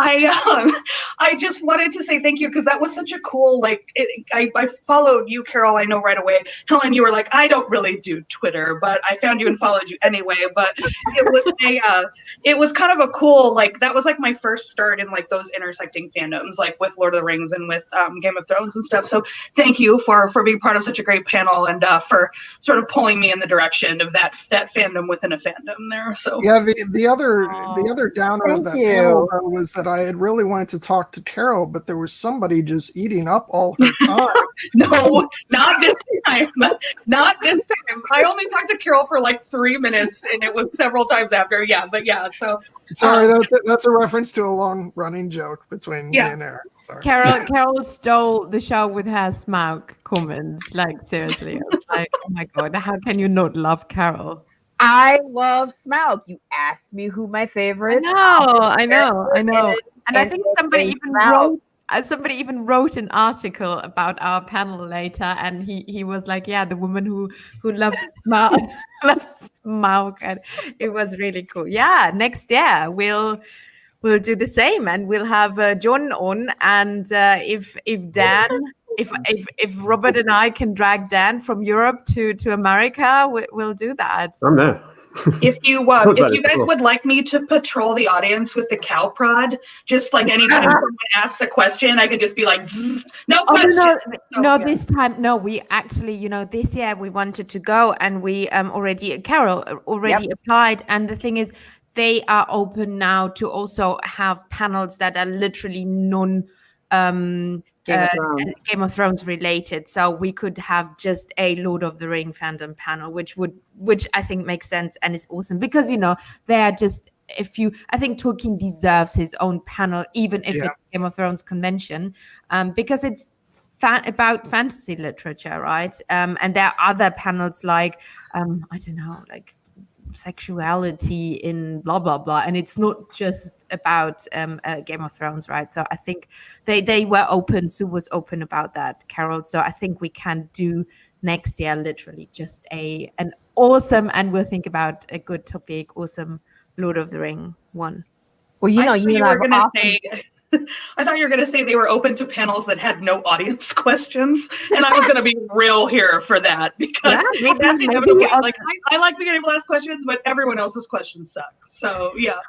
I just wanted to say thank you because that was such a cool, like, I followed you, Carole, I know right away. Helen, you were like, I don't really do Twitter, but I found you and followed you anyway. But it was kind of a cool, like, that was like my first start in like those intersecting fandoms, like with Lord of the Rings and with Game of Thrones and stuff. So thank you for being part of such a great panel and for sort of pulling me in the direction of that fandom within a fandom there. So yeah, the other downer of that panel was that I had really wanted to talk to Carole, but there was somebody just eating up all her time. No, not this time. Not this time. I only talked to Carole for like 3 minutes, and it was several times after. Yeah, but yeah. So sorry, that's a reference to a long-running joke between me and Erin. Sorry. Carole stole the show with her Smaug comments. Like seriously, I was like, oh my God, how can you not love Carole? I love Smaug. You asked me who my favorite. I know. And I think somebody even wrote an article about our panel later, and he was like, yeah, the woman who loves Smaug, and it was really cool. Yeah, next year we'll do the same, and we'll have John on, and if Robert and I can drag Dan from Europe to America, we'll do that. I'm there. If you guys would like me to patrol the audience with the cow prod, just like anytime someone asks a question, I could just be like, no question. This time, no. We actually, this year we wanted to go, and we Carole already applied, and the thing is, they are open now to also have panels that are literally Game of Thrones related, so we could have just a Lord of the Ring fandom panel, which I think makes sense and is awesome because they are just I think Tolkien deserves his own panel, even if it's Game of Thrones convention, because it's about fantasy literature, right? And there are other panels like I don't know, like sexuality in blah blah blah, and it's not just about Game of Thrones, right? So I think they were open. Sue was open about that, Carole. So I think we can do next year literally just an awesome, and we'll think about a good topic, awesome Lord of the Ring one. Well, I thought you were going to say they were open to panels that had no audience questions, and I was going to be real here for that because that's inevitably. Like I like being able to ask questions, but everyone else's questions suck. So yeah.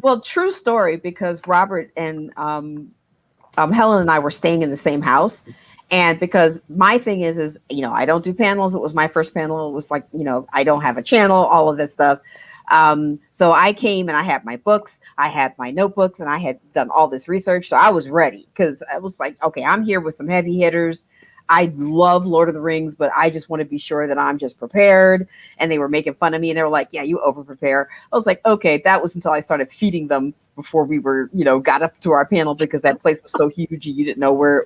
well, true story, because Robert and Helen and I were staying in the same house, and because my thing is I don't do panels. It was my first panel. It was like I don't have a channel, all of this stuff. So I came and I had my books, I had my notebooks, and I had done all this research. So I was ready because I was like, okay, I'm here with some heavy hitters. I love Lord of the Rings, but I just want to be sure that I'm just prepared. And they were making fun of me and they were like, yeah, you over prepare. I was like, okay, that was until I started feeding them before we were, got up to our panel because that place was so huge and you didn't know where,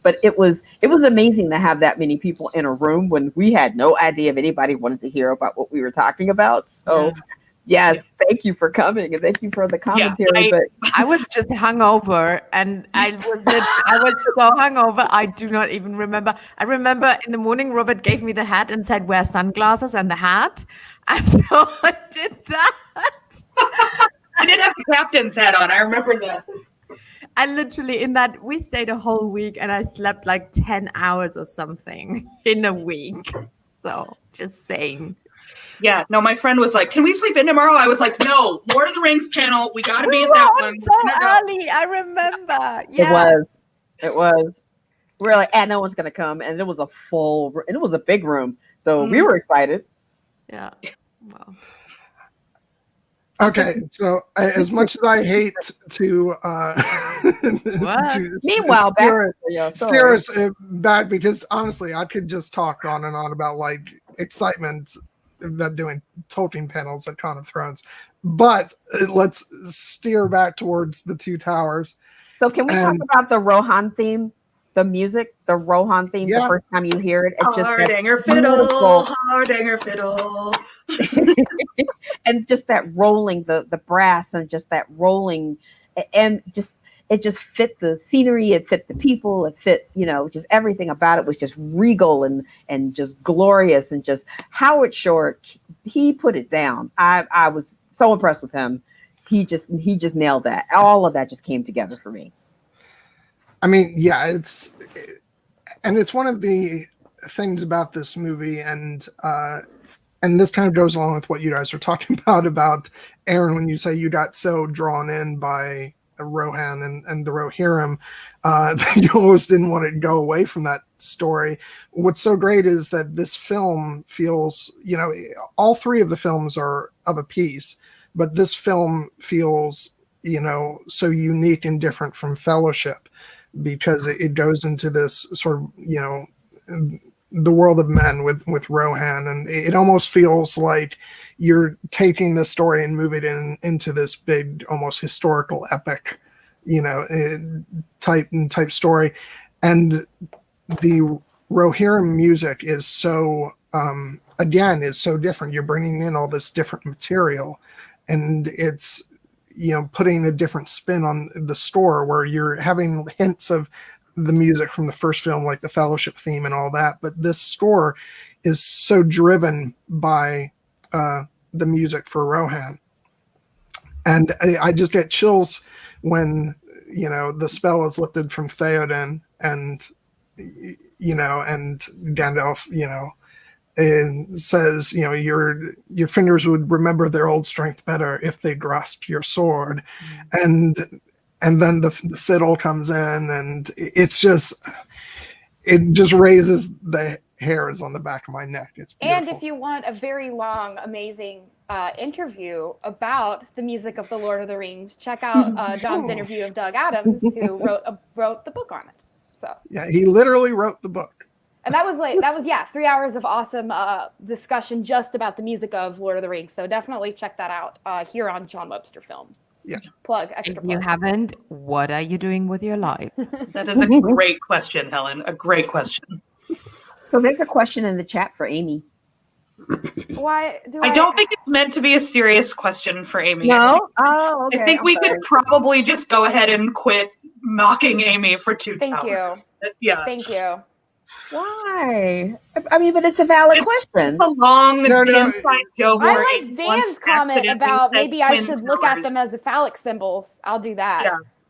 but it was amazing to have that many people in a room when we had no idea if anybody wanted to hear about what we were talking about. So yes, thank you for coming and thank you for the commentary. But I was just hungover, and I was so hungover. I do not even remember. I remember in the morning, Robert gave me the hat and said, "Wear sunglasses and the hat," and so I did that. I did have the captain's hat on. I remember that. And literally we stayed a whole week, and I slept like 10 hours or something in a week. So just saying. Yeah, no, my friend was like, can we sleep in tomorrow? I was like, no, Lord of the Rings panel. We got to be in that one. So early, I remember. Yeah. It was. We were like, no one's going to come. And it was it was a big room. So we were excited. Yeah. Wow. Okay, so as much as I hate to Meanwhile, steer us back, because honestly, I could just talk on and on about like excitement about doing Tolkien panels at Con of Thrones, but let's steer back towards the Two Towers. So can we talk about the Rohan theme? The music, the Rohan theme, the first time you hear it, it's just Hardanger fiddle, Hardanger fiddle. And just that rolling, the brass and just that rolling, and it just fit the scenery, it fit the people, it fit, just everything about it was just regal and just glorious, and just Howard Shore, he put it down. I was so impressed with him. He just nailed that. All of that just came together for me. I mean, yeah, it's one of the things about this movie, and this kind of goes along with what you guys were talking about Erin, when you say you got so drawn in by Rohan and the Rohirrim, that you almost didn't want to go away from that story. What's so great is that this film feels, all three of the films are of a piece, but this film feels, so unique and different from Fellowship, because it goes into this sort of, the world of men with Rohan, and it almost feels like you're taking this story and moving it into this big, almost historical epic, type story. And the Rohirrim music is so, again, is so different. You're bringing in all this different material, and it's, putting a different spin on the score, where you're having hints of the music from the first film, like the Fellowship theme and all that. But this score is so driven by the music for Rohan. And I just get chills when, the spell is lifted from Theoden and, and Gandalf, and says, your fingers would remember their old strength better if they grasped your sword. And then the fiddle comes in, and it just raises the hairs on the back of my neck. It's beautiful. And if you want a very long, amazing interview about the music of the Lord of the Rings, check out John's interview of Doug Adams, who wrote the book on it. So yeah, he literally wrote the book. And that was 3 hours of awesome discussion just about the music of Lord of the Rings. So definitely check that out here on John Webster Film. Yeah. If you haven't, what are you doing with your life? That is a great question, Helen. A great question. So there's a question in the chat for Amy. I don't think it's meant to be a serious question for Amy. No? Oh, okay. I think we could probably just go ahead and quit mocking Amy for Two Towers. Thank you. Yeah. Thank you. Why? I mean, but it's a valid question. It's a long, inside joke. I like Dan's comment about maybe I should look at them as phallic symbols. I'll do that.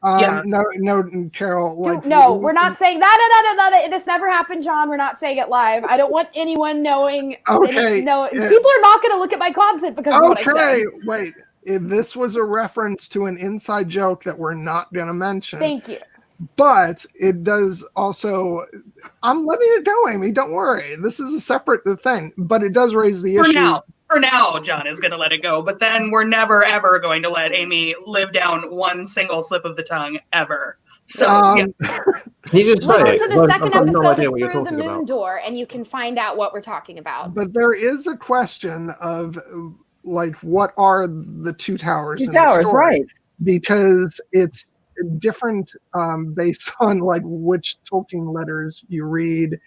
Yeah. No, Carole. We're not saying that. No. This never happened, John. We're not saying it live. I don't want anyone knowing. Okay. People are not going to look at my content because of what I say. Wait. This was a reference to an inside joke that we're not going to mention. Thank you. But it does also. I'm letting it go, Amy. Don't worry. This is a separate thing, but it does raise the issue. for now, John is going to let it go, but then we're never ever going to let Amy live down one single slip of the tongue ever. So yeah. Can you just say Listen it? to 'Cause the I've second got no episode idea of what you're Through the talking Moon about. Door, and you can find out what we're talking about. But there is a question of like, what are the two towers Two in the towers, story? right? Because it's different based on like which Tolkien letters you read.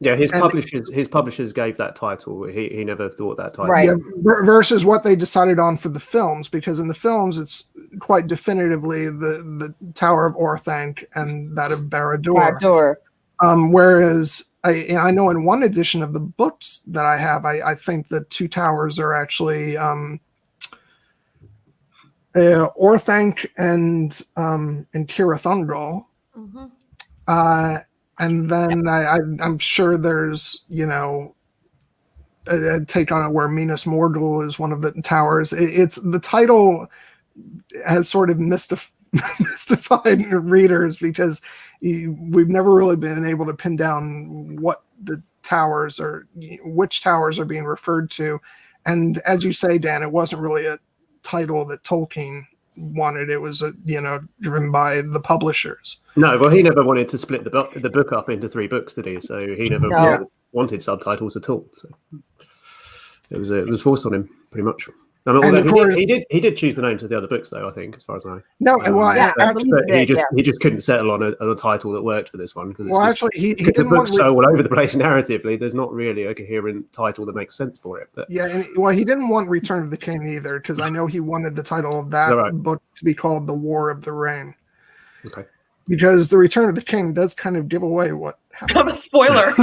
Yeah, his And- publishers gave that title. He never thought that title. Right. Yeah, versus what they decided on for the films, because in the films it's quite definitively the Tower of Orthanc and that of Barad-dûr. Barad-dûr. Whereas I know in one edition of the books that I have, I think the two towers are actually Orthanc and Cirith Ungol. Mhm. And then I'm sure there's, you know, a take on it where Minas Morgul is one of the towers. It's the title has sort of mystified readers because we've never really been able to pin down what the towers are, which towers are being referred to. And as you say, Dan, it wasn't really a title that Tolkien wanted. It was driven by the publishers. No, well, he never wanted to split the book up into 3 books, did he? So he never wanted subtitles at all. So it was forced on him, pretty much. I mean, although he did choose the names of the other books, though. I think, as far as I know. No, he just couldn't settle on a title that worked for this one because he the didn't book's want so all over the place narratively. There's not really a coherent title that makes sense for it. But he didn't want Return of the King either, because I know he wanted the title of that book to be called The War of the Ring. Okay. Because the Return of the King does kind of give away what happened. I'm a spoiler.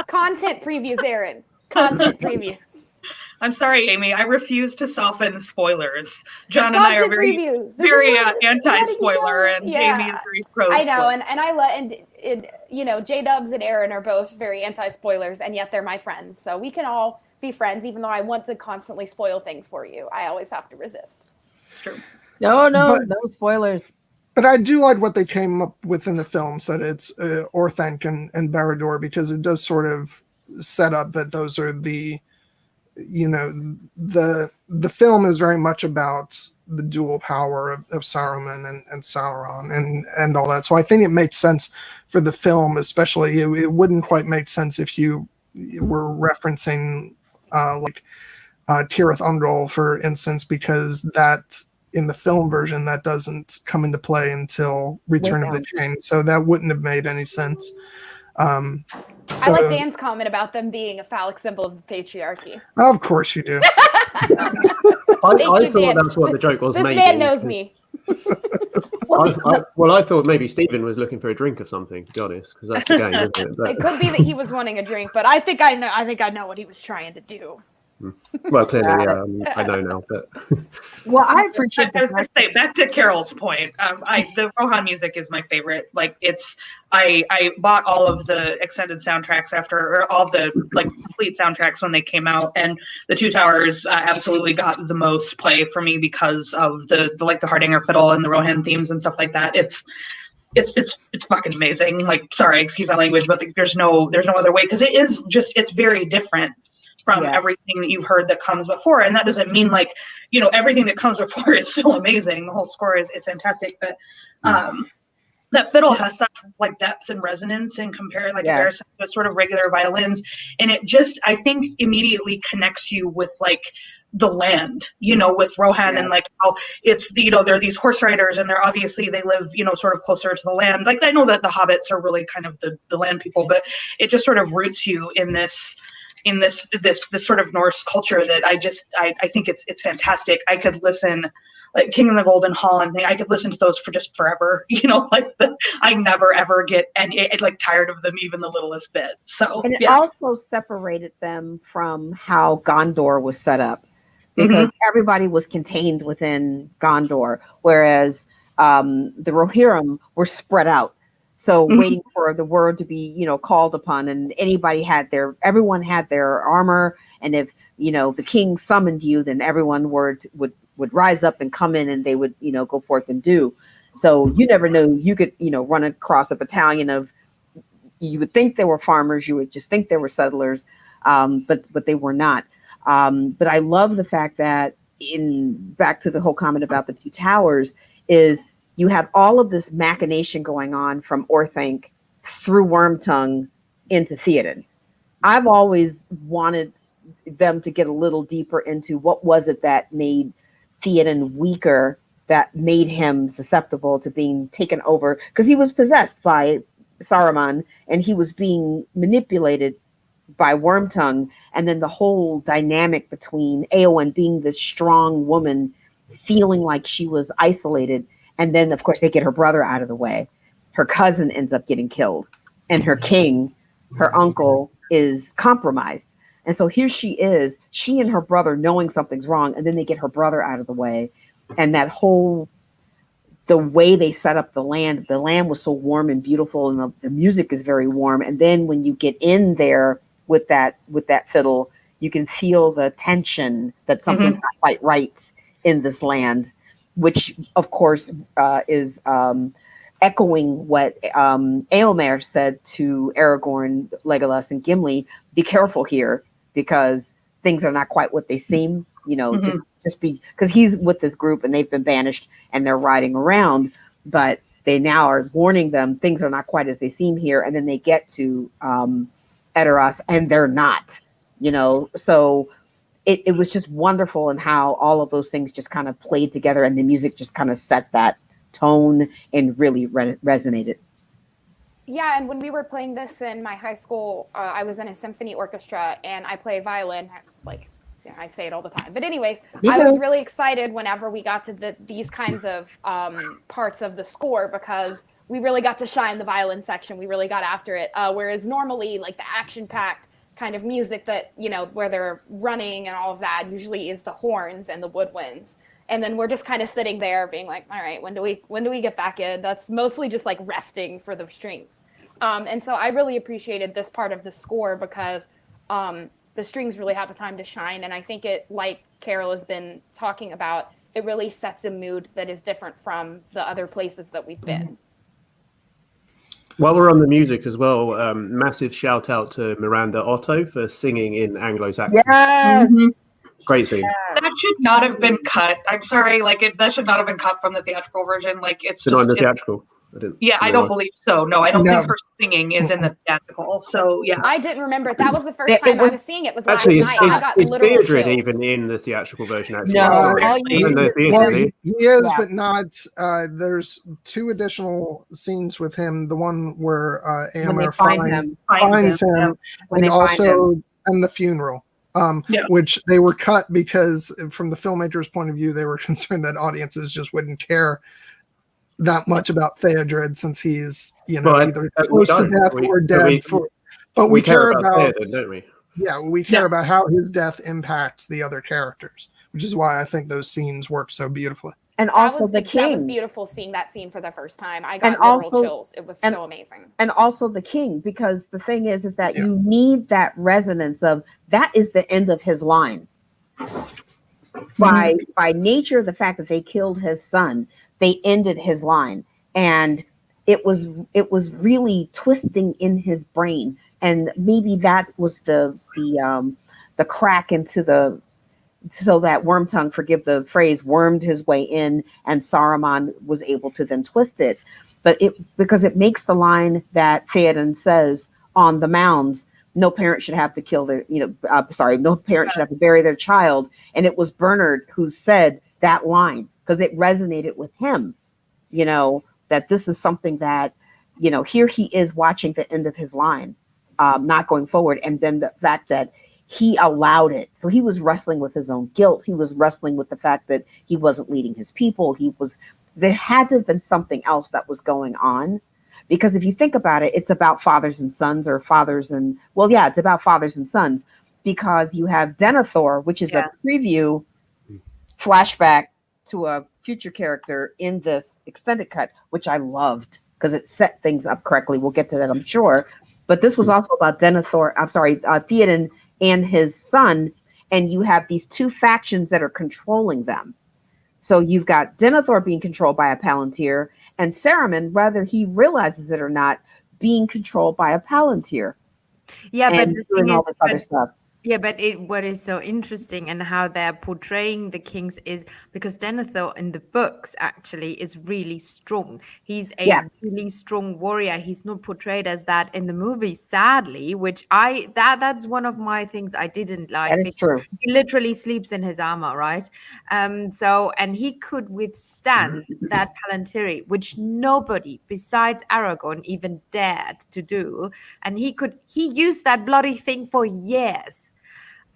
Content previews, Erin. Content previews. I'm sorry, Amy. I refuse to soften spoilers. John and I are very anti-spoiler, and Amy is very pro. I know, and I love, J Dubs and Erin are both very anti-spoilers, and yet they're my friends. So we can all be friends, even though I want to constantly spoil things for you. I always have to resist. It's true. No spoilers. But I do like what they came up with in the films, that it's Orthanc and Barad-dûr, because it does sort of set up that those are the film is very much about the dual power of Saruman and Sauron and all that. So I think it makes sense for the film, especially. It wouldn't quite make sense if you were referencing Cirith Ungol, for instance, because that in the film version that doesn't come into play until Return of the King. So that wouldn't have made any sense. I like Dan's comment about them being a phallic symbol of the patriarchy. Of course you do. I thought that's what the joke was. This man knows me. I thought maybe Stephen was looking for a drink of something, to be honest, because that's the game, isn't it? But, it could be that he was wanting a drink, but I think I know what he was trying to do. well, clearly, I know now. But well, I appreciate. I was going to say, back to Carole's point. The Rohan music is my favorite. Like, I bought all of the extended soundtracks or all the complete soundtracks when they came out, and the Two Towers absolutely got the most play for me because of the Hardanger fiddle and the Rohan themes and stuff like that. It's fucking amazing. Like, sorry, excuse my language, but there's no other way, because it's very different from everything that you've heard that comes before. And that doesn't mean everything that comes before is still amazing. The whole score is fantastic, but that fiddle has such depth and resonance in comparison to sort of regular violins. And it just, I think, immediately connects you with the land, with Rohan and how it's, there are these horse riders, and they're obviously, they live, sort of closer to the land. I know that the hobbits are really kind of the land people, but it just sort of roots you in this sort of Norse culture that I think it's fantastic. I could listen King in the Golden Hall and I could listen to those for just forever. I never ever get tired of them even the littlest bit. So and it also separated them from how Gondor was set up, because everybody was contained within Gondor, whereas the Rohirrim were spread out. So waiting for the word to be, called upon, and everyone had their armor. And if, the king summoned you, then everyone would rise up and come in, and they would, go forth and do. So you never know. You could, run across a battalion of, you would think they were farmers. You would just think they were settlers. but they were not. But I love the fact that back to the whole comment about the two towers is you have all of this machination going on from Orthanc through Wormtongue into Theoden. I've always wanted them to get a little deeper into what was it that made Theoden weaker, that made him susceptible to being taken over, because he was possessed by Saruman and he was being manipulated by Wormtongue, and then the whole dynamic between Éowyn being this strong woman feeling like she was isolated, and then of course they get her brother out of the way. Her cousin ends up getting killed, and her king, her uncle, is compromised. And so here she is, she and her brother knowing something's wrong, and then they get her brother out of the way. And that whole, the way they set up the land was so warm and beautiful, and the music is very warm. And then when you get in there with that fiddle, you can feel the tension that something's not quite right in this land, which of course is echoing what Éomer said to Aragorn, Legolas, and Gimli: be careful here, because things are not quite what they seem. You know, just be, because he's with this group and they've been banished and they're riding around, but they now are warning them things are not quite as they seem here. And then they get to Edoras and they're not, you know. So it was just wonderful, and how all of those things just kind of played together, and the music just kind of set that tone and really resonated. Yeah, and when we were playing this in my high school, I was in a symphony orchestra and I play violin. It's like, yeah, I say it all the time. But anyways, I was really excited whenever we got to these kinds of parts of the score, because we really got to shine the violin section. We really got after it. Whereas normally, like the action-packed kind of music that, you know, where they're running and all of that usually is the horns and the woodwinds. And then we're just kind of sitting there being like, all right, when do we get back in? That's mostly just like resting for the strings. And so I really appreciated this part of the score, because the strings really have the time to shine. And I think it, like Carole has been talking about, it really sets a mood that is different from the other places that we've been. While we're on the music as well, massive shout out to Miranda Otto for singing in Anglo-Saxon. Yes. Great scene. That should not have been cut. I'm sorry, that should not have been cut from the theatrical version. Like, it's not in the theatrical. I don't believe so. No, I don't think her singing is in the theatrical. So yeah, I didn't remember it. That was the first time I was seeing it. Was last actually, night. I got literal Theodred chills. even in the theatrical version? Actually, No, he is, but not. There's two additional scenes with him. The one where Éomer finds him, and also and the funeral. Which they were cut because, from the filmmaker's point of view, they were concerned that audiences just wouldn't care that much about Theodred, since he's, you know, either close to death or dead. But we care about Theoden, don't we? Yeah, we care about how his death impacts the other characters, which is why I think those scenes work so beautifully. And also the king. That was beautiful, seeing that scene for the first time. I got literal chills. It was so amazing. And also the king, because the thing is that you need that resonance of, that is the end of his line. By nature, the fact that they killed his son, they ended his line. And it was really twisting in his brain. And maybe that was the crack into so that Wormtongue, forgive the phrase, wormed his way in, and Saruman was able to then twist it. But because it makes the line that Theoden says on the mounds, no parent should have to kill their, no parent should have to bury their child. And it was Bernard who said that line, because it resonated with him, you know, that this is something that, you know, here he is watching the end of his line, not going forward. And then the fact that he allowed it. So he was wrestling with his own guilt. He was wrestling with the fact that he wasn't leading his people. There had to have been something else that was going on. Because if you think about it, it's about fathers and sons, it's about fathers and sons. Because you have Denethor, which is a preview flashback to a future character in this extended cut, which I loved because it set things up correctly. We'll get to that, I'm sure. But this was also about Theoden and his son, and you have these two factions that are controlling them. So you've got Denethor being controlled by a Palantir, and Saruman, whether he realizes it or not, being controlled by a Palantir. Yeah, but and the doing thing all is, this other stuff. yeah, but what is so interesting and how they're portraying the kings is because Denethor in the books actually is really strong. He's a Yeah. really strong warrior. He's not portrayed as that in the movie, sadly, which that's one of my things I didn't like. That is Because true. he literally sleeps in his armor, right? And he could withstand that Palantiri, which nobody besides Aragorn even dared to do. And he used that bloody thing for years.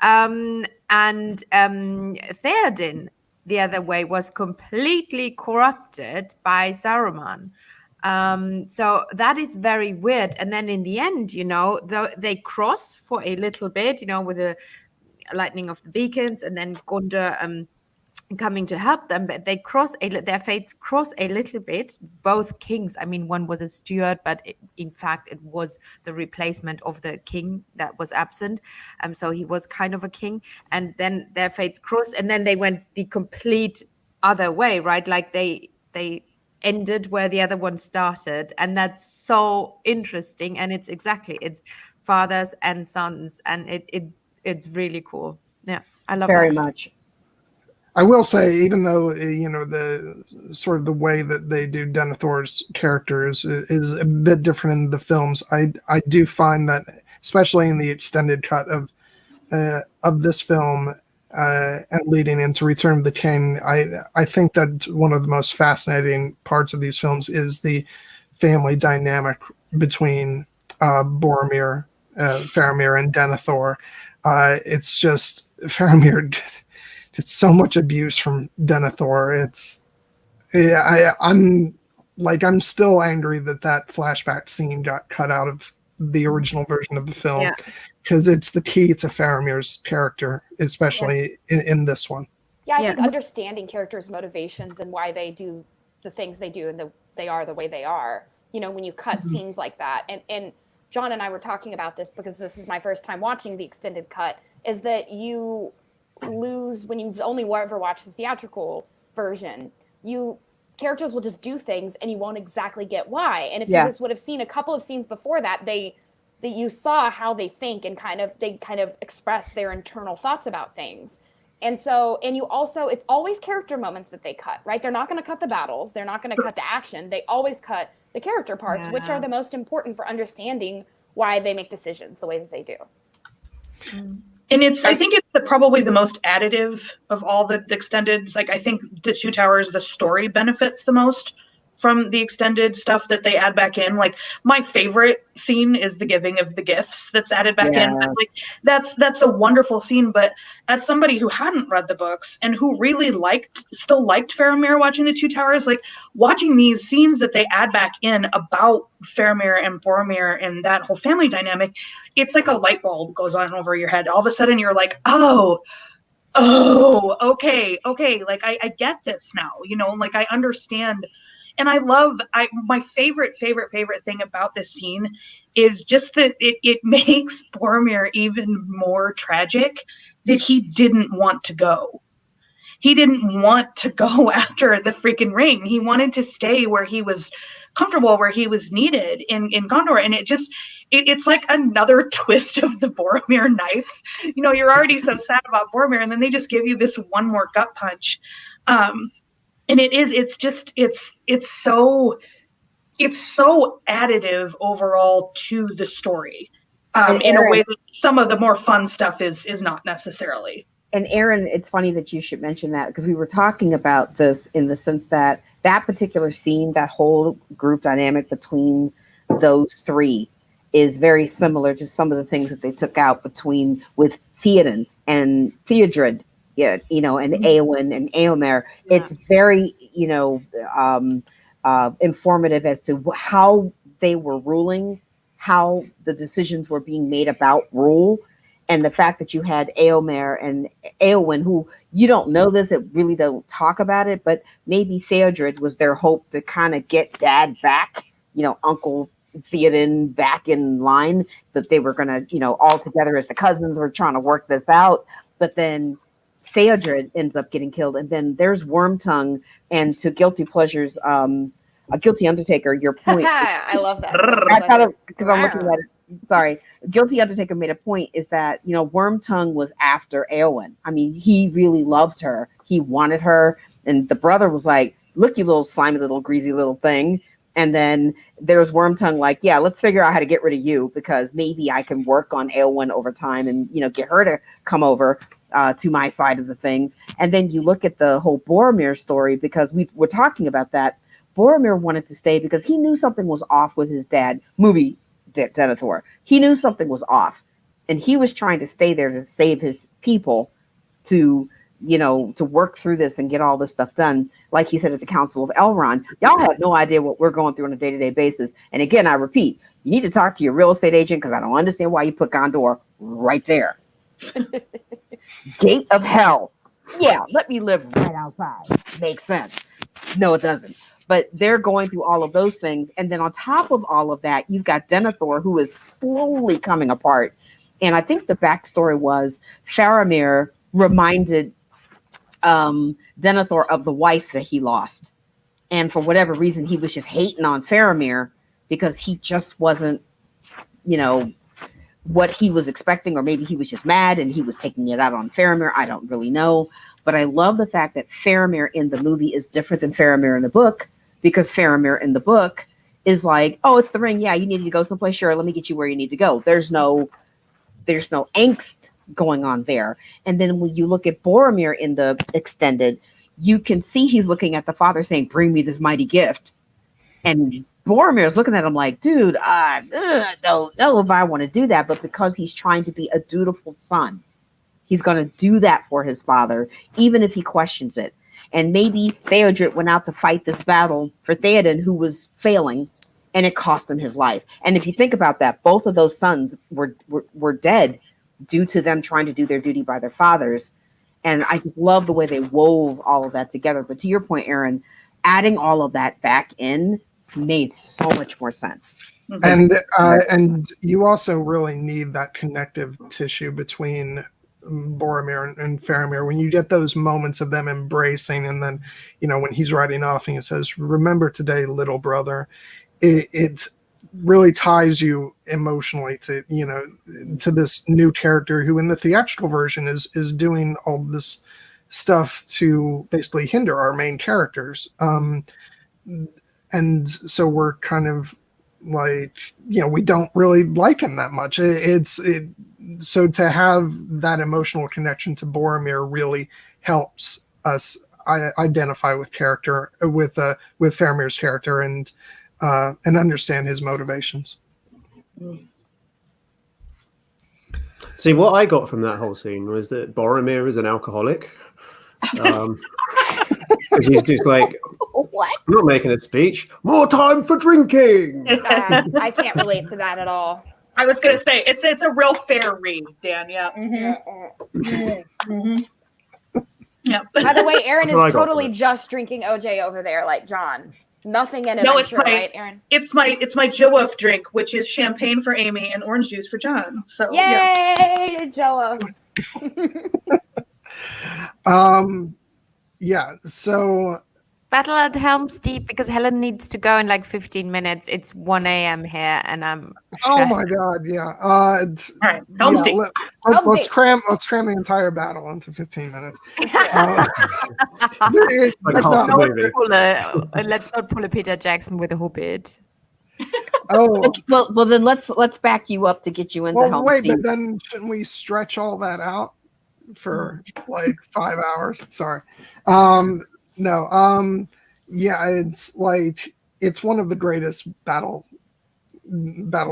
And Theoden, the other way, was completely corrupted by Saruman. So that is very weird. And then in the end, they cross for a little bit, with the lightning of the beacons, and then Gondor coming to help them, but their fates cross a little bit. Both kings, I mean, one was a steward, but in fact it was the replacement of the king that was absent, so he was kind of a king, and then their fates crossed, and then they went the complete other way, right? Like they ended where the other one started, and that's so interesting. And it's fathers and sons, and it's really cool. Yeah, I love Very that. much. I will say, even though the sort of the way that they do Denethor's characters is a bit different in the films, I do find that, especially in the extended cut of this film and leading into Return of the King, I think that one of the most fascinating parts of these films is the family dynamic between Boromir, Faramir, and Denethor. It's just Faramir. It's so much abuse from Denethor. I'm still angry that flashback scene got cut out of the original version of the film, because it's the key to Faramir's character, especially in this one. Yeah, I think understanding characters' motivations and why they do the things they do and they are the way they are, when you cut scenes like that. And John and I were talking about this because this is my first time watching the extended cut, is that you lose when you've only ever watched the theatrical version. Characters will just do things and you won't exactly get why. And if you just would have seen a couple of scenes before that you saw how they think and they express their internal thoughts about things. And you also, it's always character moments that they cut, right? They're not going to cut the battles. They're not going to cut the action. They always cut the character parts, which are the most important for understanding why they make decisions the way that they do. And I think it's probably the most additive of all the extended. Like, I think the Two Towers, the story benefits the most from the extended stuff that they add back in. Like, my favorite scene is the giving of the gifts that's added back in. Like, that's a wonderful scene. But as somebody who hadn't read the books and who really still liked Faramir watching the Two Towers, like, watching these scenes that they add back in about Faramir and Boromir and that whole family dynamic, it's like a light bulb goes on over your head. All of a sudden you're like, oh, okay. Like, I get this now, like, I understand. And I love, my favorite thing about this scene is just that it makes Boromir even more tragic that he didn't want to go. He didn't want to go after the freaking ring. He wanted to stay where he was comfortable, where he was needed in Gondor. And it's like another twist of the Boromir knife. You're already so sad about Boromir, and then they just give you this one more gut punch. And it's so additive overall to the story, in a way that some of the more fun stuff is not necessarily. And Erin, it's funny that you should mention that, because we were talking about this in the sense that particular scene, that whole group dynamic between those three is very similar to some of the things that they took out with Theoden and Theodred. And Eowyn and Eomer. It's very, informative as to how they were ruling, how the decisions were being made about rule, and the fact that you had Eomer and Eowyn, who, you don't know this, it really don't talk about it, but maybe Theodred was their hope to kind of get Dad back, Uncle Theoden back in line, that they were going to, all together as the cousins were trying to work this out. But then Theodred ends up getting killed, and then there's Wormtongue, and to Guilty Pleasures, a Guilty Undertaker. Your point, I love that. because I'm looking at it sorry, Guilty Undertaker made a point is that, you know, Wormtongue was after Eowyn. I mean, he really loved her. He wanted her. And the brother was like, look, you little slimy, little greasy little thing. And then there's Wormtongue like, yeah, let's figure out how to get rid of you because maybe I can work on Eowyn over time and, you know, get her to come over to my side of the things. And then you look at the whole Boromir story because we're talking about that. Boromir wanted to stay because he knew something was off with his dad, Denethor. He knew something was off. And he was trying to stay there to save his people, to, you know, to work through this and get all this stuff done. Like he said at the Council of Elrond, y'all have no idea what we're going through on a day-to-day basis. And again, I repeat, you need to talk to your real estate agent because I don't understand why you put Gondor right there. Gate of hell. Yeah, let me live right outside. Makes sense. No, it doesn't. But they're going through all of those things. And then on top of all of that, you've got Denethor, who is slowly coming apart. And I think the backstory was Faramir reminded Denethor of the wife that he lost. And for whatever reason, he was just hating on Faramir because he just wasn't, you know, what he was expecting, or maybe he was just mad and he was taking it out on Faramir. I don't really know. But I love the fact that Faramir in the movie is different than Faramir in the book, because Faramir in the book is like, oh, it's the ring. Yeah, you needed to go someplace. Sure, let me get you where you need to go. There's no angst going on there. And then when you look at Boromir in the extended, you can see he's looking at the father saying, bring me this mighty gift. And Boromir is looking at him like, dude, I don't know if I want to do that. But because he's trying to be a dutiful son, he's going to do that for his father, even if he questions it. And maybe Theodred went out to fight this battle for Theoden, who was failing, and it cost him his life. And if you think about that, both of those sons were dead due to them trying to do their duty by their fathers. And I love the way they wove all of that together. But to your point, Erin, adding all of that back in made so much more sense. And you also really need that connective tissue between Boromir and Faramir when you get those moments of them embracing, and then, you know, when he's riding off and he says, remember today, little brother, it really ties you emotionally to, you know, to this new character who in the theatrical version is doing all this stuff to basically hinder our main characters. And so we're kind of like, you know, we don't really like him that much. So to have that emotional connection to Boromir really helps us identify with Faramir's character and understand his motivations. See, what I got from that whole scene was that Boromir is an alcoholic. He's just like, What? I'm not making a speech. More time for drinking. I can't relate to that at all. I was gonna say it's a real fair read, Dan. Yeah. Mm-hmm. Yeah. By the way, Erin That's what I is got totally from it. just drinking OJ over there, like John. Nothing in it, No, I'm it's sure, my- right, Erin? It's my Joe drink, which is champagne for Amy and orange juice for John. So yeah. Yay, Joa. Yeah, so Battle at Helm's Deep, because Helen needs to go in like 15 minutes. It's 1 a.m. here, and I'm oh stressed. my god, yeah. All right, Helm's Deep. Let's cram the entire battle into 15 minutes. Like It's half not- the movie. Let's not pull a Peter Jackson with a Hobbit. oh, Okay, well, then let's back you up to get you into well, Helm's wait, Deep. but then shouldn't we stretch all that out for like 5 hours? Sorry. No. Yeah, it's like it's one of the greatest battle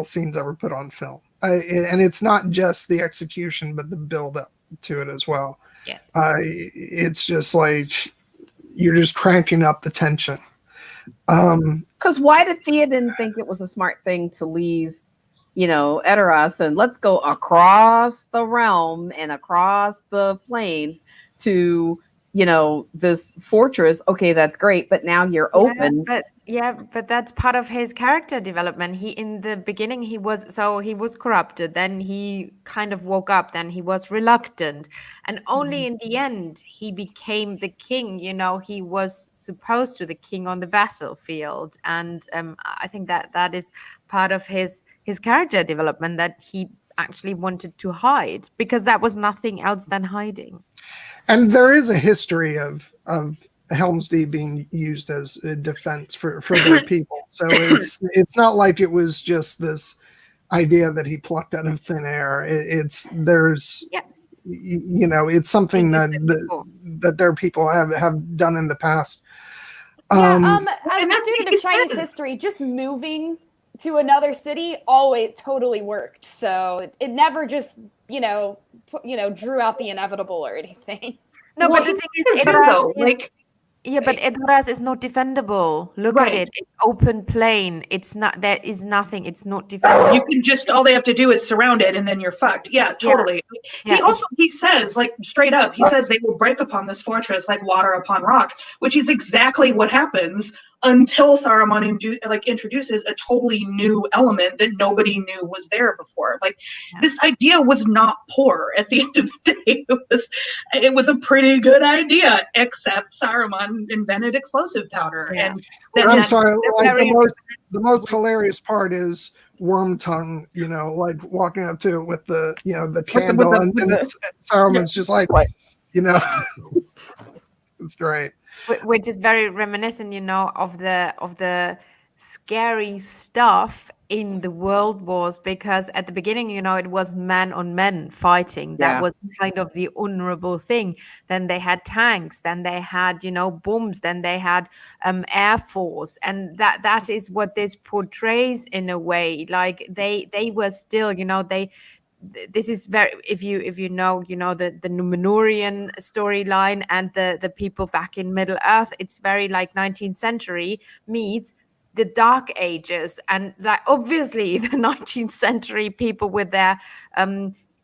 scenes ever put on film. And it's not just the execution, but the build up to it as well. Yes. It's just like you're just cranking up the tension. Because why did Theoden think it was a smart thing to leave, you know, Edoras and let's go across the realm and across the plains to this fortress. Okay, that's great, but now you're open. But that's part of his character development. He in the beginning he was corrupted, then he kind of woke up, then he was reluctant, and only in the end he became the king. He was supposed to the king on the battlefield, and I think that is part of his character development, that he actually wanted to hide because that was nothing else than hiding. And there is a history of Helm's Deep being used as a defense for their people. So it's not like it was just this idea that he plucked out of thin air. It's something that their people have done in the past. As a student of Chinese history, just moving to another city always totally worked. So it never just drew out the inevitable or anything. No, but the thing is, but Edoras is not defendable. Look at it. It's open plain. It's not. There is nothing. It's not defendable. You can just, all they have to do is surround it and then you're fucked. Yeah, totally. Yeah. He says, like, straight up, he says they will break upon this fortress like water upon rock, which is exactly what happens until Saruman introduces a totally new element that nobody knew was there before. Like, this idea was not poor at the end of the day. It was a pretty good idea, except Saruman invented explosive powder. Yeah. And I'm sorry, the most hilarious part is Wormtongue, like walking up to it with the candle, and Saruman's just like, it's great. Which is very reminiscent, of the scary stuff in the world wars, because at the beginning, it was man on men fighting. That was kind of the honorable thing. Then they had tanks, then they had, bombs, then they had air force, and that is what this portrays in a way. Like they were still, this is very, if you know the Numenorean storyline and the people back in Middle Earth, it's very like 19th century meets the Dark Ages, and like obviously the 19th century people with their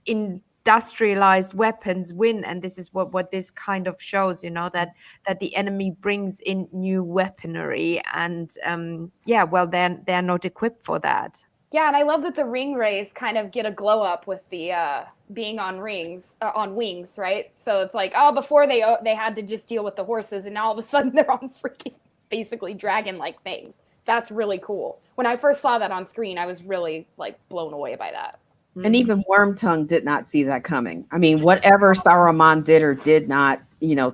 industrialized weapons win, and this is what this kind of shows, that the enemy brings in new weaponry, and they're not equipped for that. Yeah, and I love that the ring rays kind of get a glow up with the being on wings, right? So it's like, before they had to just deal with the horses, and now all of a sudden they're on freaking basically dragon-like things. That's really cool. When I first saw that on screen, I was really like blown away by that. And even Wormtongue did not see that coming. I mean, whatever Saruman did or did not,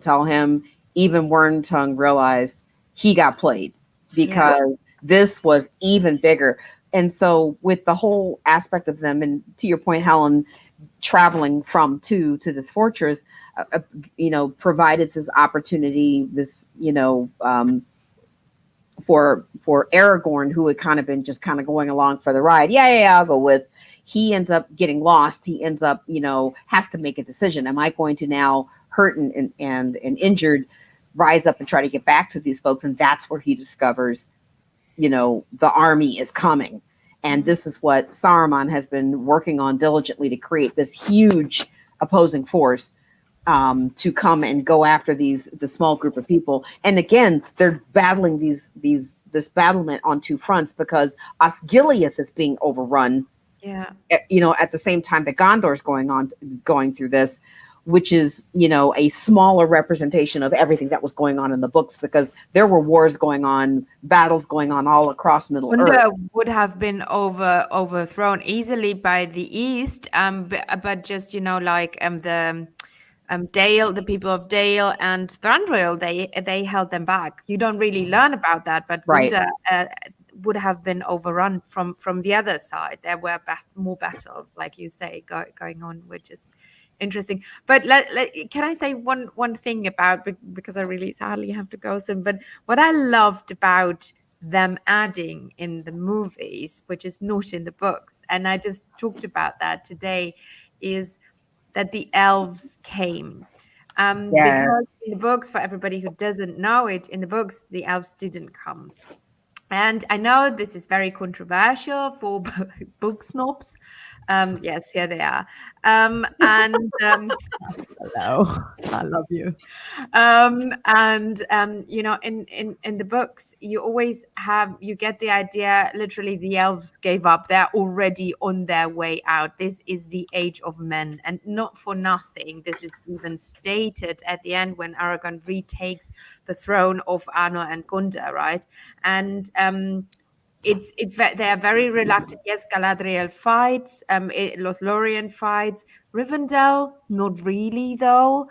tell him, even Wormtongue realized he got played, because this was even bigger. And so with the whole aspect of them, and to your point, Helen, traveling from to this fortress, provided this opportunity, for Aragorn, who had kind of been just kind of going along for the ride. I'll go with. He ends up getting lost. He ends up, has to make a decision. Am I going to now hurt and injured, rise up and try to get back to these folks? And that's where he discovers, the army is coming. And this is what Saruman has been working on diligently, to create this huge opposing force to come and go after the small group of people. And again, they're battling this battlement on two fronts, because Osgiliath is being overrun. Yeah. At the same time that Gondor's going through this, which is, a smaller representation of everything that was going on in the books, because there were wars going on, battles going on all across Middle Earth. Would have been overthrown easily by the East, but just, Dale, the people of Dale and Thranduil, they held them back. You don't really learn about that, but Gunda would have been overrun from the other side. There were more battles, like you say, going on, which is interesting. But can I say one thing about, because I really sadly have to go soon, but what I loved about them adding in the movies, which is not in the books, and I just talked about that today, is that the elves came. Because in the books, for everybody who doesn't know it, in the books, the elves didn't come. And I know this is very controversial for book snobs, Yes, here they are. Hello, I love you. You know, in the books, you get the idea. Literally, the elves gave up. They're already on their way out. This is the age of men, and not for nothing. This is even stated at the end when Aragorn retakes the throne of Arnor and Gunda, right? And they are very reluctant. Yes, Galadriel fights, Lothlorien fights, Rivendell not really though.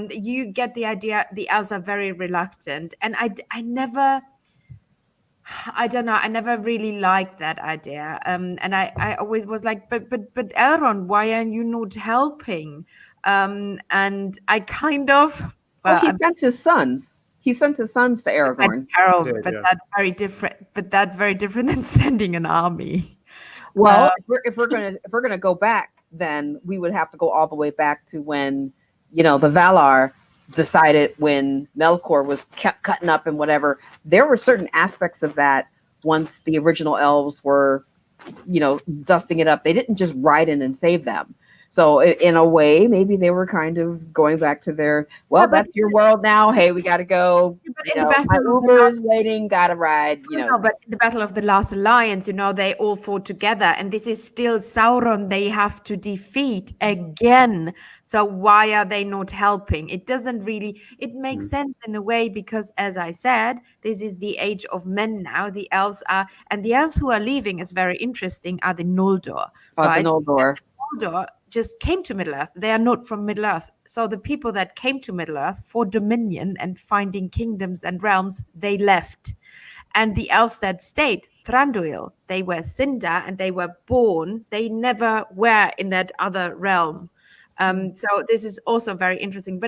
You get the idea. The elves are very reluctant, and I never. I don't know. I never really liked that idea. And I always was like, but Elrond, why are you not helping? And I kind of, Well, he sent his sons. He sent his sons to Aragorn. Carole, that's very different. But that's very different than sending an army. Well, if we're gonna go back, then we would have to go all the way back to when, the Valar decided when Melkor was cutting up and whatever. There were certain aspects of that once the original elves were, dusting it up. They didn't just ride in and save them. So in a way, maybe they were kind of going back to their, that's your world now. Hey, we got to go. My Uber is waiting. Got to ride. No, but the Battle of the Last Alliance, they all fought together, and this is still Sauron. They have to defeat again. So why are they not helping? It doesn't really. It makes sense in a way because, as I said, this is the age of men now. The elves are, and the elves who are leaving is very interesting. Are the Noldor, right? The Noldor. Noldor just came to Middle-earth. They are not from Middle-earth. So the people that came to Middle-earth for dominion and finding kingdoms and realms, they left. And the elves that stayed, Thranduil, they were Sindar and they were born. They never were in that other realm. So this is also very interesting.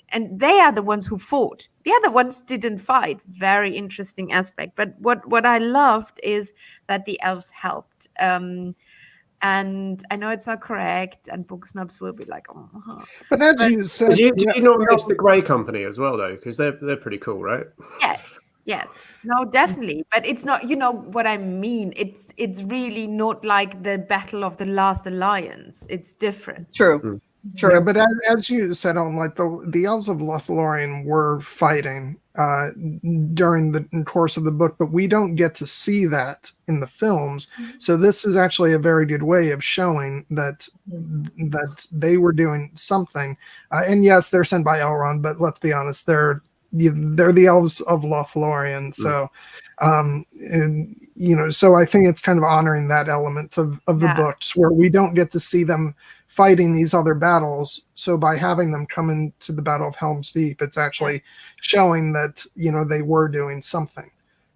And they are the ones who fought. The other ones didn't fight. Very interesting aspect. But what I loved is that the elves helped. And I know it's not correct, and book snubs will be like, oh. But as you said, did you not miss the Grey Company as well, though? Because they're pretty cool, right? Yes, no, definitely. But it's not, what I mean. It's really not like the Battle of the Last Alliance. It's different. True. Yeah, but as you said, like the elves of Lothlorien were fighting during the course of the book, but we don't get to see that in the films. So this is actually a very good way of showing that they were doing something. And yes, they're sent by Elrond, but let's be honest, they're the elves of Lothlorien. So, so I think it's kind of honoring that element of the books where we don't get to see them fighting these other battles. So by having them come into the Battle of Helm's Deep, it's actually showing that they were doing something.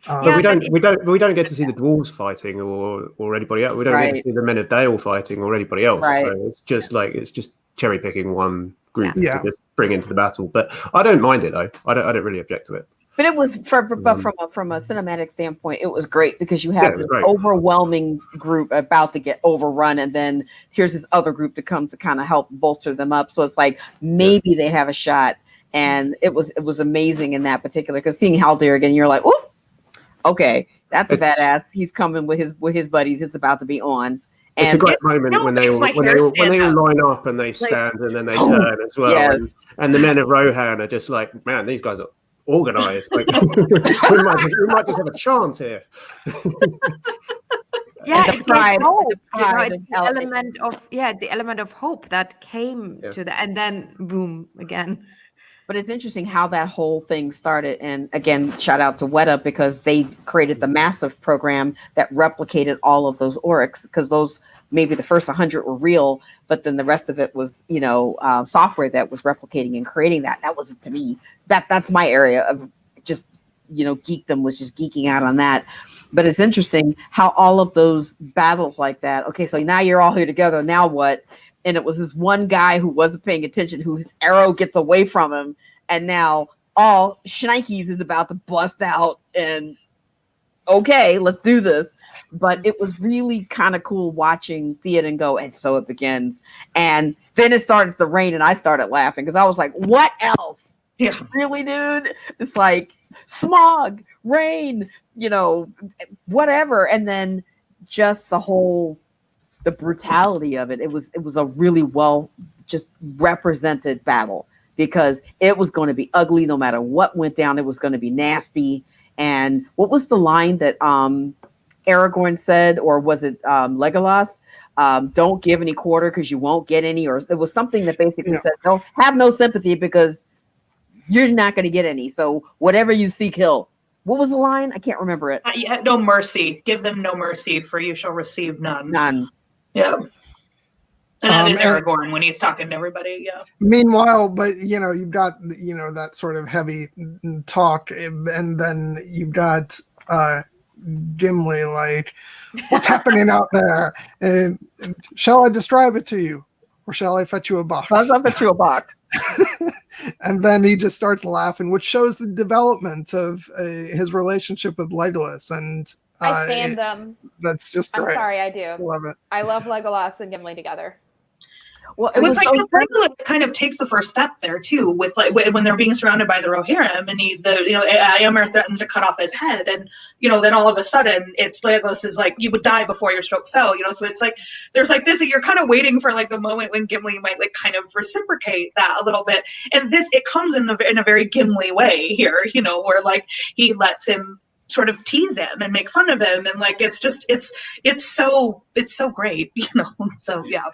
But we don't get to see the dwarves fighting or anybody else. We don't get to see the Men of Dale fighting or anybody else. Right. So it's just cherry picking one group to just bring into the battle. But I don't mind it though. I don't really object to it. But it was from a cinematic standpoint, it was great because you have this overwhelming group about to get overrun, and then here's this other group that comes to kind of help bolster them up. So it's like maybe they have a shot, and it was amazing in that particular because seeing Haldir again, you're like, oh, okay, that's a badass. He's coming with his buddies. It's about to be on. It's a great moment when they all line up and they stand and then they turn as well. Yes. And the men of Rohan are just like, man, these guys are organized. Like, we might just have a chance here. It's the element of hope that came to the, and then boom again. But it's interesting how that whole thing started. And again, shout out to Weta because they created the massive program that replicated all of those Oryx because those maybe the first 100 were real, but then the rest of it was, software that was replicating and creating that. That was to me, that's my area of just, geekdom was just geeking out on that. But it's interesting how all of those battles like that. Okay, so now you're all here together. Now what? And it was this one guy who wasn't paying attention, whose arrow gets away from him. And now all Shnikes is about to bust out and okay, let's do this. But it was really kind of cool watching Theoden go, and so it begins. And then it started to rain, and I started laughing because I was like, what else? Yeah. Really, dude? It's like smog, rain, whatever. And then just the whole the brutality of it. It was a really well just represented battle, because it was going to be ugly no matter what went down. It was going to be nasty. And what was the line that Aragorn said, or was it Legolas? Don't give any quarter because you won't get any, or it was something that basically said, no, have no sympathy because you're not going to get any. So whatever you see, kill. What was the line? I can't remember it. No mercy. Give them no mercy, for you shall receive none. None. Yeah. And that is Aragorn when he's talking to everybody. Yeah. Meanwhile, but you've got that sort of heavy talk, and then you've got Gimli like, what's happening out there? And shall I describe it to you, or shall I fetch you a box? I'll fetch you a box. And then he just starts laughing, which shows the development of his relationship with Legolas. And I stand them. That's just great. I'm sorry, I do. Love it. I love Legolas and Gimli together. Well, it's like Legolas kind of takes the first step there too, with like when they're being surrounded by the Rohirrim, and Éomer threatens to cut off his head, and then all of a sudden it's Legolas is like, you would die before your stroke fell, so it's like there's like this, you're kind of waiting for like the moment when Gimli might like kind of reciprocate that a little bit, and it comes in a very Gimli way here, where like he lets him sort of tease him and make fun of him, and like it's so great, so yeah.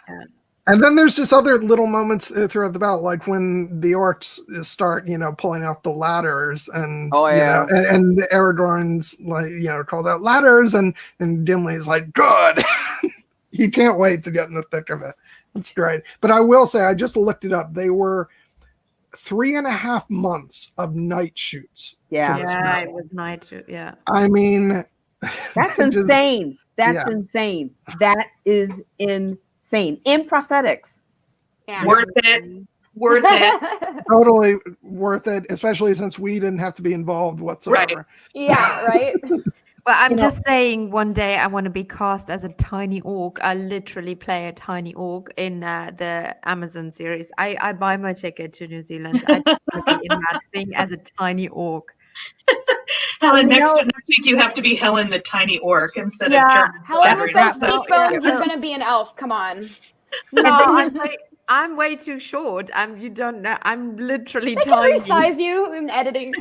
And then there's just other little moments throughout the battle, like when the orcs start, pulling out the ladders, and and Aragorn's like, called out ladders, and Gimli's like, good. He can't wait to get in the thick of it. It's great. But I will say, I just looked it up. They were 3.5 months of night shoots. Yeah, it was night shoot. Yeah. I mean, that's insane. That's insane. That is insane. In prosthetics. Yeah. Worth it. Totally worth it, especially since we didn't have to be involved whatsoever. Right. Yeah, right. Well, I'm just saying, one day I want to be cast as a tiny orc. I literally play a tiny orc in the Amazon series. I buy my ticket to New Zealand. I just want to be in that thing as a tiny orc. Helen, next week you have to be Helen the tiny orc instead of German. Helen with those cheekbones, you're gonna be an elf. Come on. No, I'm way too short. You don't know. I'm literally tiny. Can resize you in editing.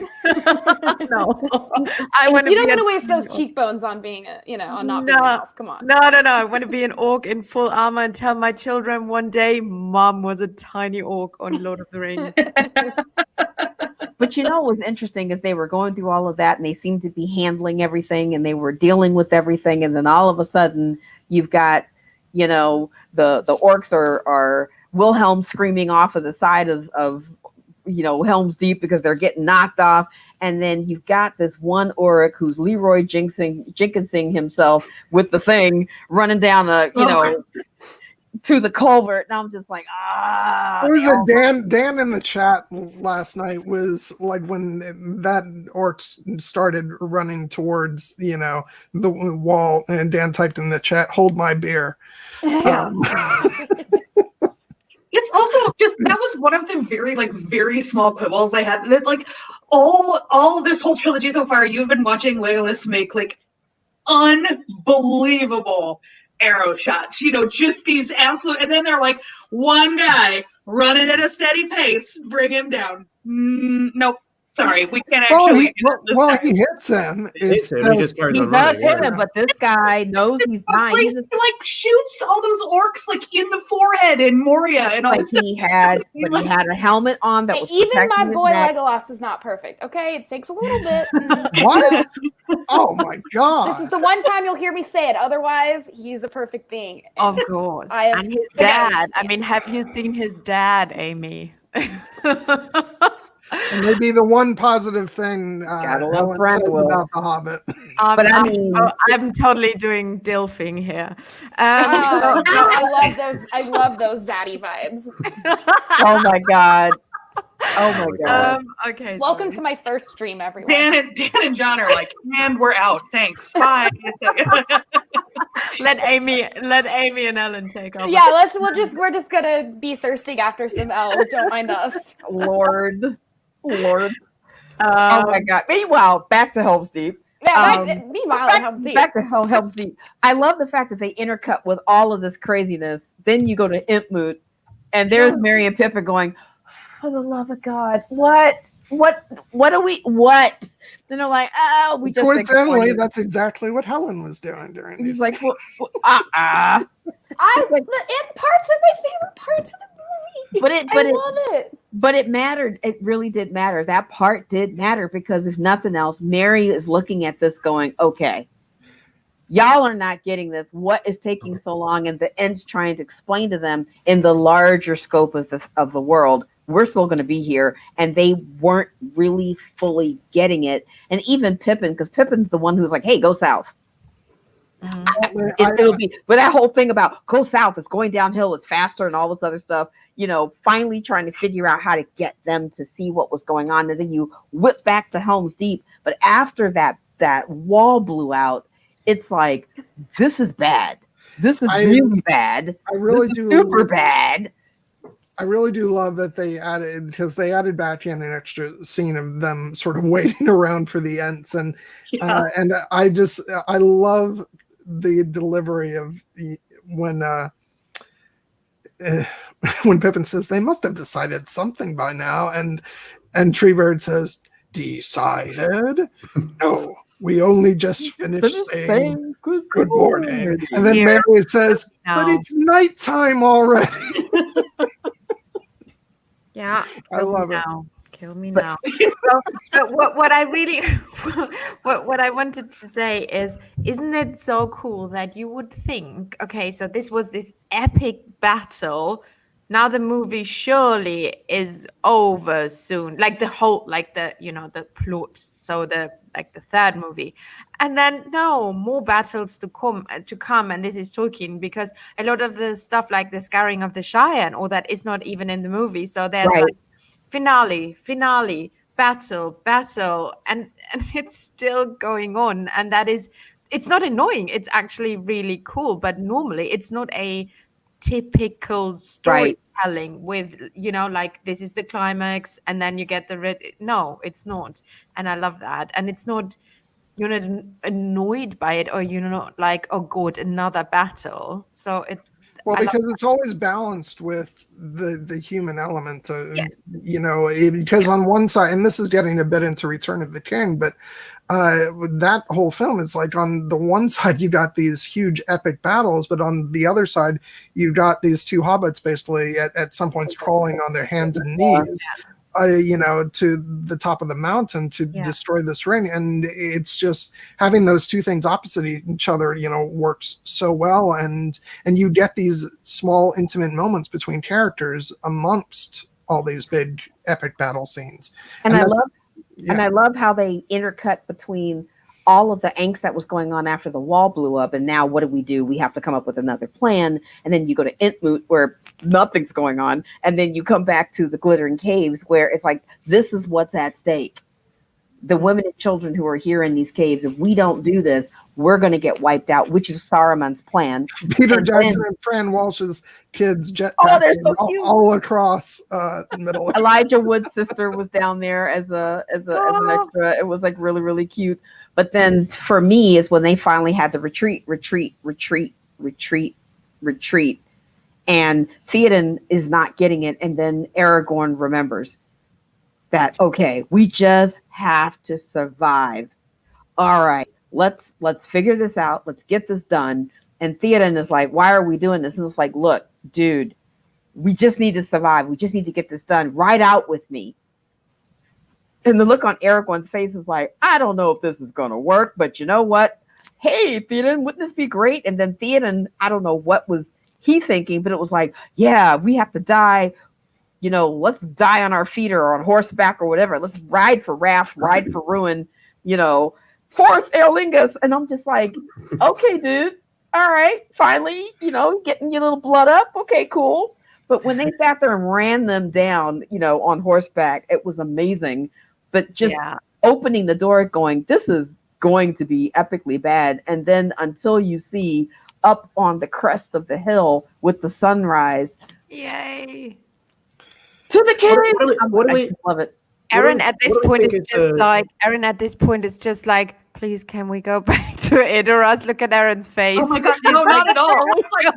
No, you don't want to waste those cheekbones on being on not being an elf. Come on. No. I want to be an orc in full armor and tell my children one day, Mom was a tiny orc on Lord of the Rings. But what was interesting is they were going through all of that, and they seemed to be handling everything, and they were dealing with everything, and then all of a sudden you've got, the orcs are Wilhelm screaming off of the side of Helm's Deep because they're getting knocked off, and then you've got this one orc who's Leroy Jenkinsing himself with the thing running down the to the culvert, and I'm just like, There was a Dan in the chat last night was like, when that orcs started running towards the wall, and Dan typed in the chat, "Hold my beer." It's also just, that was one of the very small quibbles I had. That like all this whole trilogy so far, you've been watching Legolas make like unbelievable arrow shots, just these absolute, and then they're like, one guy running at a steady pace, bring him down. Nope. Sorry, we can't actually. He hits him. He does hit him, but this guy knows he's dying. He like shoots all those orcs like in the forehead in Moria and all. But he had a helmet on that was even my boy Legolas is not perfect. Okay, it takes a little bit. What? Oh my God! This is the one time you'll hear me say it. Otherwise, he's a perfect being. Of course. And his dad. I mean, have you seen his dad, Amy? And maybe the one positive thing Helen says about The Hobbit. But I'm totally doing Dilfing here. I love those zaddy vibes. Oh my God. Okay. Welcome to my first stream, everyone. Dan and John are like, man, we're out. Thanks. Bye. Let Amy and Ellen take over. Yeah, we're just gonna be thirsting after some elves. Don't mind us. Lord. Oh my God. Meanwhile, back to Helm's Deep. Yeah, meanwhile, it helps deep. Back to Helps Deep. I love the fact that they intercut with all of this craziness. Then you go to Impmoot, and there's Merry and Pippin going, for the love of God, what are we, what? Then they're like, oh, we just. Coincidentally, that's exactly what Helen was doing during He's these. like, scenes. And parts of my favorite parts of the movie. I love it. But it mattered. It really did matter. That part did matter because if nothing else, Mary is looking at this going, okay, y'all are not getting this. What is taking so long? And the end's trying to explain to them in the larger scope of the world, we're still going to be here. And they weren't really fully getting it. And even Pippin, because Pippin's the one who's like, hey, go south. It'll be, but that whole thing about go south, it's going downhill, it's faster, and all this other stuff. Finally trying to figure out how to get them to see what was going on, and then you whip back to Helm's Deep. But after that wall blew out, it's like this is bad. This is really bad. I really do super bad. I really do love that they added back in an extra scene of them sort of waiting around for the Ents, and I love the delivery of when Pippin says they must have decided something by now, and Treebird says, decided? No, we only just finished saying good morning. And then Mary says, but it's nighttime already. Yeah, I love it. Kill me now. But what I really, what I wanted to say is, isn't it so cool that you would think, okay, so this was this epic battle. Now the movie surely is over soon. Like the whole, like the plot. So the third movie, and then no more battles to come. And this is Tolkien, because a lot of the stuff like the Scouring of the Shire and all that is not even in the movie. So there's like finale, battle, and it's still going on. And it's not annoying. It's actually really cool. But normally it's not a typical storytelling with, like this is the climax and then you get no, it's not. And I love that. And it's not, you're not annoyed by it, or you're not like, oh god, another battle. So because it's always balanced with the human element, because on one side, and this is getting a bit into Return of the King, but that whole film is like, on the one side you got these huge epic battles, but on the other side you got these two hobbits basically at some points crawling on their hands and knees to the top of the mountain to destroy this ring. And it's just having those two things opposite each other, works so well. And you get these small intimate moments between characters amongst all these big epic battle scenes. And I love how they intercut between all of the angst that was going on after the wall blew up. And now what do? We have to come up with another plan. And then you go to Entmoot where nothing's going on. And then you come back to the Glittering Caves where it's like, this is what's at stake. The women and children who are here in these caves, if we don't do this, we're going to get wiped out, which is Saruman's plan. Peter Jackson and Fran Walsh's kids jetpacking all across the middle. Elijah Wood's sister was down there as an extra. It was like really, really cute. But then for me is when they finally had the retreat. And Theoden is not getting it. And then Aragorn remembers that, okay, we just have to survive. All right, let's figure this out. Let's get this done. And Theoden is like, why are we doing this? And it's like, look, dude, we just need to survive. We just need to get this done. Ride out with me. And the look on Aragorn's face is like, I don't know if this is going to work, but you know what? Hey, Theoden, wouldn't this be great? And then Theoden, I don't know what was he thinking, but it was like, yeah, we have to die. Let's die on our feet or on horseback or whatever. Let's ride for wrath, ride for ruin, forth Aerlingus. And I'm just like, okay, dude. All right. Finally, getting your little blood up. Okay, cool. But when they sat there and ran them down, on horseback, it was amazing. But just opening the door going, this is going to be epically bad. And then until you see up on the crest of the hill with the sunrise. Yay. To the cave. What do we love it. Erin at this point is just like, please, can we go back to Edoras? Look at Erin's face. Oh my god, no, not at all.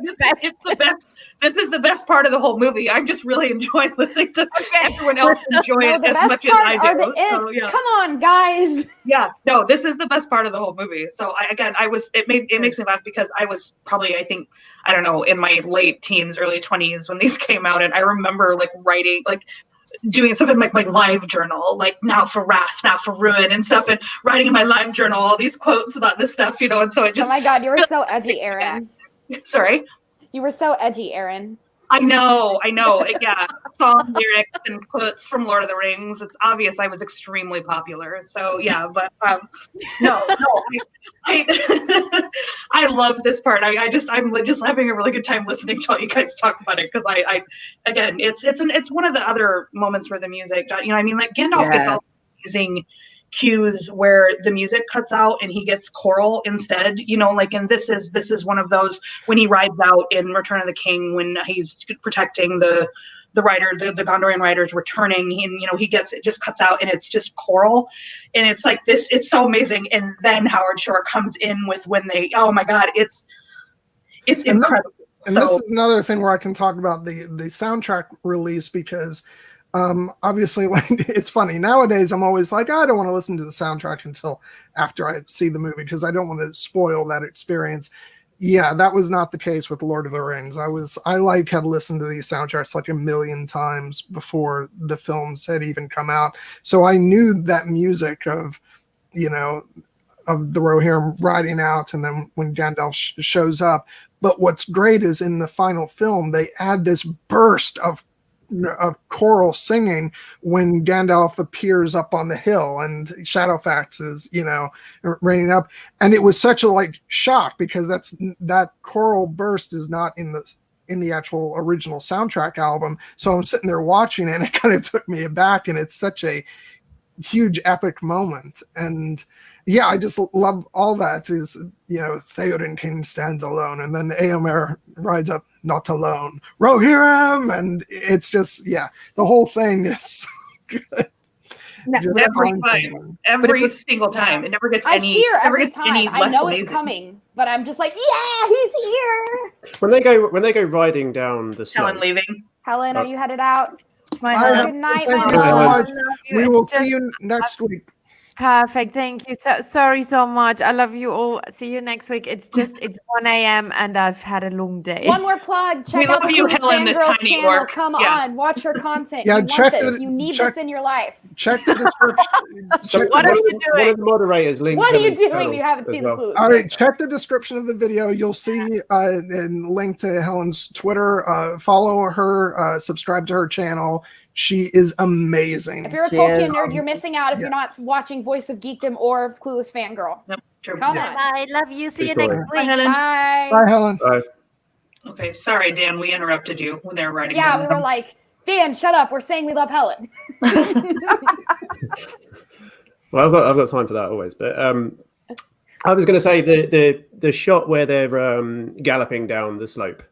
It's the best. This is the best part of the whole movie. I'm just really enjoying listening to everyone else enjoy it as much as I do. Are the So, yeah. Come on, guys. Yeah, no, this is the best part of the whole movie. So it makes me laugh because I was probably, I don't know, in my late teens, early 20s when these came out, and I remember like writing, like doing something like my live journal, like now for wrath, now for ruin and stuff, and writing in my live journal all these quotes about this stuff, and so it just. Oh my god, you were so edgy, Erin. Sorry? You were so edgy, Erin. I know. Yeah, song lyrics and quotes from Lord of the Rings. It's obvious I was extremely popular. So yeah, but no, I love this part. I'm just having a really good time listening to all you guys talk about it because again, it's one of the other moments where the music, like Gandalf gets all amazing cues where the music cuts out and he gets choral instead, and this is one of those when he rides out in Return of the King when he's protecting the Gondorian riders returning, and it just cuts out and it's just choral, and it's like this, it's so amazing. And then Howard Shore comes in with when they, oh my god, it's incredible. And this is another thing where I can talk about the soundtrack release because obviously, like, it's funny nowadays. I'm always like, I don't want to listen to the soundtrack until after I see the movie because I don't want to spoil that experience. Yeah, that was not the case with Lord of the Rings. I had listened to these soundtracks like a million times before the films had even come out, so I knew that music of the Rohirrim riding out, and then when Gandalf shows up. But what's great is in the final film they add this burst of choral singing when Gandalf appears up on the hill and Shadowfax is raining up, and it was such a shock because that choral burst is not in the actual original soundtrack album. So I'm sitting there watching it and it kind of took me aback, and it's such a huge epic moment. And yeah, I just love all that is, Theoden King stands alone, and then Éomer rides up, not alone, Rohirrim, and it's just, the whole thing is so good. Every single time. It never gets I any. cheer every gets time. any I less know amazing. it's coming, but I'm just like, yeah, he's here. When they go riding down the slope. Helen leaving. Helen, are you headed out? My Bye, Good night, Thank my you so love. much. We will see you next week. Perfect. Thank you. So sorry so much. I love you all. See you next week. It's 1 a.m. and I've had a long day. One more plug. Check We out love the you, Clueless Helen, the Fangirls tiny channel. orc. Come Yeah. on, watch her content. Yeah, you check want this. the- You need check- this in your life. Check the description. What are you One doing? of the moderators linked What are you Helen's doing? channel You haven't as seen well. the Clueless. All right, check the description of the video. You'll see and link to Helen's Twitter. Follow her, subscribe to her channel. She is amazing. If you're a Tolkien nerd, you're missing out if you're not watching Voice of Geekdom or Clueless Fangirl. Yep, true. Come Yeah. on. I love you. See you Good next story. Bye, week. Helen. Bye. Bye, Helen. Bye. Okay, sorry, Dan. We interrupted you when they were writing. Yeah, down we were like, Dan, shut up. We're saying we love Helen. Well, I've got time for that always, but I was going to say the shot where they're galloping down the slope.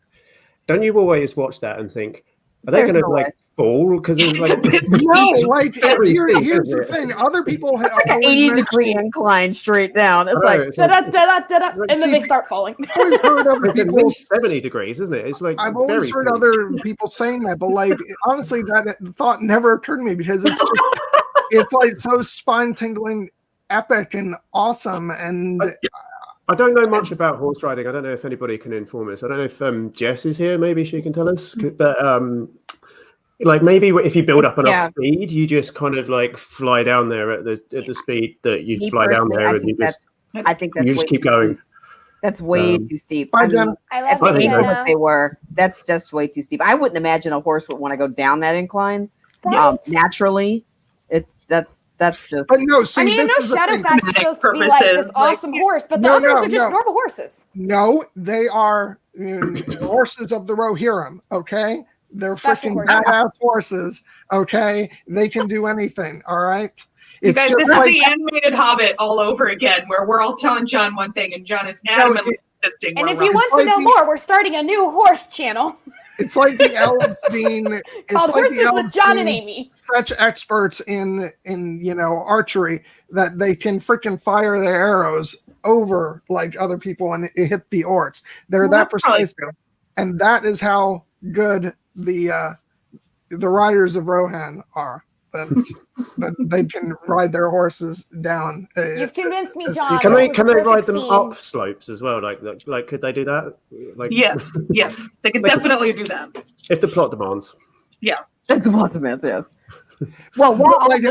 Don't you always watch that and think, are they There's going no to way. fall? Because it's It's a like bit No, steep. like Very steep, here's isn't the it? thing. Other people have Like an 80-degree incline straight down. It's like, it's Da-da-da-da-da-da, and then See, they start falling. always heard other at people. least 70 degrees, isn't it? It's like I've always very heard steep. other people saying that, but honestly, that thought never occurred to me because it's like so spine tingling, epic, and awesome. And I don't know much about horse riding. I don't know if anybody can inform us. I don't know if Jess is here. Maybe she can tell us. But maybe if you build up enough speed, you just kind of fly down there at the speed that you me fly down personally, there, and you just way keep too going. steep. That's way too steep. Bye, I mean, Jen. I at love the you, so. angle that Jenna. they were, that's just way too steep. I wouldn't imagine a horse would want to go down that incline. Right? Naturally, that's just. but no, see, I mean, I know this is the thing. Shadowfax is supposed to be like this Purposes, awesome horse, but the No, others no, are just no. normal horses. No, they are horses of the Rohirrim. Okay, they're Special freaking horses. badass horses. Okay, they can do anything. All right. You It's guys, just this like is the animated Hobbit all over again, where we're all telling John one thing and John is adamantly insisting. And we're if you wrong. want to like know the- more, we're starting a new horse channel. It's like the elves being Called it's like the Horses with elves John and being Amy. such experts in archery that they can freaking fire their arrows over like other people and it hit the orcs. They're that that's probably precise, true. and that is how good the riders of Rohan are. That they can ride their horses down. You've convinced me, as John. Can people. they This was can a they perfect ride them scene. up slopes as well? Like could they do that? Like Yes, they could They could- definitely do that. if the plot demands. That's the ultimate, yes. Well, while Like,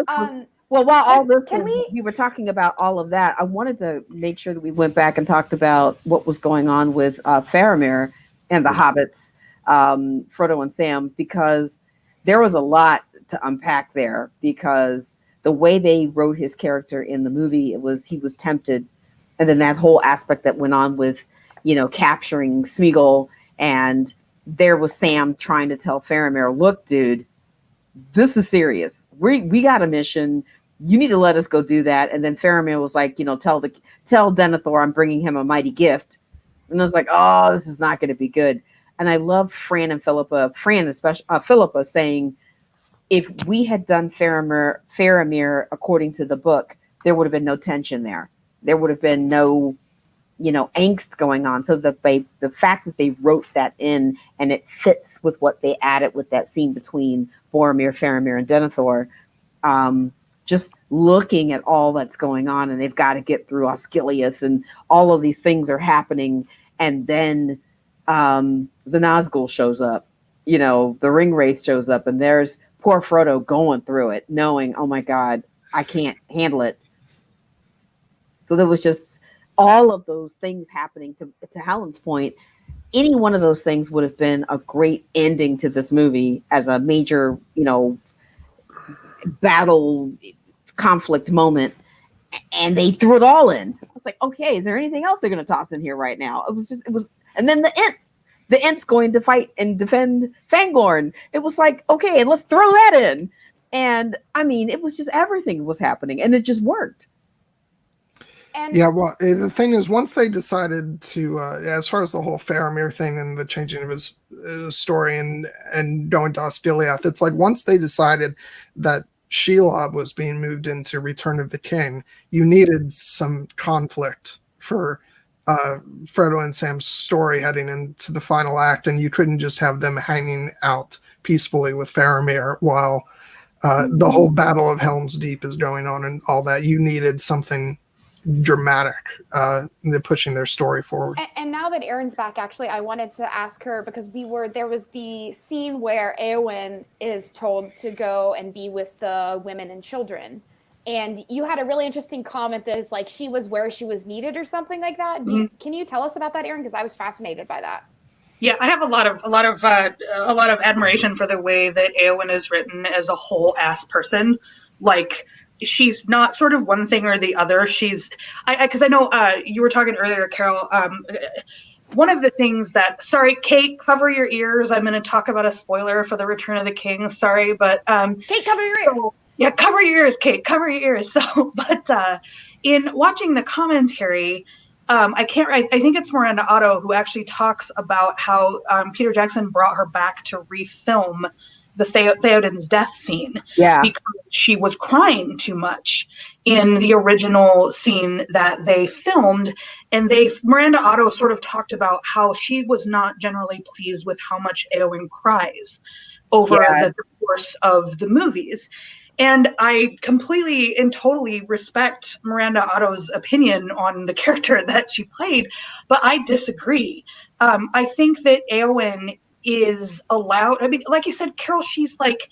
while all this, Can we- were talking about all of that, I wanted to make sure that we went back and talked about what was going on with Faramir and the hobbits, Frodo and Sam, because there was a lot to unpack there. Because the way they wrote his character in the movie, he was tempted, and then that whole aspect that went on with, capturing Smeagol, and there was Sam trying to tell Faramir, "Look, dude, this is serious. We got a mission. You need to let us go do that." And then Faramir was like, tell Denethor I'm bringing him a mighty gift. And I was like, oh, this is not going to be good. And I love Fran and Philippa, especially Philippa, saying, if we had done Faramir according to the book, there would have been no tension there. There would have been no, angst going on. So the fact that they wrote that in and it fits with what they added with that scene between Boromir, Faramir, and Denethor, just looking at all that's going on, and they've got to get through Osgiliath, and all of these things are happening, and then the Nazgul shows up, the Ringwraith shows up, and there's poor Frodo going through it, knowing, oh my God, I can't handle it. So there was just all of those things happening. To Helen's point, any one of those things would have been a great ending to this movie as a major, battle conflict moment, and they threw it all in. I was like, okay, is there anything else they're going to toss in here right now? And then the Ent's going to fight and defend Fangorn. It was like, okay, let's throw that in. And I mean, it was just everything was happening, and it just worked. And yeah, well, the thing is, once they decided to, as far as the whole Faramir thing and the changing of his story and going to Osgiliath, it's like once they decided that Shelob was being moved into Return of the King, you needed some conflict for Frodo and Sam's story heading into the final act, and you couldn't just have them hanging out peacefully with Faramir while the whole Battle of Helm's Deep is going on and all that. You needed something dramatic, pushing their story forward. And now that Erin's back, actually, I wanted to ask her, because there was the scene where Eowyn is told to go and be with the women and children. And you had a really interesting comment that is like she was where she was needed or something like that. Can you tell us about that, Erin? Because I was fascinated by that. Yeah, I have a lot of admiration for the way that Eowyn is written as a whole ass person. Like, she's not sort of one thing or the other. Because I know you were talking earlier, Carole. One of the things sorry, Kate, cover your ears. I'm going to talk about a spoiler for the Return of the King. Sorry, but Kate, cover your ears. Yeah, cover your ears, Kate. Cover your ears. But in watching the commentary, I think it's Miranda Otto who actually talks about how Peter Jackson brought her back to refilm the Theoden's death scene, because she was crying too much in the original scene that they filmed. And Miranda Otto sort of talked about how she was not generally pleased with how much Eowyn cries over the course of the movies. And I completely and totally respect Miranda Otto's opinion on the character that she played, but I disagree. I think that Eowyn is allowed. I mean, like you said, Carole, she's like,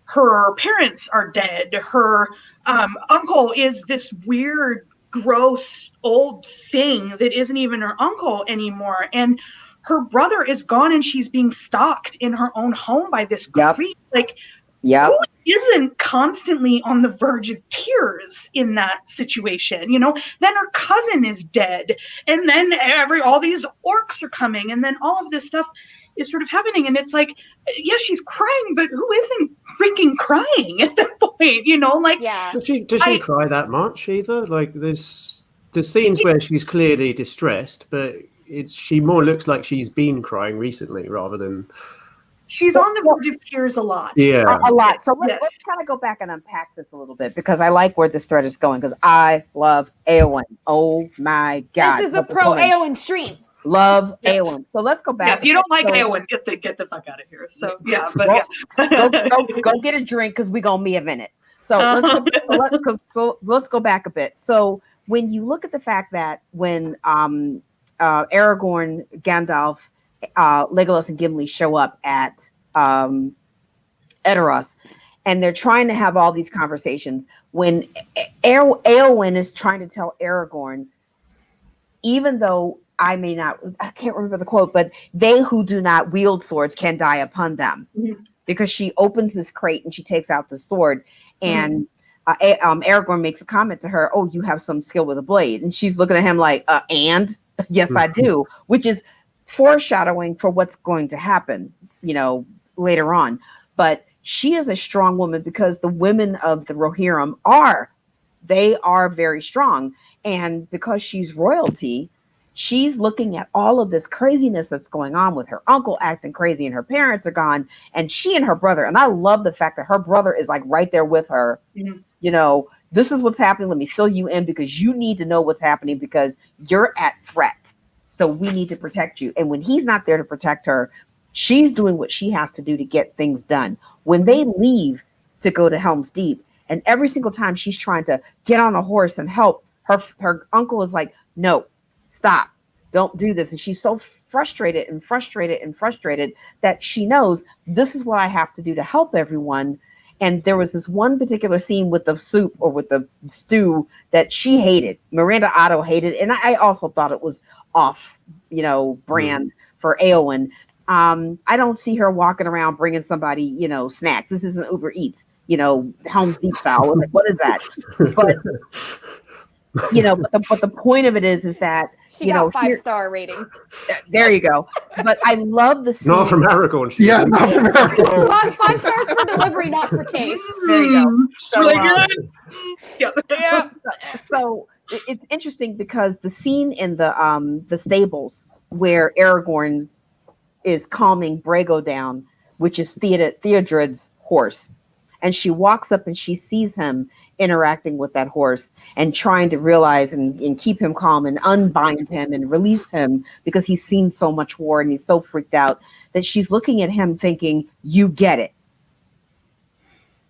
her parents are dead. Her uncle is this weird, gross, old thing that isn't even her uncle anymore. And her brother is gone, and she's being stalked in her own home by this creep. Like, who isn't constantly on the verge of tears in that situation? Then her cousin is dead, and then all these orcs are coming, and then all of this stuff is sort of happening, and it's like, yeah, she's crying, but who isn't freaking crying at that point? Like, Does she cry that much either? Like, there's scenes where she's clearly distressed, but she more looks like she's been crying recently rather than she's on the verge of tears a lot. Yeah. A lot. So let's Yes. kind of go back and unpack this a little bit because I like where this thread is going because I love Eowyn. Oh my God. This is a pro Eowyn stream. Love Yes. Eowyn. So let's go back. Yeah, if you don't like so, Eowyn, get the fuck out of here. So yeah, but go get a drink because we're gonna be a minute. So let's go back a bit. So when you look at the fact that when Aragorn, Gandalf, Legolas, and Gimli show up at Edoras, and they're trying to have all these conversations, when Eowyn is trying to tell Aragorn, even though I can't remember the quote, but they who do not wield swords can die upon them. Mm-hmm. Because she opens this crate and she takes out the sword, and Aragorn makes a comment to her, "Oh, you have some skill with a blade," and she's looking at him like, "And yes, I do," which is foreshadowing for what's going to happen, later on. But she is a strong woman because the women of the Rohirrim are very strong, and because she's royalty. She's looking at all of this craziness that's going on with her uncle acting crazy and her parents are gone and she and her brother. And I love the fact that her brother is like right there with her. Mm-hmm. This is what's happening. Let me fill you in because you need to know what's happening because you're at threat. So we need to protect you. And when he's not there to protect her, she's doing what she has to do to get things done. When they leave to go to Helm's Deep, and every single time she's trying to get on a horse and help, her uncle is like, no. Stop, don't do this. And she's so frustrated that she knows this is what I have to do to help everyone. And there was this one particular scene with the soup or with the stew that she hated. Miranda Otto hated. And I also thought it was off, brand for Eowyn. I don't see her walking around bringing somebody, snacks. This isn't Uber Eats, Helm's Deep style. Like, what is that? But but the point of it is that she got 5-star rating. There you go. But I love the scene. Not from Aragorn. Yeah, not from Aragorn. 5 stars for delivery, not for taste. There you go. So, yeah. So it's interesting because the scene in the stables where Aragorn is calming Brago down, which is Theodred's horse, and she walks up and she sees him interacting with that horse and trying to realize and keep him calm and unbind him and release him because he's seen so much war and he's so freaked out that she's looking at him thinking, you get it.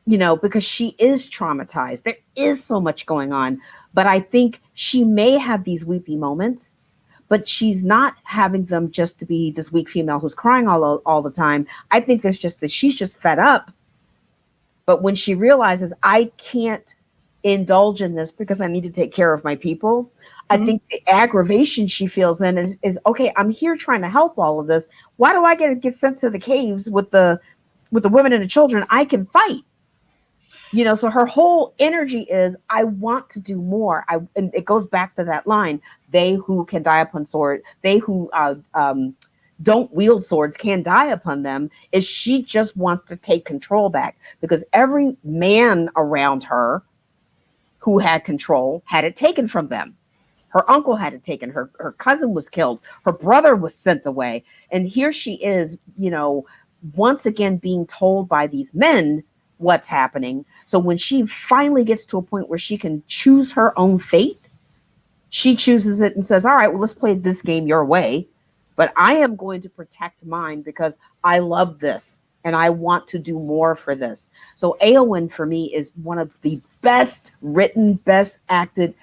Because she is traumatized. There is so much going on. But I think she may have these weepy moments, but she's not having them just to be this weak female who's crying all the time. I think there's just that she's just fed up. But when she realizes I can't indulge in this because I need to take care of my people, I think the aggravation she feels then is okay, I'm here trying to help all of this. Why do I get sent to the caves with the women and the children? I can fight. So her whole energy is, I want to do more. And it goes back to that line, they who can die upon sword, they who don't wield swords can die upon them, is she just wants to take control back because every man around her who had control had it taken from them. Her uncle had it taken, her cousin was killed, her brother was sent away. And here she is, once again being told by these men what's happening. So when she finally gets to a point where she can choose her own fate, she chooses it and says, all right, well, let's play this game your way. But I am going to protect mine because I love this and I want to do more for this. So Eowyn for me is one of the best written, best acted,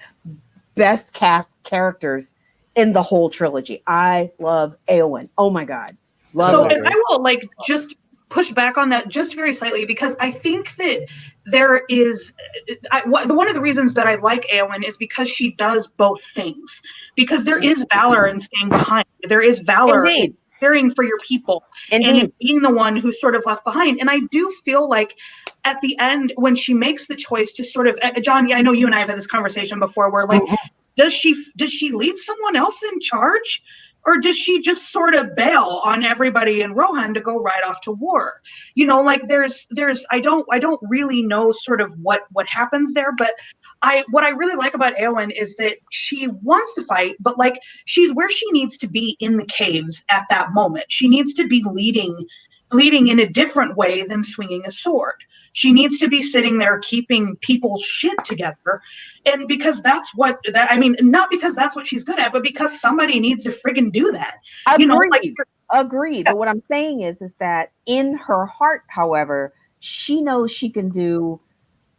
best cast characters in the whole trilogy. I love Eowyn. Oh my God. And I will just push back on that just very slightly because I think that there is one of the reasons that I like Eowyn is because she does both things. Because there is valor in staying behind. There is valor in caring for your people. Indeed. And in being the one who's sort of left behind. And I do feel like at the end, when she makes the choice to sort of, John, I know you and I have had this conversation before where does she leave someone else in charge? Or does she just sort of bail on everybody in Rohan to go right off to war? There's I don't really know sort of what happens there, but what I really like about Eowyn is that she wants to fight, but she's where she needs to be in the caves at that moment. She needs to be leading leading in a different way than swinging a sword. She needs to be sitting there keeping people's shit together. And because not because that's what she's good at, but because somebody needs to friggin' do that. Agreed. But what I'm saying is that in her heart, however, she knows she can do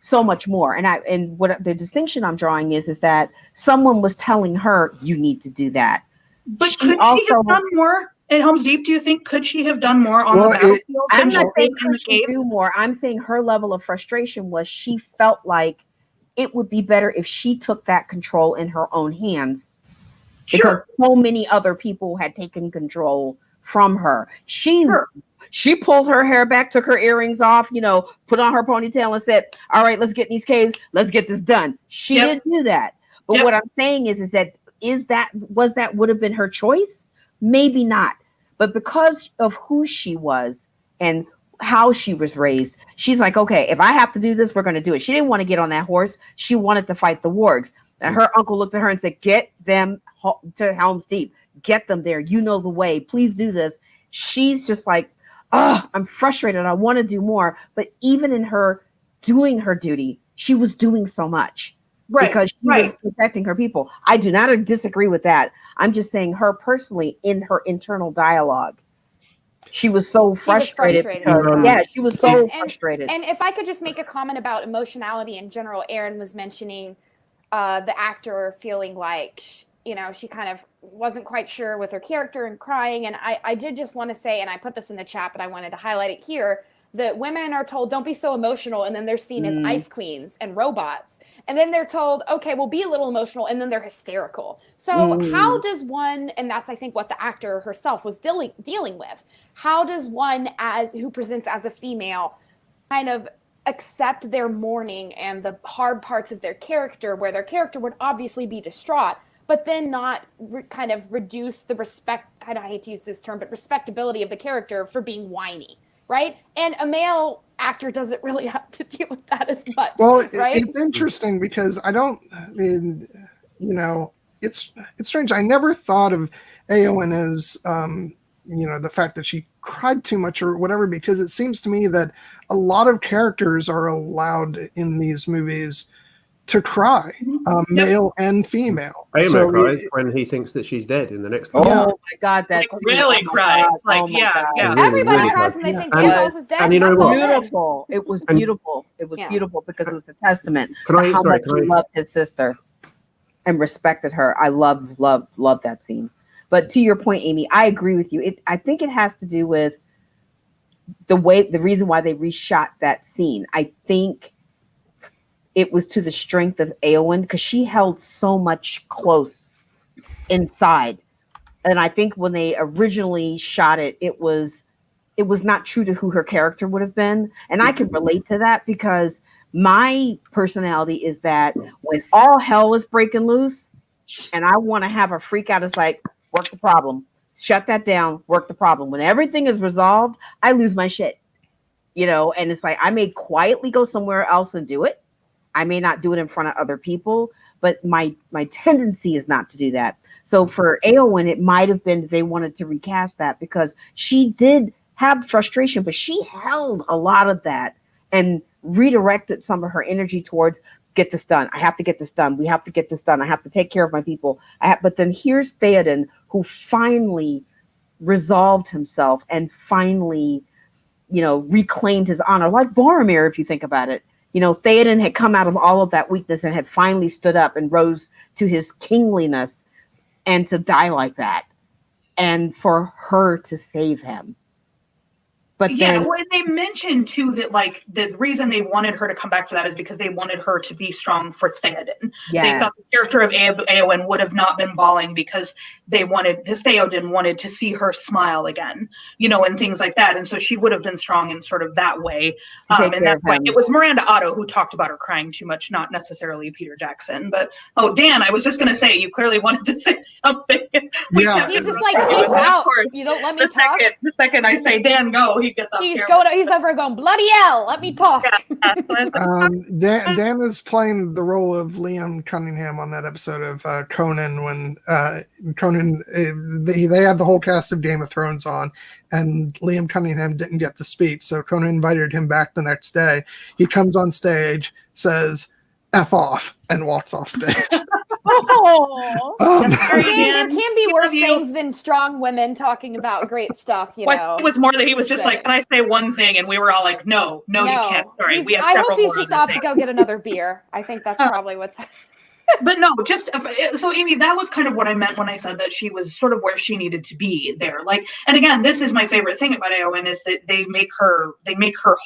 so much more. And what the distinction I'm drawing is that someone was telling her, you need to do that. But could she have done more at Helm's Deep? Do you think could she have done more on the battlefield? I'm not saying could she do more. I'm saying her level of frustration was she felt like it would be better if she took that control in her own hands. Because so many other people had taken control from her. She pulled her hair back, took her earrings off, put on her ponytail and said, all right, let's get in these caves. Let's get this done. She didn't do that. But what I'm saying is that would have been her choice? Maybe not. But because of who she was and how she was raised, she's like, okay, if I have to do this, we're going to do it. She didn't want to get on that horse. She wanted to fight the wargs. And her uncle looked at her and said, get them to Helm's Deep. Get them there. You know the way. Please do this. She's just like, I'm frustrated. I want to do more. But even in her doing her duty, she was doing so much. Because she was protecting her people. I do not disagree with that. I'm just saying her personally in her internal dialogue. She was so frustrated. She was so frustrated. And if I could just make a comment about emotionality in general, Erin was mentioning the actor feeling like, she kind of wasn't quite sure with her character and crying. And I did just want to say, and I put this in the chat, but I wanted to highlight it here, that women are told, don't be so emotional. And then they're seen as ice queens and robots. And then they're told, okay, well, be a little emotional. And then they're hysterical. So how does one, and that's, I think, what the actor herself was dealing with. How does one who presents as a female kind of accept their mourning and the hard parts of their character, where their character would obviously be distraught, but then not kind of reduce the respect, I hate to use this term, but respectability of the character for being whiny, right? And a actor doesn't really have to deal with that as much. Well, right? It's interesting because it's strange. I never thought of Eowyn as, the fact that she cried too much or whatever, because it seems to me that a lot of characters are allowed in these movies to cry, male and female. Aemon cries when he thinks that she's dead in the next one. Oh my God, that's really cries. Everybody cries when they think Gandalf is dead. And you know what? Beautiful. It was beautiful. It was beautiful because it was a testament to how much he loved his sister and respected her. I love that scene. But to your point, Amy, I agree with you. I think it has to do with the reason why they reshot that scene. I think it was to the strength of Eowyn because she held so much close inside. And I think when they originally shot it, it was not true to who her character would have been. And I can relate to that because my personality is that when all hell is breaking loose and I want to have a freak out, it's like, work the problem, shut that down, work the problem. When everything is resolved, I lose my shit, and it's like, I may quietly go somewhere else and do it. I may not do it in front of other people, but my tendency is not to do that. So for Eowyn, it might have been they wanted to recast that because she did have frustration, but she held a lot of that and redirected some of her energy towards get this done. I have to get this done. We have to get this done. I have to take care of my people. But then here's Theoden, who finally resolved himself and finally, reclaimed his honor, like Boromir, if you think about it. Theoden had come out of all of that weakness and had finally stood up and rose to his kingliness, and to die like that, and for her to save him. But they mentioned too that the reason they wanted her to come back for that is because they wanted her to be strong for Theoden. Yeah. They thought the character of Eowyn would have not been bawling because Theoden wanted to see her smile again, and things like that. And so she would have been strong in sort of that way. And that's why it was Miranda Otto who talked about her crying too much, not necessarily Peter Jackson. But Dan, I was just going to say, you clearly wanted to say something. Yeah. He's just like, peace out. You don't let me talk. The second I say, Dan, go. he gets up He's here. he's over going, bloody hell, let me talk. Dan is playing the role of Liam Cunningham on that episode of Conan when Conan they had the whole cast of Game of Thrones on, and Liam Cunningham didn't get to speak, so Conan invited him back the next day. He comes on stage, says "F off," and walks off stage. Oh. Sorry, There Dan. can be We worse love you. things than strong women talking about great stuff, you know. It was more that he was Just just like, saying. "Can I say one thing?" And we were all like, "No, you can't." Sorry, we have I several hope he's more just other off things. to go get another beer. I think that's probably what's But no, just so Amy, that was kind of what I meant when I said that she was sort of where she needed to be there. Like, and again, this is my favorite thing about Eowyn is that they make her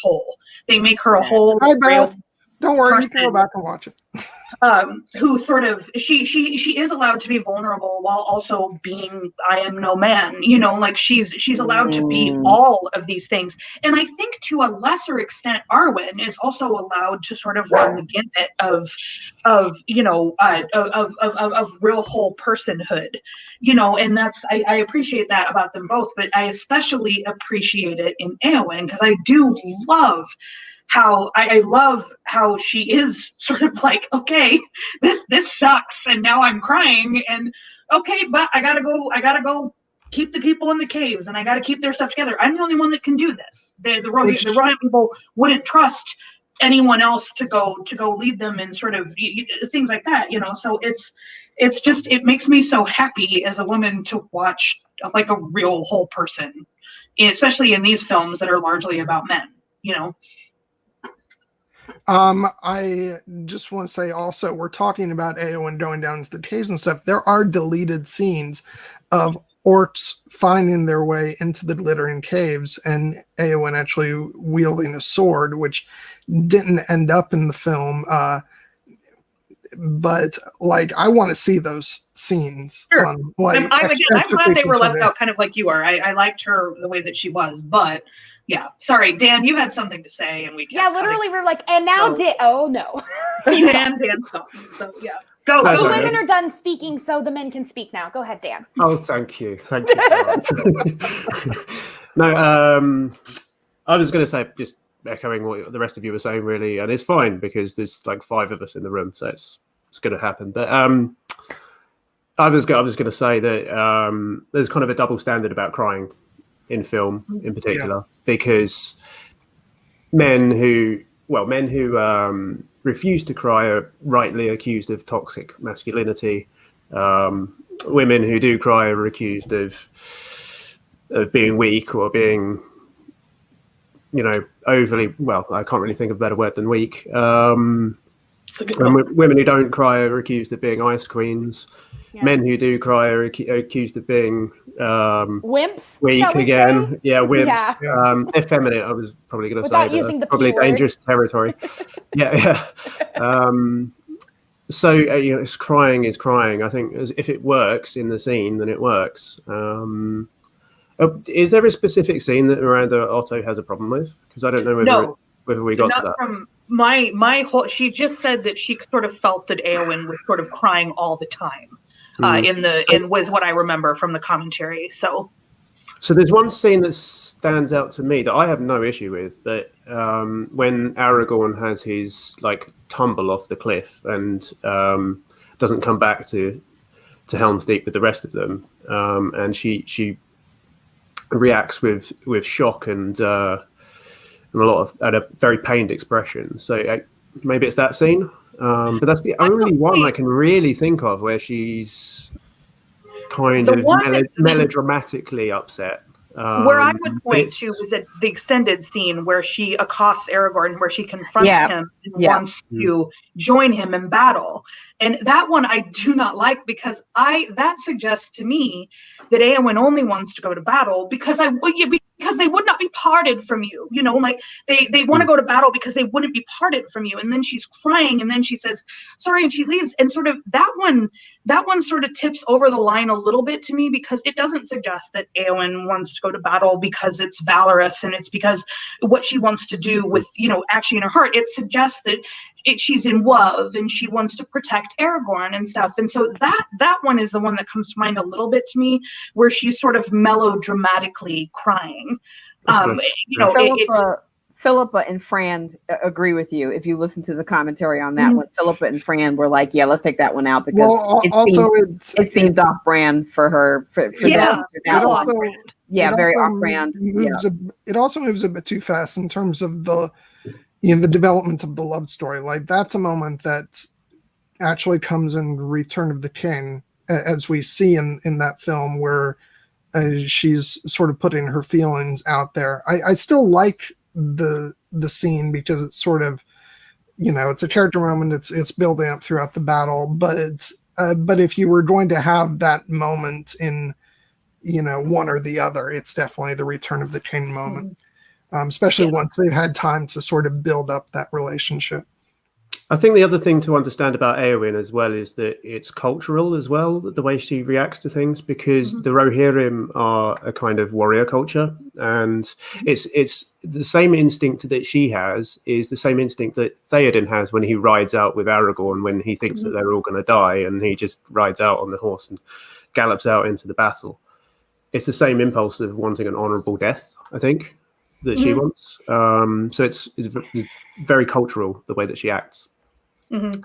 whole. They make her a whole Hi, real Beth. Don't worry, you person. can go back and watch it. Who sort of she is allowed to be vulnerable while also being I am no man, you know, like she's allowed to be all of these things. And I think to a lesser extent Arwen is also allowed to sort of run the gamut of you know of real whole personhood, you know, and that's I appreciate that about them both, but I especially appreciate it in Eowyn because I do love how I love how she is sort of like, okay, this sucks, and now I'm crying, and okay, but I gotta go keep the people in the caves, and I gotta keep their stuff together. I'm the only one that can do this. The Rohit people wouldn't trust anyone else to go lead them and sort of things like that, you know. So it's just it makes me so happy as a woman to watch like a real whole person, especially in these films that are largely about men, you know. I just want to say also, we're talking about Eowyn going down into the caves and stuff. There are deleted scenes of orcs finding their way into the glittering caves and Eowyn actually wielding a sword, which didn't end up in the film. But like, I want to see those scenes. Sure. I'm glad they were left out, kind of like you are. I liked her the way that she was, but yeah. Sorry, Dan, you had something to say, and we kept literally we're like, and now oh no. Dan's gone. So yeah, go. The women are done speaking, so the men can speak now. Go ahead, Dan. Oh, thank you so much. No, I was going to say, just echoing what the rest of you were saying, really, and it's fine because there's like 5 of us in the room, so it's going to happen. But I was going to say that there's kind of a double standard about crying in film, in particular, because men who refuse to cry are rightly accused of toxic masculinity. Women who do cry are accused of being weak or being, you know, overly, well, I can't really think of a better word than weak. And women who don't cry are accused of being ice queens. Yeah. Men who do cry are accused of being wimps, weak again. Say? Yeah, wimps. Yeah. Effeminate, I was probably going to say. Without using the probably P word. Dangerous territory. Yeah. So, you know, crying is crying. I think if it works in the scene, then it works. Is there a specific scene that Miranda Otto has a problem with? Because I don't know whether we got to that. From my whole, she just said that she sort of felt that Eowyn was sort of crying all the time. Was what I remember from the commentary. So there's one scene that stands out to me that I have no issue with. That when Aragorn has his like tumble off the cliff and doesn't come back to Helm's Deep with the rest of them, and she reacts with shock and a very pained expression. So maybe it's that scene. But that's the only one I can really think of where she's kind of melodramatically upset. Where I would point to is at the extended scene where she accosts Aragorn, where she confronts him and wants to join him in battle. And that one I do not like because that suggests to me that Eowyn only wants to go to battle because they would not be parted from you. You know, like they want to go to battle because they wouldn't be parted from you. And then she's crying and then she says, sorry, and she leaves. And sort of that one sort of tips over the line a little bit to me because it doesn't suggest that Eowyn wants to go to battle because it's valorous and it's because what she wants to do with, you know, actually in her heart. It suggests that she's in love and she wants to protect Aragorn and stuff. And so that one is the one that comes to mind a little bit to me, where she's sort of melodramatically crying. Philippa and Fran agree with you. If you listen to the commentary on that one, Philippa and Fran were like, "Yeah, let's take that one out because it seemed off-brand for her." Very off-brand. It also moves a bit too fast in terms of the development of the love story. Like that's a moment that actually comes in Return of the King, as we see in that film where she's sort of putting her feelings out there. I still like the scene because it's sort of, it's a character moment. It's building up throughout the battle, but if you were going to have that moment in, one or the other, it's definitely the Return of the King moment, especially once they've had time to sort of build up that relationship. I think the other thing to understand about Eowyn as well is that it's cultural as well, the way she reacts to things, because the Rohirrim are a kind of warrior culture, and it's the same instinct that she has is the same instinct that Theoden has when he rides out with Aragorn when he thinks that they're all going to die, and he just rides out on the horse and gallops out into the battle. It's the same impulse of wanting an honourable death, I think, that she wants. So it's very cultural, the way that she acts. And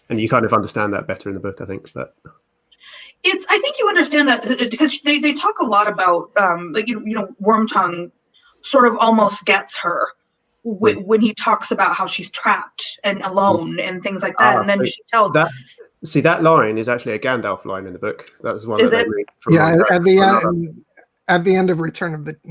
you kind of understand that better in the book, I think. But I think you understand that because they talk a lot about Wormtongue sort of almost gets her when he talks about how she's trapped and alone and things like that, and then she tells that. See, that line is actually a Gandalf line in the book. That was one that they read from at the end of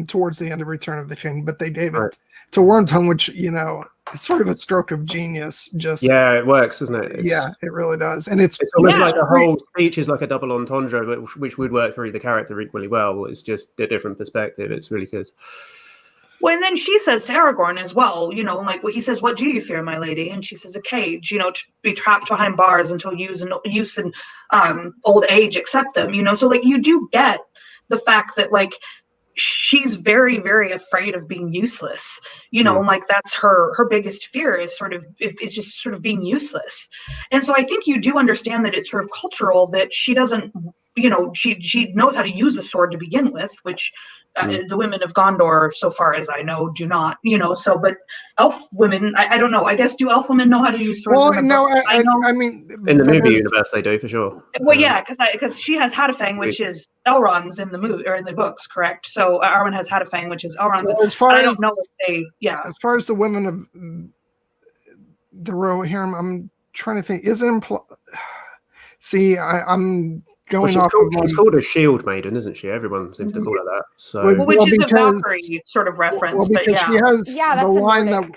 towards the end of Return of the King, but they gave it to Wormtongue, which it's sort of a stroke of genius. It works, doesn't it? It really does, and it's almost like the whole speech is like a double entendre, which would work for either character equally well. It's just a different perspective. It's really good. Well, and then she says to Aragorn as well, he says, "What do you fear, my lady?" And she says, "A cage, to be trapped behind bars until use and old age accept them." So you do get the fact that she's very, very afraid of being useless, that's her biggest fear is just sort of being useless. And so I think you do understand that it's sort of cultural that she doesn't, she knows how to use a sword to begin with, which the women of Gondor, so far as I know, do not, but elf women, I don't know. I guess, do elf women know how to use swords? Well, no, I mean, in the movie universe, they do for sure. Well, yeah, because she has Hadafang, which is Elrond's in the movie or in the books, correct? So Arwen has Hadafang, which is Elrond's. Well, I don't know if they, As far as the women of the Rohirrim, I'm trying to think. Is it See, I'm going off. She's called a shield maiden, isn't she? Everyone seems to call her that. So, which is a Valkyrie sort of reference. But she has the line that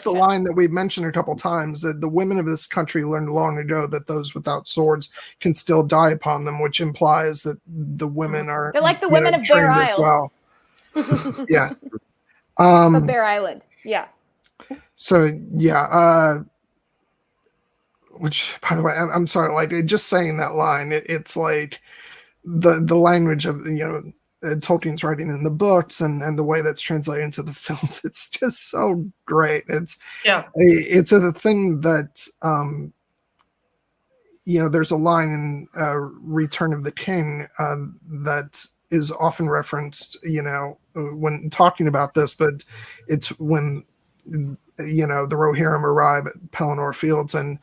the line that we've mentioned a couple times, that the women of this country learned long ago that those without swords can still die upon them, which implies that the women are. They're like the women of Bear Isle. Well. Yeah. Of Bear Island. Yeah. So which, by the way, I'm sorry, just saying that line, it's like the language of Tolkien's writing in the books and the way that's translated into the films. It's just so great. It's a thing that there's a line in Return of the King that is often referenced when talking about this, but it's when the Rohirrim arrive at Pelennor Fields and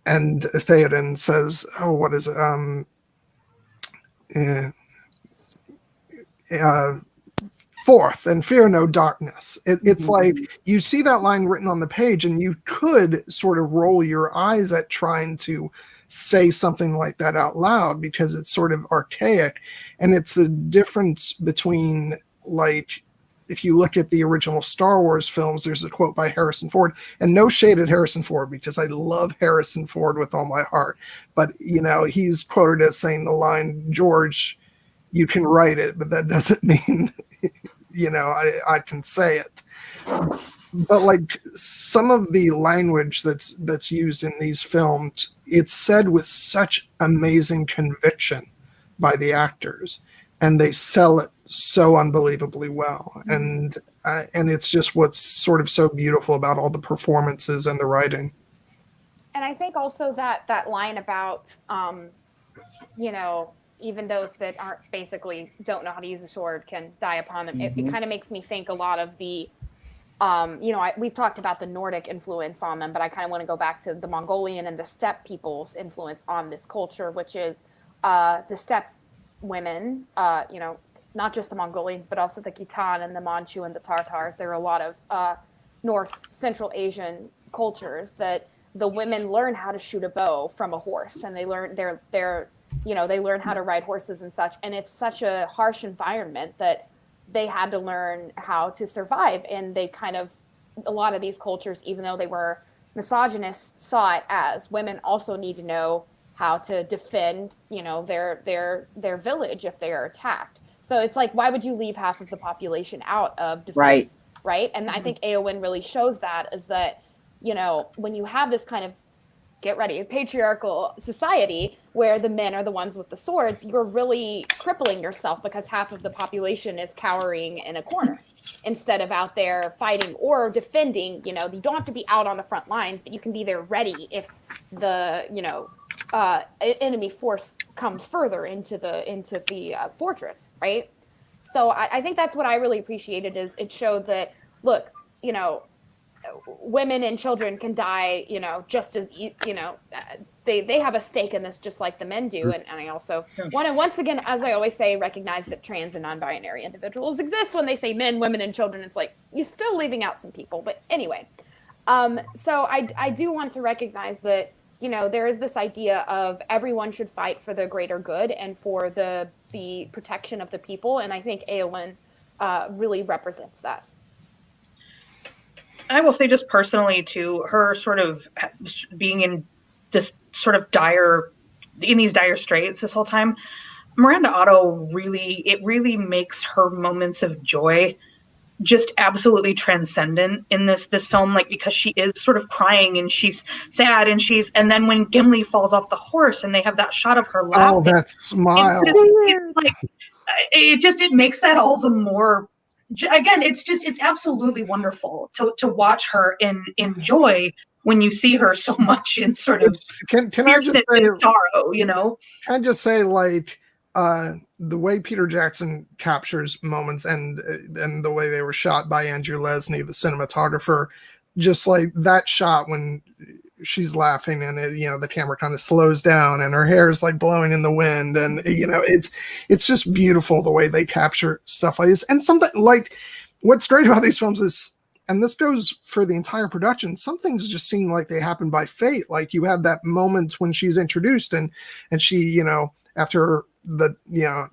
Theoden says, "Oh, what is it? Forth and fear no darkness." It's like you see that line written on the page, and you could sort of roll your eyes at trying to say something like that out loud because it's sort of archaic, and it's the difference between if you look at the original Star Wars films, there's a quote by Harrison Ford, and no shade at Harrison Ford because I love Harrison Ford with all my heart. But, he's quoted as saying the line, "George, you can write it, but that doesn't mean, I can say it." But some of the language that's used in these films, it's said with such amazing conviction by the actors, and they sell it so unbelievably well, and it's just what's sort of so beautiful about all the performances and the writing. And I think also that line about even those that aren't basically don't know how to use a sword can die upon them. It kind of makes me think a lot of the, we've talked about the Nordic influence on them, but I kind of want to go back to the Mongolian and the steppe people's influence on this culture, which is the steppe women, not just the Mongolians, but also the Khitan and the Manchu and the Tartars. There are a lot of North Central Asian cultures that the women learn how to shoot a bow from a horse, and they learn they learn how to ride horses and such. And it's such a harsh environment that they had to learn how to survive. And they kind of, a lot of these cultures, even though they were misogynists, saw it as women also need to know how to defend, their village if they are attacked. So it's like, why would you leave half of the population out of defense? Right. And I think Eowyn really shows that, is that, when you have this kind of, get ready, patriarchal society where the men are the ones with the swords, you're really crippling yourself, because half of the population is cowering in a corner instead of out there fighting or defending. You don't have to be out on the front lines, but you can be there ready if the, enemy force comes further into the fortress, right? So I think that's what I really appreciated, is it showed that, look, women and children can die, just as, they have a stake in this just like the men do. And I also want to, once again, as I always say, recognize that trans and non-binary individuals exist. When they say men, women, and children, it's like, you're still leaving out some people. But anyway, so I do want to recognize that, there is this idea of everyone should fight for the greater good and for the protection of the people. And I think Eowyn really represents that. I will say, just personally, to her sort of being in this sort of these dire straits this whole time, Miranda Otto really makes her moments of joy just absolutely transcendent in this film, like, because she is sort of crying and she's sad and then when Gimli falls off the horse and they have that shot of her laughing, oh, that smile, it's like it makes that all the more. Again, it's absolutely wonderful to watch her in joy when you see her so much in sort of can I just say, and sorrow, Can I just say, like, the way Peter Jackson captures moments and the way they were shot by Andrew Lesney, the cinematographer, just like that shot when she's laughing and the camera kind of slows down and her hair is like blowing in the wind, and it's just beautiful the way they capture stuff like this. And something like, what's great about these films is, and this goes for the entire production, some things just seem like they happen by fate. Like, you have that moment when she's introduced and she, after the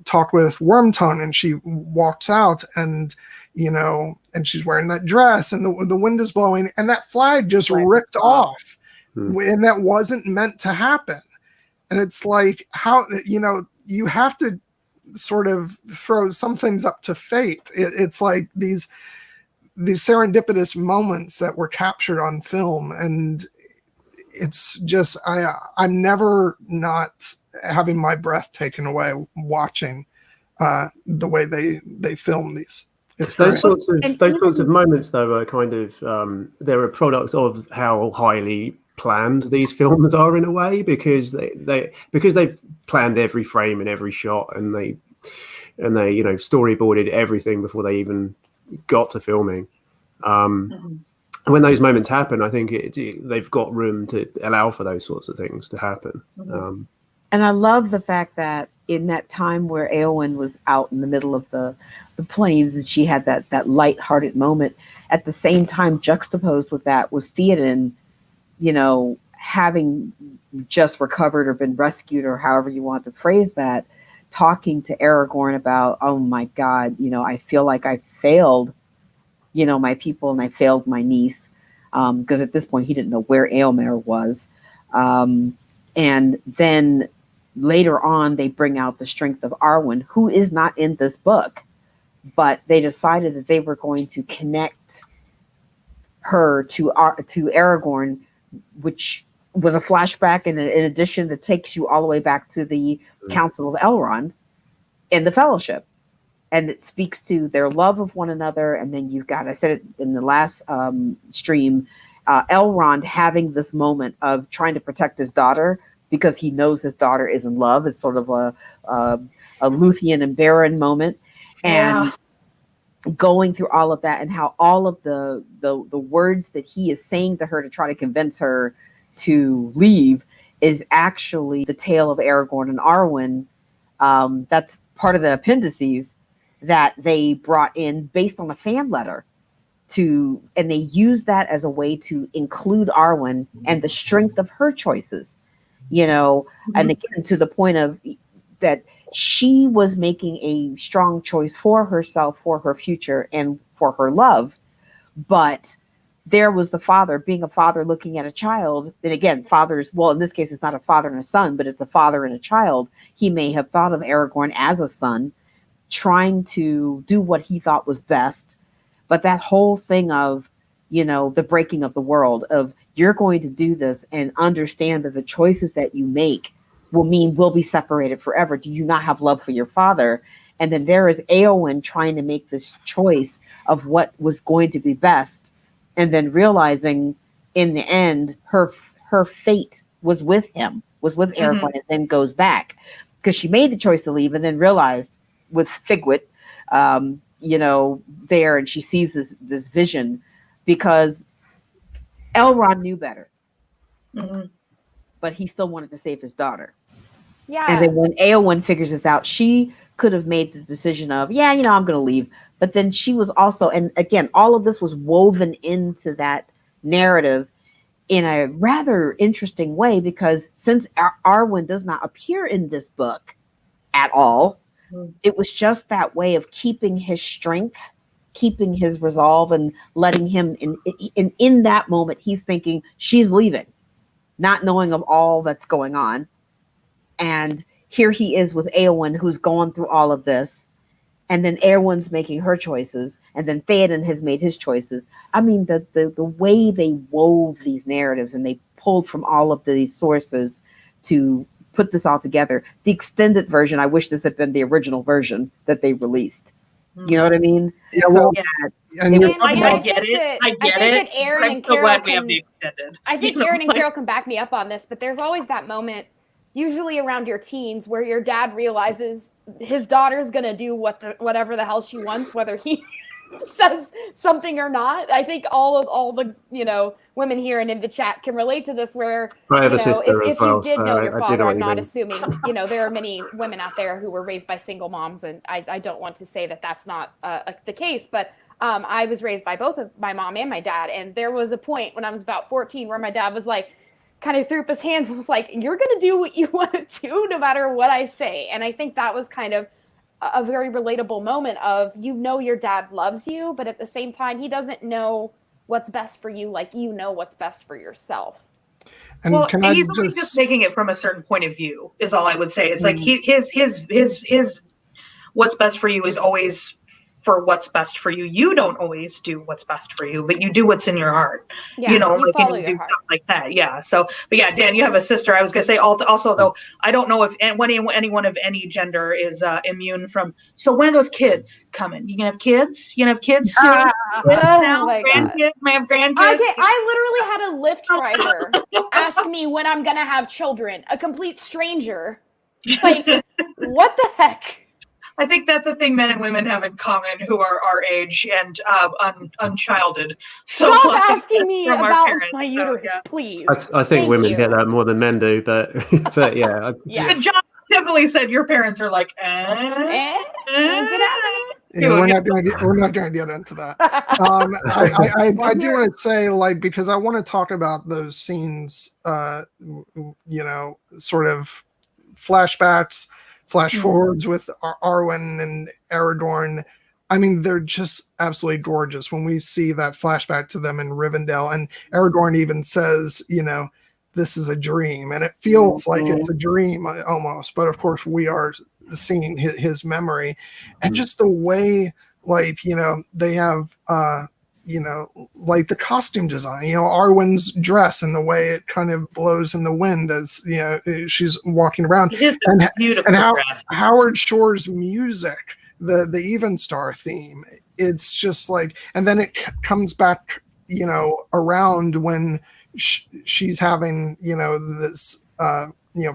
talk with Wormtongue, and she walks out and and she's wearing that dress and the wind is blowing and that flag just ripped off. And that wasn't meant to happen. And it's like, how, you have to sort of throw some things up to fate. It's like these serendipitous moments that were captured on film. And it's just, I'm never not having my breath taken away watching the way they film these. It's those sorts of moments, though, are kind of they're a product of how highly planned these films are, in a way, because they've planned every frame and every shot, and they storyboarded everything before they even got to filming. And when those moments happen, I think they've got room to allow for those sorts of things to happen. And I love the fact that in that time where Eowyn was out in the middle of the plains and she had that lighthearted moment, at the same time juxtaposed with that was Theoden, having just recovered or been rescued, or however you want to phrase that, talking to Aragorn about, oh my God, I feel like I failed, my people, and I failed my niece. Because at this point he didn't know where Eomer was. And then later on, they bring out the strength of Arwen, who is not in this book, but they decided that they were going to connect her to Aragorn, which was a flashback, and in addition, that takes you all the way back to the Council of Elrond in the Fellowship. And it speaks to their love of one another. And then you've got, I said it in the last stream, Elrond having this moment of trying to protect his daughter, because he knows his daughter is in love. It's sort of a Luthien and Baron moment. And going through all of that, and how all of the words that he is saying to her to try to convince her to leave is actually the tale of Aragorn and Arwen. That's part of the appendices that they brought in based on a fan letter and they use that as a way to include Arwen and the strength of her choices, and again, to the point of that she was making a strong choice for herself, for her future, and for her love. But there was the father, being a father looking at a child. And again, fathers, well, in this case, it's not a father and a son, but it's a father and a child. He may have thought of Aragorn as a son, trying to do what he thought was best. But that whole thing of, the breaking of the world, of you're going to do this and understand that the choices that you make will mean we'll be separated forever. Do you not have love for your father? And then there is Éowyn trying to make this choice of what was going to be best, and then realizing in the end her fate was with him, was with Aragorn, and then goes back because she made the choice to leave, and then realized with Figwit, there, and she sees this vision because Elrond knew better, but he still wanted to save his daughter. Yeah. And then when Éowyn figures this out, she could have made the decision of, I'm going to leave. But then she was also, and again, all of this was woven into that narrative in a rather interesting way, because since Arwen does not appear in this book at all, it was just that way of keeping his strength, keeping his resolve, and letting him in that moment, he's thinking she's leaving, not knowing of all that's going on. And here he is with Éowyn, who's going through all of this. And then Éowyn's making her choices. And then Theoden has made his choices. I mean, the way they wove these narratives and they pulled from all of these sources to put this all together. The extended version, I wish this had been the original version that they released. You know what I mean? Yeah, well, I get it. I get it. Aaron I'm and so Carole glad we have the extended. I think Erin and Carole can back me up on this, but there's always that moment, usually around your teens, where your dad realizes his daughter's gonna do whatever the hell she wants, whether he says something or not. I think all the women here and in the chat can relate to this, where I have a sister if as well, you did so know I your do father, know what I'm you not mean. assuming there are many women out there who were raised by single moms, and I don't want to say that that's not the case, but I was raised by both of my mom and my dad, and there was a point when I was about 14 where my dad was like, kind of threw up his hands and was like, you're going to do what you want to do no matter what I say. And I think that was kind of a very relatable moment of, your dad loves you, but at the same time, he doesn't know what's best for you like what's best for yourself. And well, can he's always just making it from a certain point of view is all I would say. It's like his what's best for you is always for what's best for you. You don't always do what's best for you, but you do what's in your heart. Yeah, you follow and your do heart. stuff like that. Yeah. So, but yeah, Dan, you have a sister. I was gonna say also though, I don't know if anyone of any gender is immune from. So when are those kids coming? You gonna have kids? You gonna have kids soon? Oh my God. Grandkids? May have grandkids? Okay, I literally had a Lyft driver ask me when I'm gonna have children. A complete stranger. Like, what the heck? I think that's a thing men and women have in common who are our age and unchilded. So stop asking me about parents, my uterus, please. I think women get that more than men do, but yeah. Yeah. John definitely said your parents are like, When's it happening? Yeah, we're not going to get into that. I do want to say, because I want to talk about those scenes, sort of flashbacks, flash forwards with Arwen and Aragorn. I mean, they're just absolutely gorgeous when we see that flashback to them in Rivendell. And Aragorn even says, this is a dream. And it feels like it's a dream almost. But of course, we are seeing his memory. And just the way, they have, the costume design, Arwen's dress and the way it kind of blows in the wind as, she's walking around. It is a beautiful dress. Howard Shore's music, the Evenstar theme, it's just and then it comes back, around when she's having, this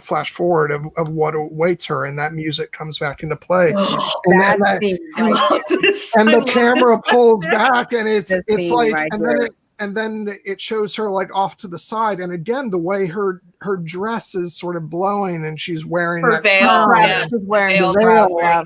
flash forward of what awaits her, and that music comes back into play. Oh, and that scene right and the camera pulls back, and it's like, right and then it shows her like off to the side, and again the way her dress is sort of blowing, and she's wearing her that veil. Yeah. She's wearing the veil. Yeah.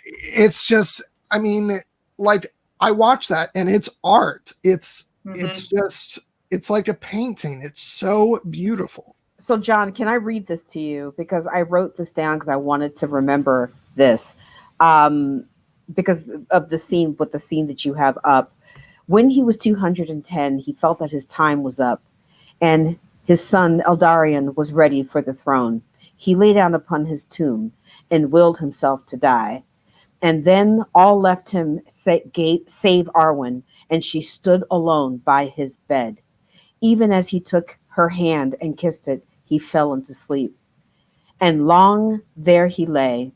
It's just, I mean, like, I watch that and it's art. It's just, it's like a painting. It's so beautiful. So John, can I read this to you? Because I wrote this down because I wanted to remember this. Because of the scene that you have up. When he was 210, he felt that his time was up, and his son Eldarion was ready for the throne. He lay down upon his tomb and willed himself to die. And then all left him save Arwen, and she stood alone by his bed. Even as he took her hand and kissed it, he fell into sleep. And long there he lay,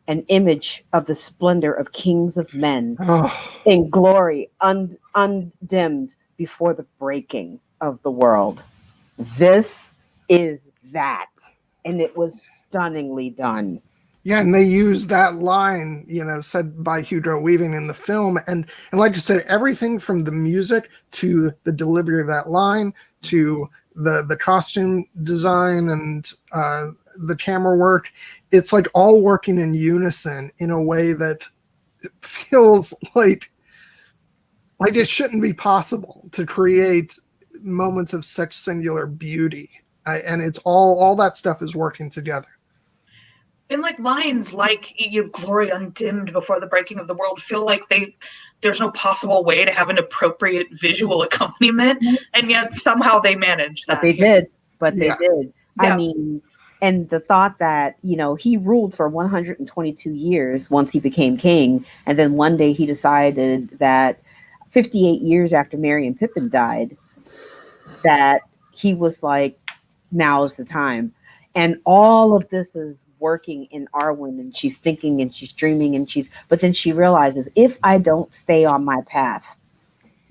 an image of the splendor of kings of men, in glory undimmed before the breaking of the world. This is that. And it was stunningly done. Yeah, and they use that line, said by Hugo Weaving in the film. And like I said, everything from the music to the delivery of that line to the costume design and the camera work, it's like all working in unison in a way that feels like it shouldn't be possible to create moments of such singular beauty. And it's all that stuff is working together. And like lines like "you glory undimmed before the breaking of the world" feel like there's no possible way to have an appropriate visual accompaniment, and yet somehow they managed that. They did. They did. Yeah. I mean, and the thought that, he ruled for 122 years once he became king, and then one day he decided that 58 years after Merry and Pippin died, that he was like, now's the time. And all of this is working in Arwen, and she's thinking and she's dreaming but then she realizes, if I don't stay on my path,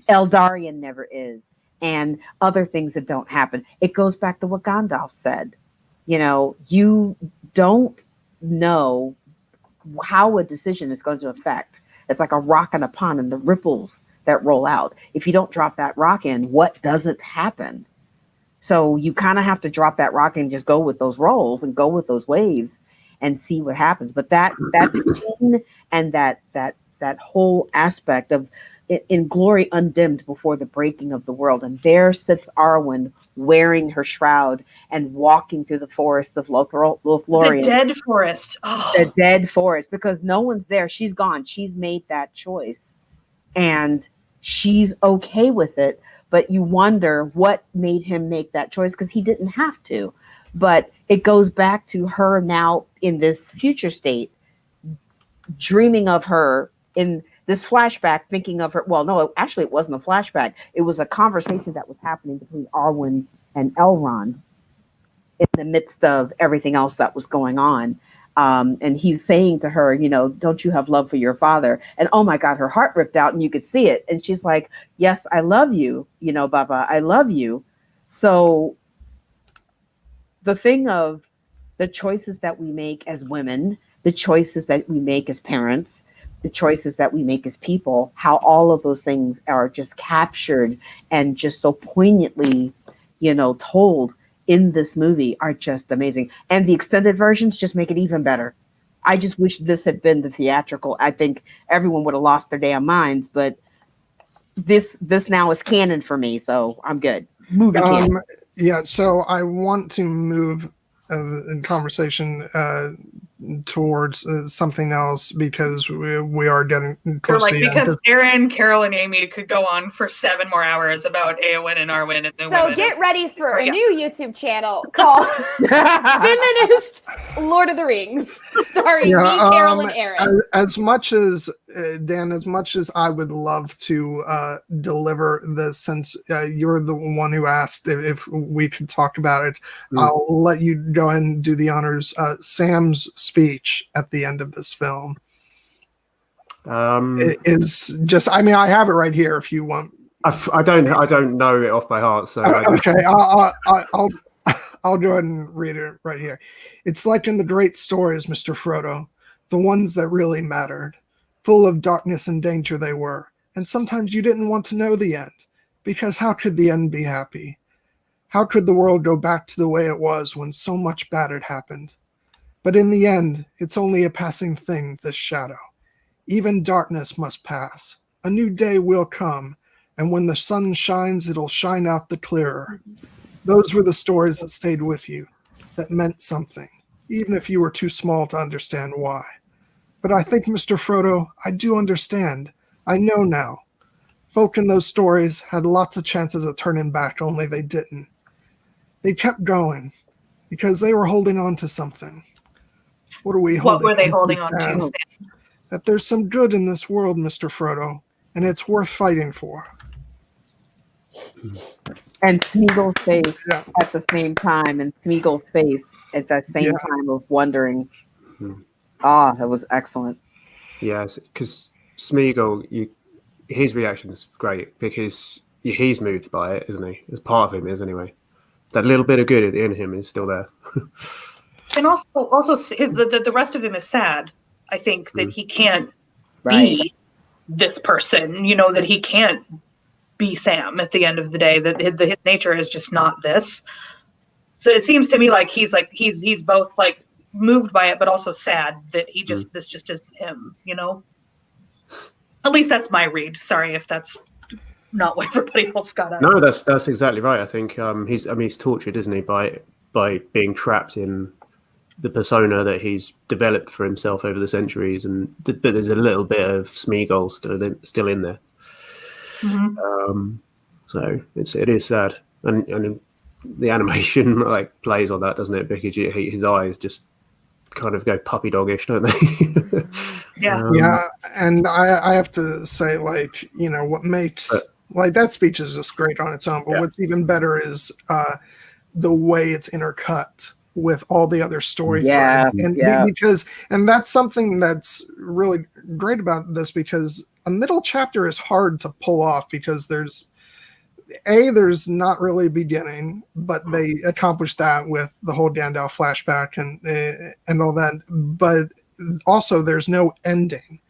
Eldarion never is, and other things that don't happen. It goes back to what Gandalf said. You don't know how a decision is going to affect. It's like a rock in a pond and the ripples that roll out. If you don't drop that rock in, what doesn't happen? So you kind of have to drop that rock and just go with those rolls and go with those waves and see what happens. But that scene and that whole aspect of in glory undimmed before the breaking of the world. And there sits Arwen wearing her shroud and walking through the forests of Lothlorien. The dead forest. Oh. The dead forest, because no one's there. She's gone. She's made that choice. And she's okay with it. But you wonder what made him make that choice, because he didn't have to. But it goes back to her now in this future state, dreaming of her in this flashback, thinking of her. Well, no, actually, it wasn't a flashback. It was a conversation that was happening between Arwen and Elrond in the midst of everything else that was going on. And he's saying to her, don't you have love for your father? And oh my God, her heart ripped out and you could see it. And she's like, yes, I love you, Baba, I love you. So the thing of the choices that we make as women, the choices that we make as parents, the choices that we make as people, how all of those things are just captured and just so poignantly, told in this movie are just amazing. And the extended versions just make it even better. I just wish this had been the theatrical. I think everyone would have lost their damn minds, but this now is canon for me, so I'm good. Movie canon. Yeah, so I want to move in conversation towards something else, because we are getting close to the end. Because Erin, Carole, and Amy could go on for 7 more hours about Eowyn and Arwen and the So women. get ready for a new YouTube channel called Feminist Lord of the Rings, starring me, Carole, and Erin. As much as Dan, as much as I would love to deliver this, since you're the one who asked if we could talk about it, I'll let you go ahead and do the honors. Sam's speech at the end of this film is just, I mean, I have it right here if you want. I don't know it off by heart, so okay. I'll go ahead and read it right here. It's like in the great stories, Mr. Frodo, the ones that really mattered. Full of darkness and danger they were, and sometimes you didn't want to know the end, because how could the end be happy? How could the world go back to the way it was when so much bad had happened? But in the end, it's only a passing thing, this shadow. Even darkness must pass. A new day will come, and when the sun shines, it'll shine out the clearer. Those were the stories that stayed with you, that meant something, even if you were too small to understand why. But I think, Mr. Frodo, I do understand. I know now. Folk in those stories had lots of chances of turning back, only they didn't. They kept going, because they were holding on to something. What are we holding What were they on holding on Sam? to? That there's some good in this world, Mr. Frodo, and it's worth fighting for. And Smeagol's face Yeah. at the same time, and Smeagol's face at that same time of wondering. Ah, that was excellent. Yes, because Smeagol, his reaction is great because he's moved by it, isn't he? As part of him is anyway. That little bit of good in him is still there. And also the rest of him is sad. I think that he can't Right. be this person, that he can't be Sam at the end of the day, that his nature is just not this. So it seems to me like he's both like moved by it, but also sad that this just isn't him, At least that's my read. Sorry if that's not what everybody else got out. No, that's exactly right. I think he's tortured, isn't he, by being trapped in the persona that he's developed for himself over the centuries, but there's a little bit of Smeagol still in there. Mm-hmm. So it is sad, and the animation like plays on that, doesn't it? Because his eyes just kind of go puppy doggish, don't they? Yeah. Yeah, and I have to say, like, what makes like that speech is just great on its own, but what's even better is the way it's intercut with all the other story threads. And that's something that's really great about this, because a middle chapter is hard to pull off because there's not really a beginning, but they accomplished that with the whole Gandalf flashback and all that. But also, there's no ending.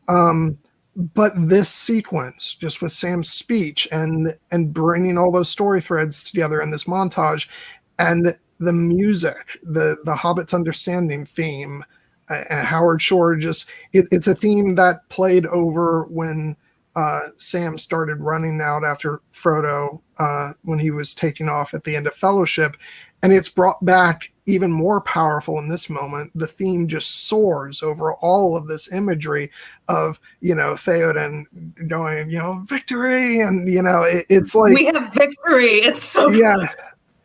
But this sequence, just with Sam's speech and bringing all those story threads together in this montage, and the music, the Hobbit's Understanding theme, and Howard Shore, it's a theme that played over when Sam started running out after Frodo when he was taking off at the end of Fellowship, and it's brought back even more powerful in this moment. The theme just soars over all of this imagery of Theoden going victory, and it's like we have victory. It's so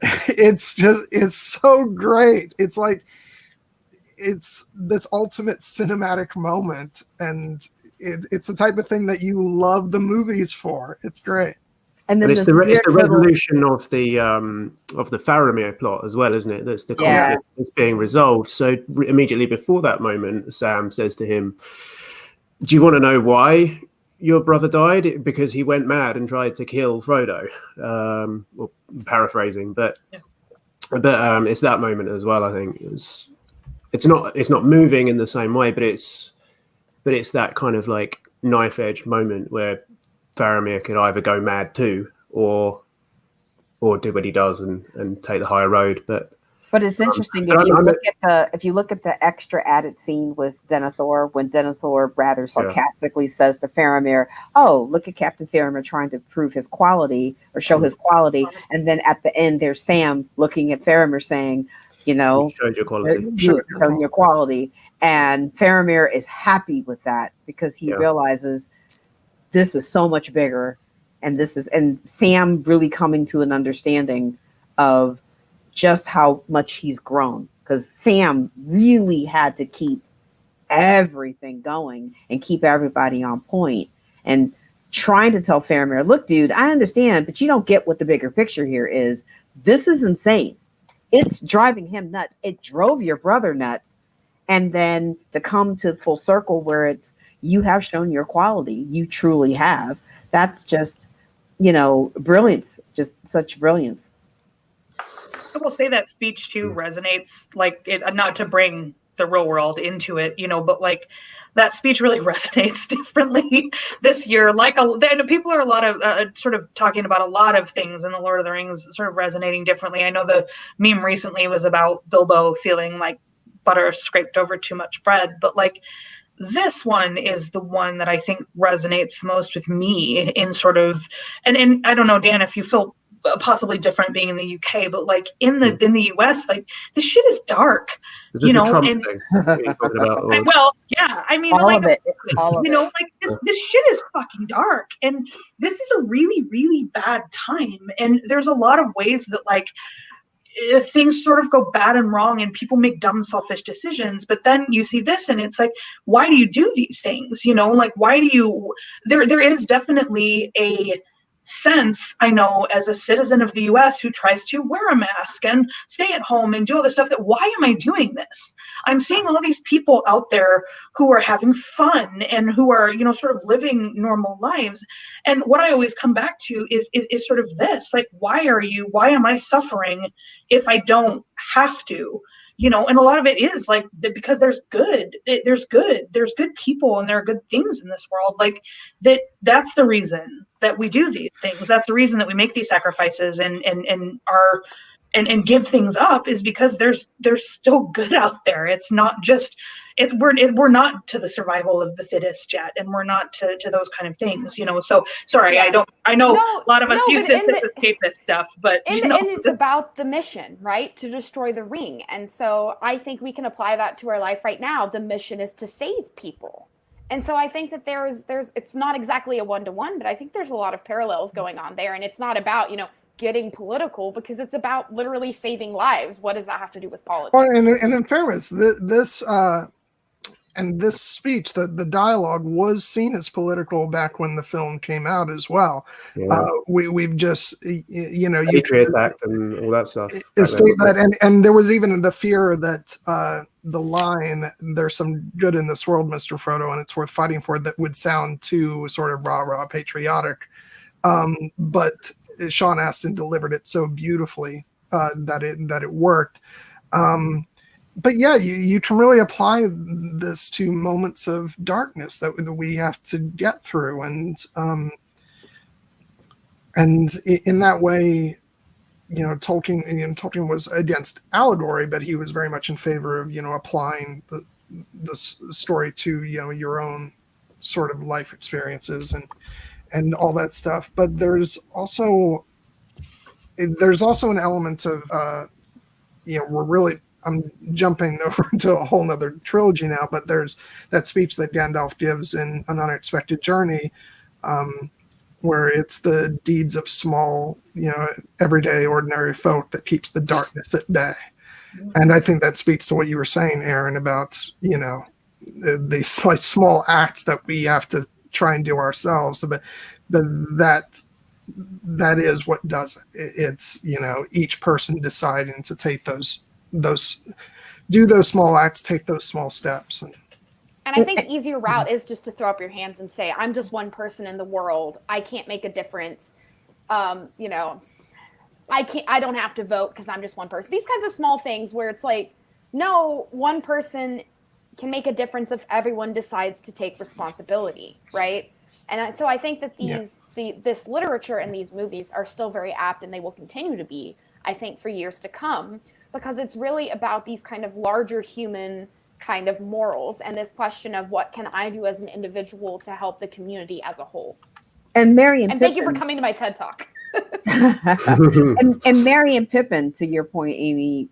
it's so great. It's like it's this ultimate cinematic moment, and it's the type of thing that you love the movies for. It's great. And then it's the resolution of the Faramir plot as well, isn't it? That's the conflict that's being resolved. So immediately before that moment, Sam says to him, "Do you want to know why your brother died? Because he went mad and tried to kill Frodo." Well, paraphrasing, but it's that moment as well. I think it's not moving in the same way, but it's that kind of like knife edge moment where Faramir could either go mad too, or do what he does and take the higher road. But it's interesting if you look at the extra added scene with Denethor, when Denethor rather sarcastically says to Faramir, "Oh, look at Captain Faramir trying to prove his quality or show his quality," and then at the end there's Sam looking at Faramir saying, showed your quality. Showing your quality. And Faramir is happy with that because he realizes this is so much bigger, and Sam really coming to an understanding of just how much he's grown, because Sam really had to keep everything going and keep everybody on point, and trying to tell Faramir, "Look, dude, I understand, but you don't get what the bigger picture here is. This is insane. It's driving him nuts. It drove your brother nuts." And then to come to full circle where it's, you have shown your quality. You truly have. That's just, brilliance. Just such brilliance. will say that speech too resonates, like it, not to bring the real world into it, but like that speech really resonates differently this year. Like people are a lot of sort of talking about a lot of things in the Lord of the Rings sort of resonating differently. I know the meme recently was about Bilbo feeling like butter scraped over too much bread, but like this one is the one that I think resonates the most with me in sort of, and I don't know, Dan, if you feel possibly different being in the UK, but like in the US, like this shit is dark, Is this a Trump thing you're talking about, or? well, yeah, I mean, all like, of it, all of it. like this shit is fucking dark, and this is a really, really bad time, and there's a lot of ways that like things sort of go bad and wrong and people make dumb selfish decisions, but then you see this and it's like, why do you do these things, like why do you there is definitely a sense, I know, as a citizen of the US who tries to wear a mask and stay at home and do all this stuff, that why am I doing this? I'm seeing all these people out there who are having fun and who are, sort of living normal lives. And what I always come back to is sort of this, like, why am I suffering if I don't have to? And a lot of it is like because there's good people and there are good things in this world, like that's the reason that we do these things. That's the reason that we make these sacrifices and give things up, is because there's still good out there. It's not just we're not to the survival of the fittest yet, and we're not to those kind of things, so sorry. Yeah. I know a lot of us no, use this as escapist stuff, but and it's about the mission, right? To destroy the ring. And so I think we can apply that to our life right now. The mission is to save people. And so I think that there's it's not exactly a one-to-one, but I think there's a lot of parallels going on there. And it's not about, getting political, because it's about literally saving lives. What does that have to do with politics? Well, and in fairness, this speech, the dialogue was seen as political back when the film came out as well. Yeah. We've just, Patriot Act and all that stuff. And there was even the fear that the line, "There's some good in this world, Mr. Frodo, and it's worth fighting for," that would sound too sort of rah-rah patriotic. But Sean Astin delivered it so beautifully that it worked. But yeah, you can really apply this to moments of darkness that we have to get through, and in that way, Tolkien was against allegory, but he was very much in favor of applying the story to your own sort of life experiences and all that stuff. But there's also an element of I'm jumping over into a whole nother trilogy now, but there's that speech that Gandalf gives in An Unexpected Journey, where it's the deeds of small, everyday ordinary folk that keeps the darkness at bay. And I think that speaks to what you were saying, Erin, about these like small acts that we have to try and do ourselves. But that is what does it. It's each person deciding to take do those small acts, take those small steps. And I think the easier route is just to throw up your hands and say, I'm just one person in the world. I can't make a difference. I don't have to vote because I'm just one person. These kinds of small things where it's like, no, one person can make a difference if everyone decides to take responsibility, right? And so I think that this literature and these movies are still very apt, and they will continue to be, I think, for years to come, because it's really about these kind of larger human kind of morals and this question of what can I do as an individual to help the community as a whole. And Merry and thank you for coming to my TED Talk. and Merry and Pippin, to your point, Amy,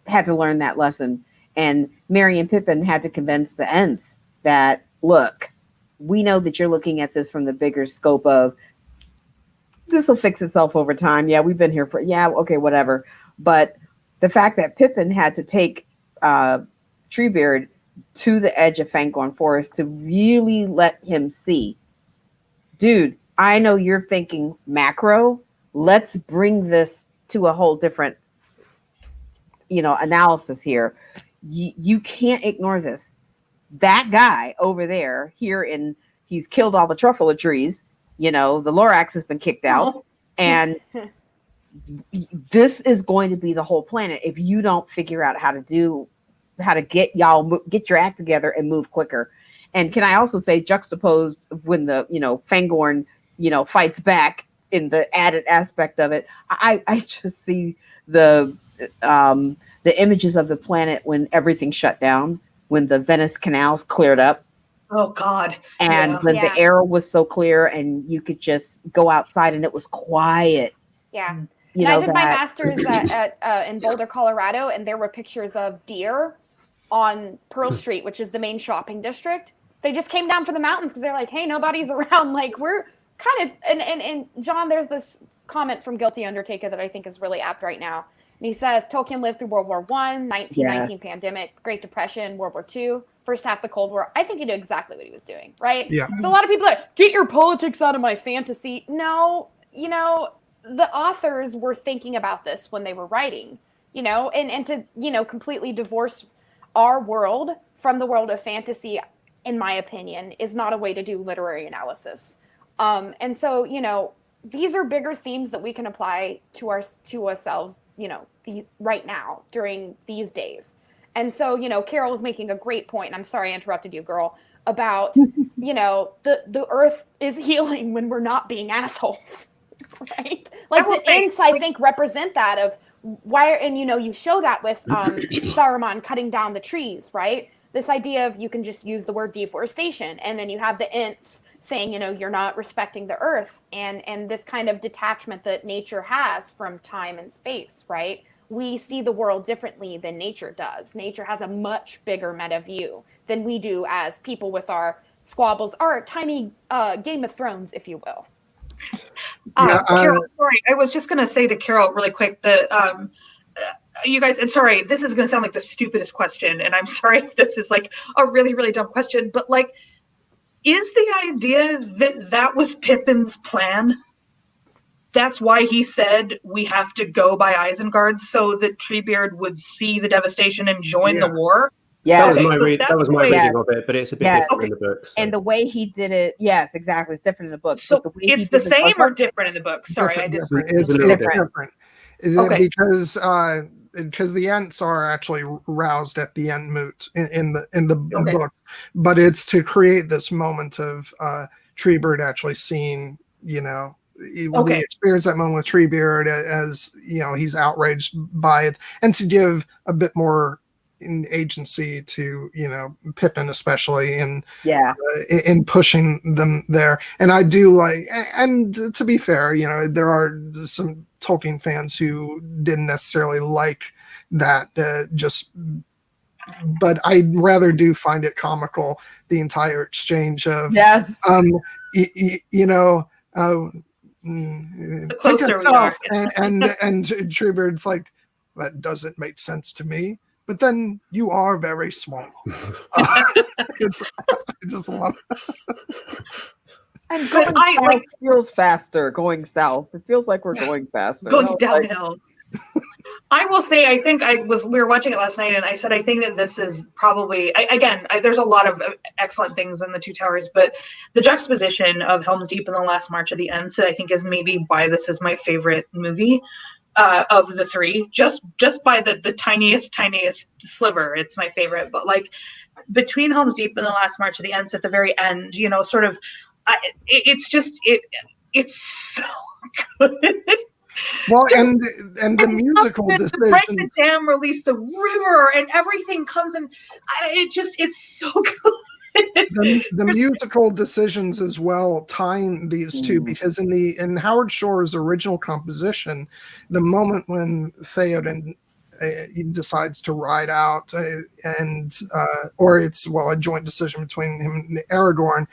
had to learn that lesson. And Merry and Pippin had to convince the Ents that, look, we know that you're looking at this from the bigger scope of this will fix itself over time. Yeah, we've been here for, okay, whatever. But the fact that Pippin had to take Treebeard to the edge of Fangorn Forest to really let him see, dude, I know you're thinking macro. Let's bring this to a whole different, analysis here. You can't ignore this. That guy over there, he's killed all the truffle trees. The Lorax has been kicked out, and this is going to be the whole planet if you don't figure out how to get your act together and move quicker. And can I also say, juxtaposed when the Fangorn fights back in the added aspect of it, I just see the images of the planet when everything shut down, when the Venice canals cleared up. Oh God! And when the air was so clear and you could just go outside and it was quiet. Yeah. I did my master's in Boulder, Colorado, and there were pictures of deer on Pearl Street, which is the main shopping district. They just came down from the mountains because they're like, hey, nobody's around. Like, we're kind of, and John, there's this comment from Guilty Undertaker that I think is really apt right now. And he says, Tolkien lived through World War I, 1919 pandemic, Great Depression, World War II, first half of the Cold War. I think he knew exactly what he was doing, right? Yeah. So a lot of people are like, get your politics out of my fantasy. No, the authors were thinking about this when they were writing, and to, completely divorce our world from the world of fantasy, in my opinion, is not a way to do literary analysis. And so, these are bigger themes that we can apply to ourselves, right now during these days. And so, Carole was making a great point, and I'm sorry I interrupted you, girl, about, the earth is healing when we're not being assholes. Right? Like the Ents, I think, represent that of why, and you show that with Saruman cutting down the trees, right? This idea of you can just use the word deforestation, and then you have the Ents saying, you're not respecting the earth, and this kind of detachment that nature has from time and space, right? We see the world differently than nature does. Nature has a much bigger meta view than we do as people with our squabbles, our tiny Game of Thrones, if you will. Carole, sorry, I was just going to say to Carole really quick that you guys, and sorry, this is going to sound like the stupidest question, and I'm sorry if this is like a really, really dumb question, but like, is the idea that was Pippin's plan? That's why he said we have to go by Isengard so that Treebeard would see the devastation and join the war? Yeah, that was my reading of it, but it's a bit different in the book. So. And the way he did it, yes, exactly, it's different in the book. So it's the same or different in the book? Sorry, I didn't. It's different. Okay. Because the Ents are actually roused at the end moot in the book, but it's to create this moment of Treebeard actually seeing, we experience that moment with Treebeard as he's outraged by it, and to give a bit more agency to Pippin, especially in pushing them there. And I do like, and to be fair, there are some Tolkien fans who didn't necessarily like that, but I rather do find it comical, the entire exchange of take us off, and Treebeard's like, that doesn't make sense to me. But then you are very small. I just love it. And going feels faster going south. It feels like we're going faster. Going downhill. I will say, I think we were watching it last night, and I said, I think that this is probably, there's a lot of excellent things in The Two Towers, but the juxtaposition of Helm's Deep and The Last March of the Ents, I think, is maybe why this is my favorite movie. Of the three, just by the tiniest sliver, it's my favorite. But like between Helm's Deep and The Last March of the Ents at the very end, sort of, it's so good. Well, and the musical decisions. Break the dam, release the river, and everything comes in. It's so good. The musical decisions as well, tying these two, because in Howard Shore's original composition, the moment when Theoden he decides to ride out, or it's a joint decision between him and Aragorn,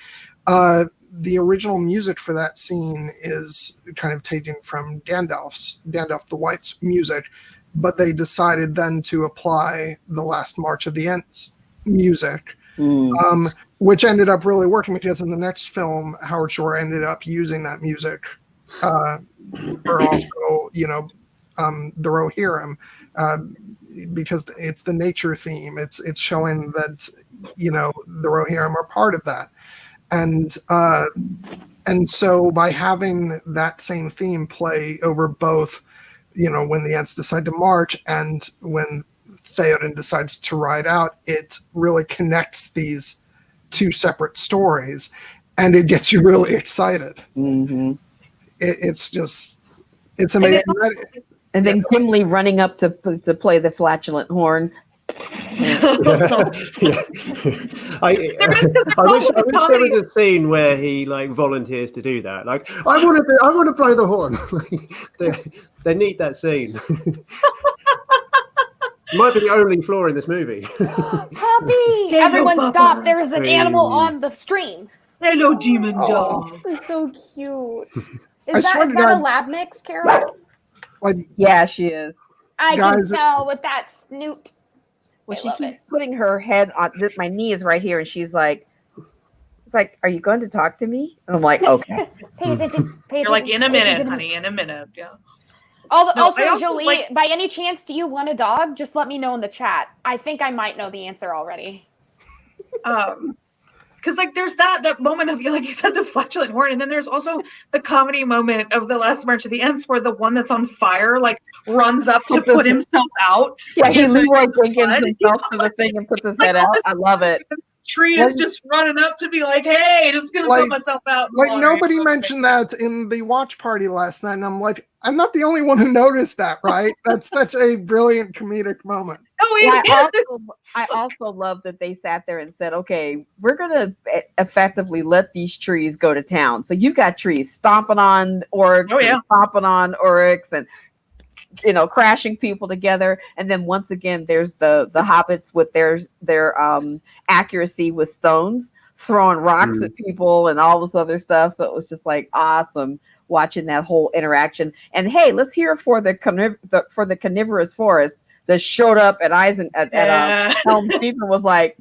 the original music for that scene is kind of taken from Gandalf the White's music, but they decided then to apply The Last March of the Ents music. Which ended up really working, because in the next film, Howard Shore ended up using that music for also, the Rohirrim, because it's the nature theme. It's showing that the Rohirrim are part of that, and so by having that same theme play over both when the Ents decide to march and when Theoden decides to ride out, it really connects these two separate stories, and it gets you really excited. Mm-hmm. It's amazing. And then Gimli running up to play the flatulent horn. I wish there was a scene where he like volunteers to do that. Like, I want to play the horn. they need that scene. Might be the only flaw in this movie. Puppy! Everyone stop. There's an animal on the stream. Hello, demon dog. It's so cute. I Is swear that to God. a lab mix, Carole? Like, Yeah, she is. I Guys, can tell with that snoot. Well, I she love keeps it. putting her head on my knee is right here, and she's like, "It's like, are you going to talk to me?" And I'm like, "Okay." Pay attention. Pay You're like, attention, in a pay minute, attention to honey, me. in a minute. Yeah. Also, I also Jolie, like- by any chance, do you want a dog? Just let me know in the chat. I think I might know the answer already. Because like there's that moment of, like you said, the flatulent horn, and then there's also the comedy moment of the last March of the Ents where the one that's on fire like runs up to put himself out. Yeah, he in the Leroy Jenkins blood. himself to the thing and puts his Like, head all out. this- I love it. Tree is just running up to be like, "Hey, just gonna Like- put myself out." in like water." nobody mentioned that in the watch party last night, and I'm like, I'm not the only one who noticed that, right? That's such a brilliant comedic moment. Oh, Well, it is. I also love that they sat there and said, "Okay, we're gonna effectively let these trees go to town." So you got trees stomping on orcs, Oh, yeah. and stomping on orcs, and crashing people together. And then once again, there's the hobbits with their accuracy with stones, throwing rocks at people and all this other stuff. So it was just like awesome watching that whole interaction. And hey, let's hear it for the carnivorous forest that showed up at Helm's Deep and was like,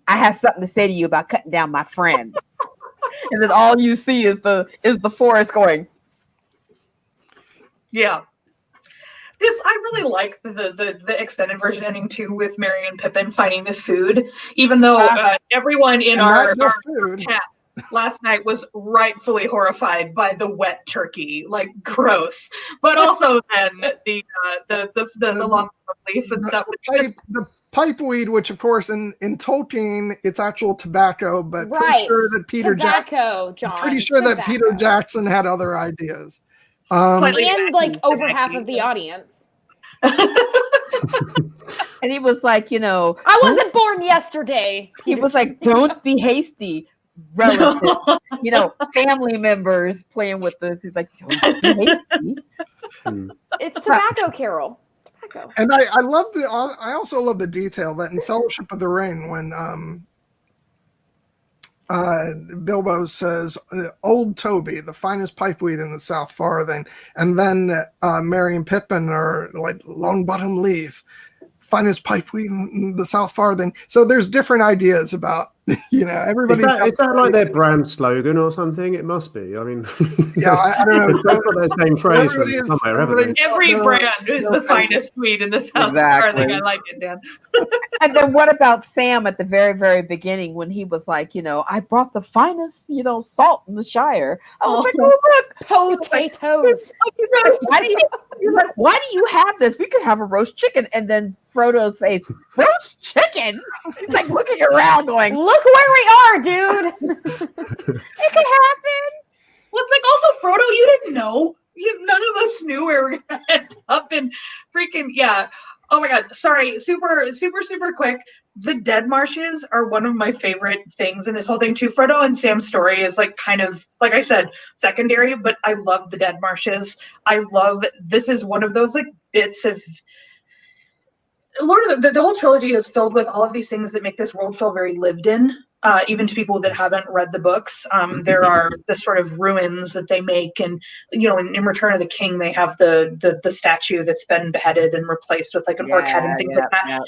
"I have something to say to you about cutting down my friend." And then all you see is the forest going. Yeah. I really like the extended version ending too, with Merry and Pippin finding the food, even though everyone in And our not just food. chat last night was rightfully horrified by the wet turkey, like gross. But also then the long leaf and stuff. The pipeweed, which of course in Tolkien it's actual tobacco, but pretty sure that Peter Jackson had other ideas. And like over half of the audience. And he was like, I wasn't born yesterday. He was like, "Don't be hasty, relatives." Family members playing with this. He's like, "Don't be hasty." It's tobacco, Carole. It's tobacco. And I also love the detail that in Fellowship of the Ring, when Bilbo says, "Old Toby, the finest pipeweed in the South Farthing," and then Merry and Pippin are like, "Longbottom Leaf, finest pipeweed in the South Farthing." So there's different ideas about, everybody's. Is that like their brand slogan or something? It must be. I mean, yeah, I don't know. They've got their same phrase from somewhere, haven't they? Every brand is the finest weed in the South. Exactly. I like it, Dan. And then what about Sam at the very, very beginning when he was like, "I brought the finest, salt in the Shire." I was like, "Oh, look, potatoes." He's like, "Why do you have this? We could have a roast chicken." And then Frodo's face, "Roast chicken?" He's like looking around going, "Look where we are, dude." It could happen. Well, it's like also, Frodo, you didn't know. None of us knew where we were going to end up in freaking, yeah. Oh my God. Sorry. Super, super, super quick. The Dead Marshes are one of my favorite things in this whole thing too. Frodo and Sam's story is like kind of, like I said, secondary, but I love the Dead Marshes. This is one of those like bits of the whole trilogy is filled with all of these things that make this world feel very lived in, even to people that haven't read the books. There are the sort of ruins that they make, and in Return of the King, they have the statue that's been beheaded and replaced with like an orc head and things like that. Yeah.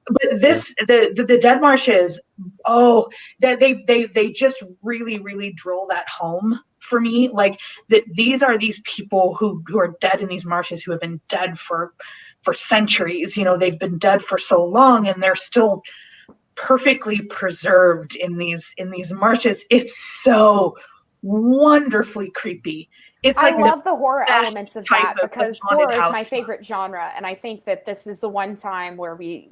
But the Dead Marshes, that they just really, really drill that home for me. Like that these are these people who are dead in these marshes, who have been dead for centuries. They've been dead for so long, and they're still perfectly preserved in these marshes. It's so wonderfully creepy it's I like love the horror best elements of type that of because haunted horror is my house. favorite genre, and I think that this is the one time where we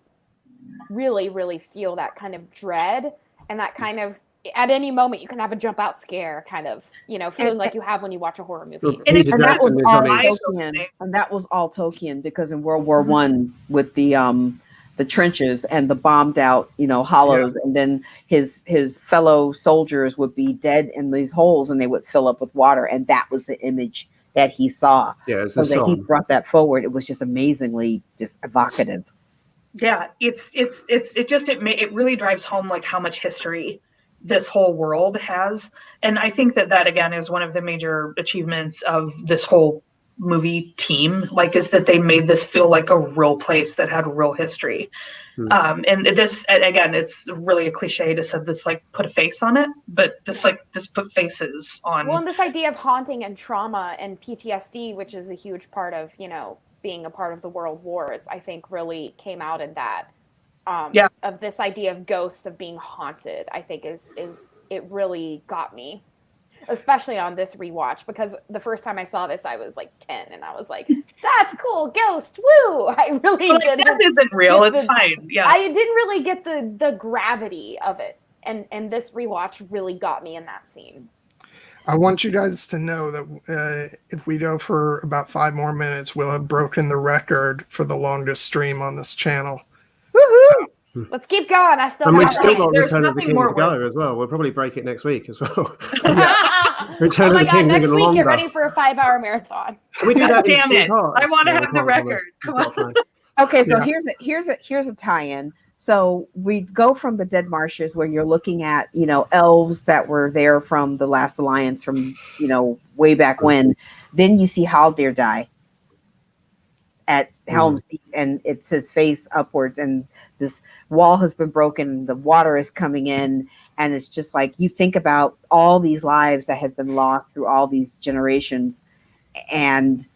really, really feel that kind of dread and that kind of at any moment you can have a jump out scare kind of, feeling like you have when you watch a horror movie. And Peter And that was Jackson is all on his. Tolkien. And that was all Tolkien because in World War One with the trenches and the bombed out, hollows, and then his fellow soldiers would be dead in these holes and they would fill up with water, and that was the image that he saw. Yeah, it's So the that he song. brought that forward. It was just amazingly just evocative. Yeah, it really drives home like how much history this whole world has. And I think that again is one of the major achievements of this whole movie team, like, is that they made this feel like a real place that had real history. And this, again, it's really a cliche to say this, like, put a face on it, but just put faces on. Well, and this idea of haunting and trauma and PTSD, which is a huge part of, being a part of the world wars, I think really came out in that. Of this idea of ghosts, of being haunted, I think is it really got me, especially on this rewatch, because the first time I saw this I was like 10 and I was like, that's cool, ghost, woo. I really didn't. Death isn't real. It's fine. Yeah, I didn't really get the gravity of it, and this rewatch really got me in that scene. I want you guys to know that if we go for about 5 more minutes, we'll have broken the record for the longest stream on this channel. Woohoo! Let's keep going. I still And we've got still it. got There's Return of the nothing King more to go worth- as well. We'll probably break it next week as well. Oh Return my of the god, King next even week longer. get ready for a 5-hour marathon. Can we do God that in damn 2 it. parts? I want to Yeah, have the we can't record. Come on. fine. Okay, so Yeah. here's a tie-in. So we go from the Dead Marshes where you're looking at, elves that were there from the Last Alliance from, way back when. Then you see Haldir die at Helm's Deep, and it's his face upwards, and this wall has been broken, the water is coming in, and it's just like you think about all these lives that have been lost through all these generations and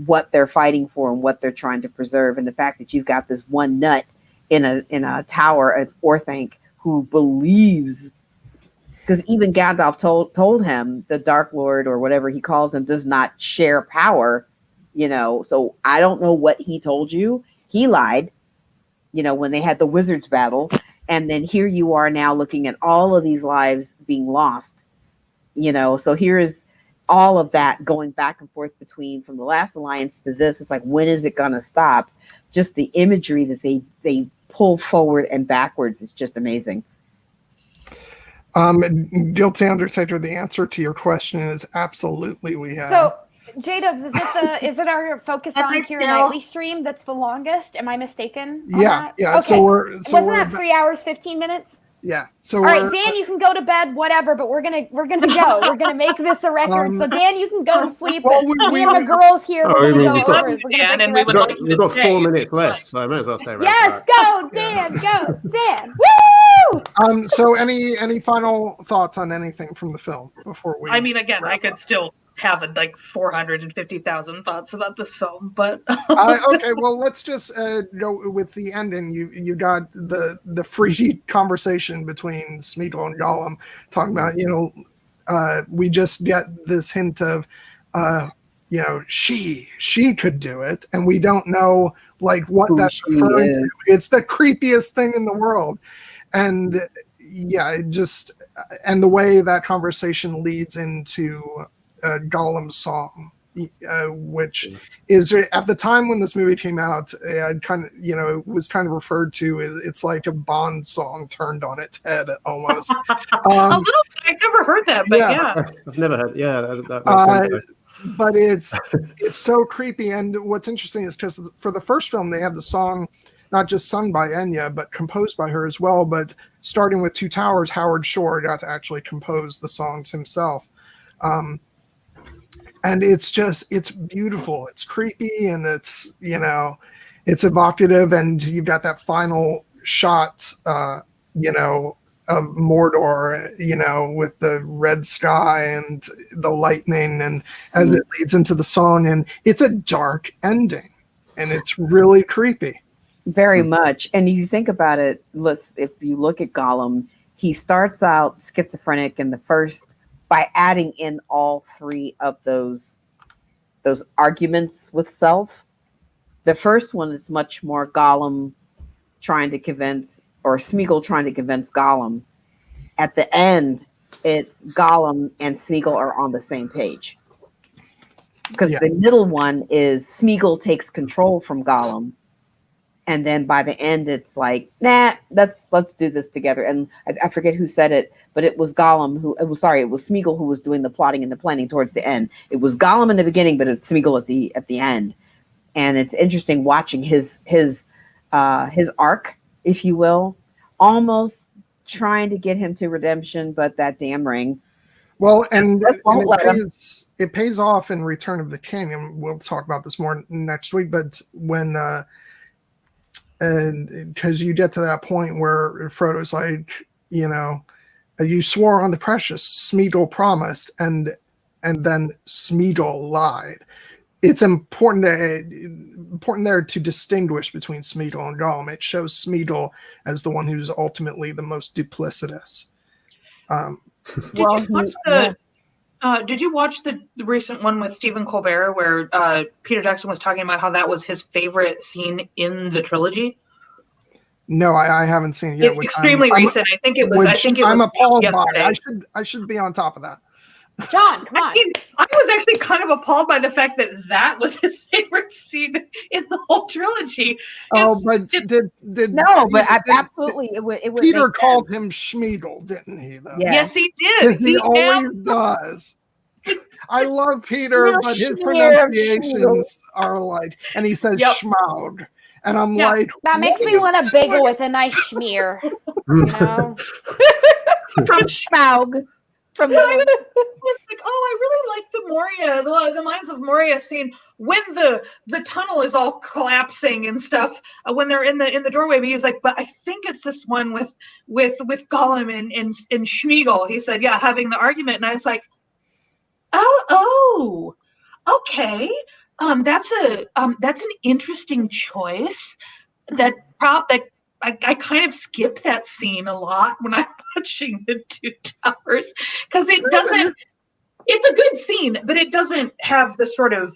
what they're fighting for and what they're trying to preserve, and the fact that you've got this one nut in a tower at Orthanc who believes, because even Gandalf told him the Dark Lord or whatever he calls him does not share power, so I don't know what he told you. He lied, when they had the wizards battle, and then here you are now looking at all of these lives being lost, so here is all of that going back and forth between from the Last Alliance to this. It's like, when is it gonna stop? Just the imagery that they pull forward and backwards is just amazing. Guilty Undertaker, the answer to your question is absolutely we have. So, J-Dubs, is it our Focus on Keira Knightley stream that's the longest? Am I mistaken? Yeah. Okay. So wasn't that 3 hours 15 minutes? Yeah. So all right, Dan, you can go to bed, whatever. But we're gonna go. We're gonna make this a record. So Dan, you can go to sleep. Well, me and the girls here. We're gonna go over. We're gonna Dan, break and the we would record. like you We've to got stay. 4 minutes left, so I may as well stay right Yes, back. go, Dan, go, Dan. Woo! So any final thoughts on anything from the film before we? I mean, again, I could still have like 450,000 thoughts about this film, but Okay, well, let's just go with the ending. You got the free conversation between Smeagol and Gollum talking about, we just get this hint of, she could do it, and we don't know like what Who that's she referring is. to. It's the creepiest thing in the world, and and the way that conversation leads into Gollum's song, which is at the time when this movie came out, it was kind of referred to as it's like a Bond song turned on its head almost. a little bit. I've never heard that, but yeah. I've never heard. Yeah, that makes sense. But it's so creepy. And what's interesting is because for the first film, they had the song not just sung by Enya, but composed by her as well. But starting with Two Towers, Howard Shore got to actually compose the songs himself. And it's beautiful. It's creepy, and it's evocative. And you've got that final shot, of Mordor, with the red sky and the lightning, and as it leads into the song, and it's a dark ending, and it's really creepy. Very much. And you think about it, if you look at Gollum, he starts out schizophrenic in the first by adding in all three of those arguments with self. The first one is much more Gollum trying to convince, or Smeagol trying to convince Gollum. At the end, it's Gollum and Smeagol are on the same page. Because the middle one is Smeagol takes control from Gollum. And then by the end, it's like, nah, let's do this together. And I forget who said it, but it was Gollum it was Smeagol who was doing the plotting and the planning towards the end. It was Gollum in the beginning, but it's Smeagol at the end. And it's interesting watching his arc, if you will, almost trying to get him to redemption, but that damn ring. Well, and it pays off in Return of the King, and we'll talk about this more next week. But when and because you get to that point where Frodo's like, you swore on the precious, Smeagol promised, and then Smeagol lied. It's important there to distinguish between Smeagol and Gollum. It shows Smeagol as the one who's ultimately the most duplicitous. Did you watch the recent one with Stephen Colbert where Peter Jackson was talking about how that was his favorite scene in the trilogy? No, I haven't seen it yet. It's extremely recent. I think it was. I'm appalled yesterday. by. I should be on top of that. John, come on. I was actually kind of appalled by the fact that was his favorite scene in the whole trilogy. Absolutely, it would. Peter called him Schmeagol, didn't he? Though. Yeah. Yes, he did. He always does. I love Peter, but his pronunciations are like, and he says Schmaug. And I'm like, that makes me want a bagel with a nice schmear, from Schmaug. I was like, I really like the Moria, the Mines of Moria scene when the tunnel is all collapsing and stuff. When they're in the doorway, but he was like, but I think it's this one with Gollum and Smeagol. He said, yeah, having the argument, and I was like, oh, okay. That's an interesting choice. I kind of skip that scene a lot when I'm watching the Two Towers because it's a good scene, but it doesn't have the sort of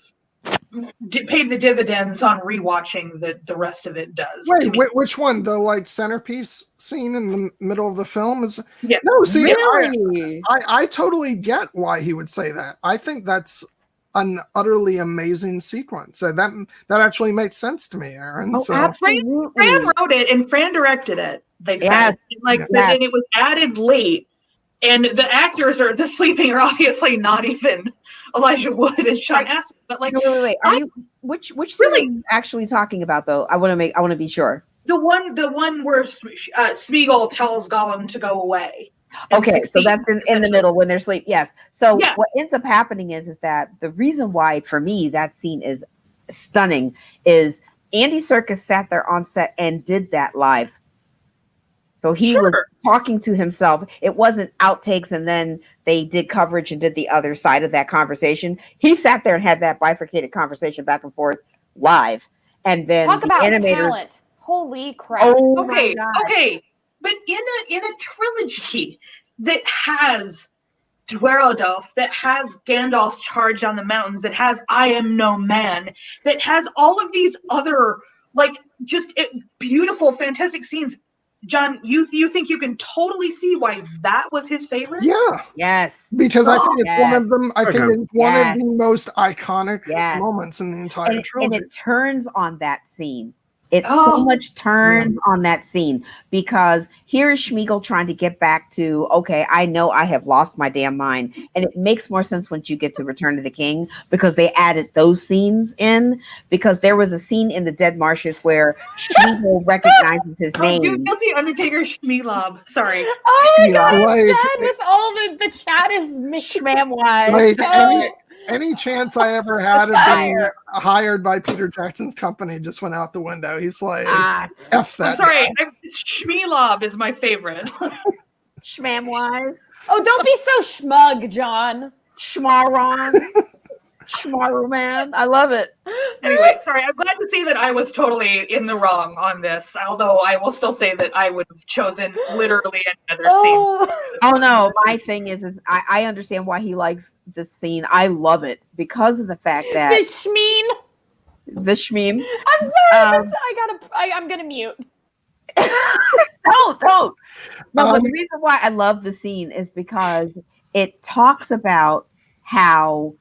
pay the dividends on rewatching that the rest of it does. Wait, which one? The centerpiece scene in the middle of the film is? Yes. No, see, really? I totally get why he would say that. I think that's an utterly amazing sequence. That actually makes sense to me, Erin. Absolutely. Fran wrote it and Fran directed it. They said, and it was added late. And the actors the sleeping are obviously not even Elijah Wood and Sean Astin. But wait. Which scene are you actually talking about though? I want to be sure. The one where Smeagol tells Gollum to go away. Okay, so that's in the middle when they're asleep. Yes. So what ends up happening is that the reason why for me that scene is stunning is Andy Serkis sat there on set and did that live. So he was talking to himself. It wasn't outtakes and then they did coverage and did the other side of that conversation. He sat there and had that bifurcated conversation back and forth live. And then talk about talent. Holy crap. Okay. But in a trilogy that has Dwarildolf, that has Gandalf's charge on the mountains, that has I Am No Man, that has all of these other beautiful, fantastic scenes. John, you think you can totally see why that was his favorite? Yeah. Yes. Because I think it's one of them. I think it's one of the most iconic moments in the entire trilogy. And it turns on that scene. It so much turns on that scene because here is Smeagol trying to get back to, okay, I know I have lost my damn mind. And it makes more sense once you get to Return of the King because they added those scenes in because there was a scene in the Dead Marshes where Smeagol recognizes his name. Dude, guilty Undertaker Shmeelob. Sorry. Oh my God, I'm done with all the chat is Shmam-wise. Any chance I ever had of being hired by Peter Jackson's company just went out the window. He's like, F that. I'm sorry. Shmeelob is my favorite. Shmam-wise. Oh, don't be so schmug, John. Schmaron. Schmaru man. I love it. Anyway, sorry. I'm glad to see that I was totally in the wrong on this. Although I will still say that I would have chosen literally another scene. Oh no, my thing is I understand why he likes this scene. I love it because of the fact that The Shmeen. the Shmeem. I'm sorry, Um, I'm gonna mute. don't. No, but the reason why I love the scene is because it talks about how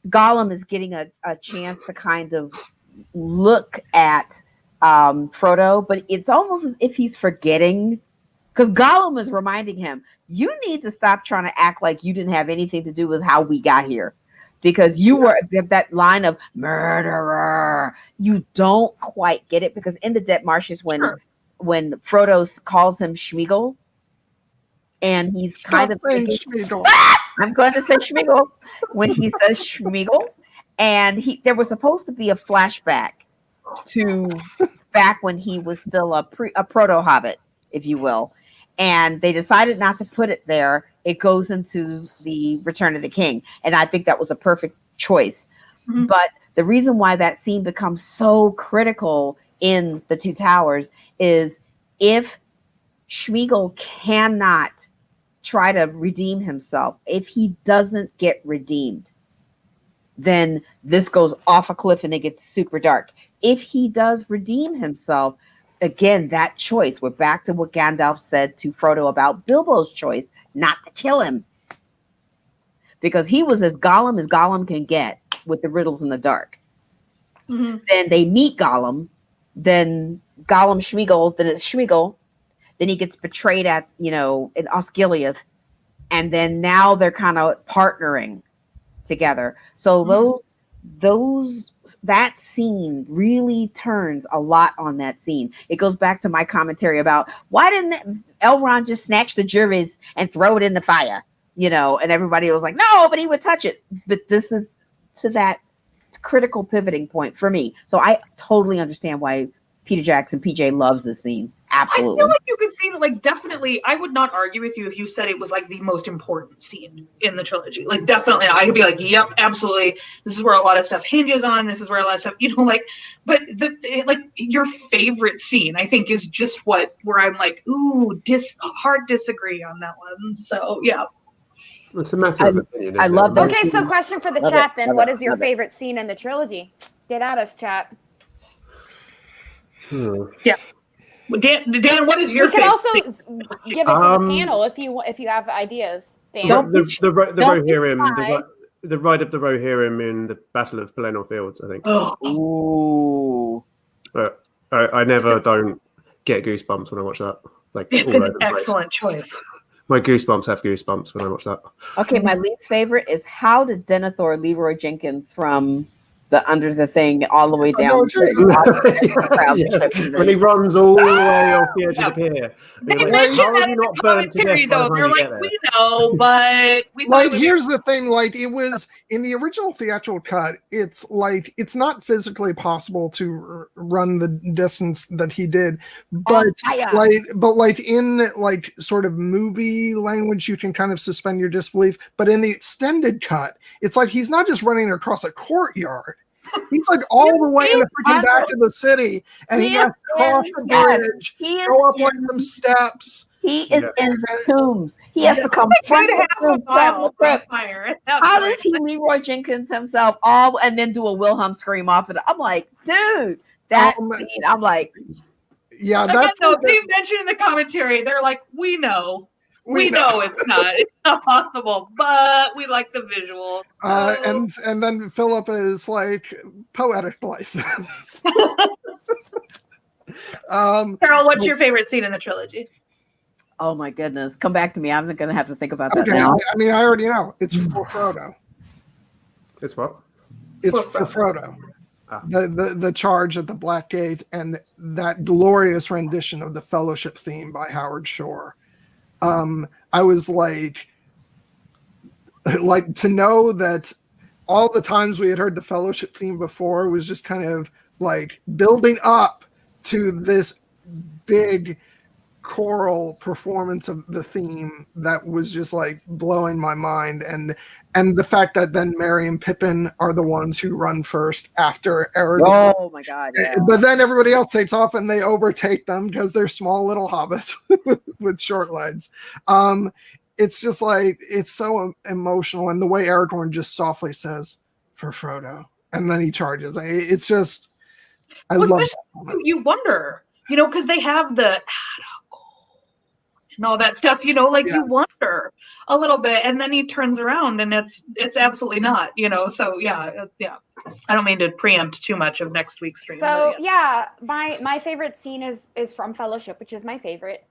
Gollum is getting a chance to kind of look at Frodo, but it's almost as if he's forgetting because Gollum is reminding him, you need to stop trying to act like you didn't have anything to do with how we got here. Because you were that line of murderer, you don't quite get it. Because in the Dead Marshes, when Frodo calls him Schmeagol, and he's kind of thinking, I'm going to say Schmeagol when he says Schmeagol, and there was supposed to be a flashback to back when he was still a proto Hobbit, if you will, and they decided not to put it there. It goes into the Return of the King, and I think that was a perfect choice. Mm-hmm. But the reason why that scene becomes so critical in The Two Towers is if Schmeagol cannot try to redeem himself, if he doesn't get redeemed, then this goes off a cliff and it gets super dark. If he does redeem himself, again, that choice, we're back to what Gandalf said to Frodo about Bilbo's choice not to kill him. Because he was as Gollum can get with the riddles in the dark. Mm-hmm. Then they meet Gollum, then Gollum Schmeagol, then it's Schmeagol, then he gets betrayed in Osgiliath, and then now they're kind of partnering together. So that scene really turns a lot on that scene. It goes back to my commentary about why didn't Elrond just snatch the Juris and throw it in the fire, and everybody was like, no, but he would touch it. But this is to that critical pivoting point for me. So I totally understand why Peter Jackson, PJ loves this scene. Absolutely. I feel like you could see that, definitely, I would not argue with you if you said it was, the most important scene in the trilogy. Definitely, I could be like, yep, absolutely. This is where a lot of stuff hinges on. This is where a lot of stuff, but your favorite scene, I think, is just where I'm like, ooh, hard disagree on that one. So, yeah. It's a matter of opinion. I love that. Okay, so question for the chat then. What is your favorite scene in the trilogy? Get at us, chat. Yeah. Dan, what is your favorite? You can also give it to the panel if you have ideas. Dan. The ride of the Rohirrim in the Battle of Pelennor Fields, I think. Ooh. But I don't get goosebumps when I watch that. It's an excellent choice. My goosebumps have goosebumps when I watch that. Okay, my least favorite is how did Denethor Leroy Jenkins from the under the thing all the way down. When he runs all the way off the edge of the pier. They mentioned that in the commentary, though. They're like, we know, but we thought here's the thing, it was in the original theatrical cut, it's not physically possible to run the distance that he did, but in sort of movie language, you can kind of suspend your disbelief. But in the extended cut, it's he's not just running across a courtyard. He's all the way in the freaking back of the city, and he has to cross the bridge, go up some steps. He is in the tombs. He has to come from the fire. How does he Leroy Jenkins himself and then do a Wilhelm scream off it? I'm like, dude, that scene. I'm like, yeah, that's they mentioned in the commentary. They're like, we know. We know it's not possible, but we like the visuals. So. And then Philip is poetic license. Carole, what's your favorite scene in the trilogy? Oh my goodness. Come back to me. I'm going to have to think about that now. I already know. It's for Frodo. It's what? It's for Frodo. The charge at the Black Gate and that glorious rendition of the Fellowship theme by Howard Shore. I was to know that all the times we had heard the Fellowship theme before was just kind of building up to this big choral performance of the theme that was just like blowing my mind, and the fact that then Merry and Pippin are the ones who run first after Aragorn. Oh my God! Yeah. But then everybody else takes off and they overtake them because they're small little hobbits with short legs. It's just like, it's so emotional, and the way Aragorn just softly says, "For Frodo," and then he charges. It's just, I love that moment. You wonder, because they have the and all that stuff, like you wonder a little bit, and then he turns around and it's absolutely not, so yeah. I don't mean to preempt too much of next week's stream. So my favorite scene is from Fellowship, which is my favorite.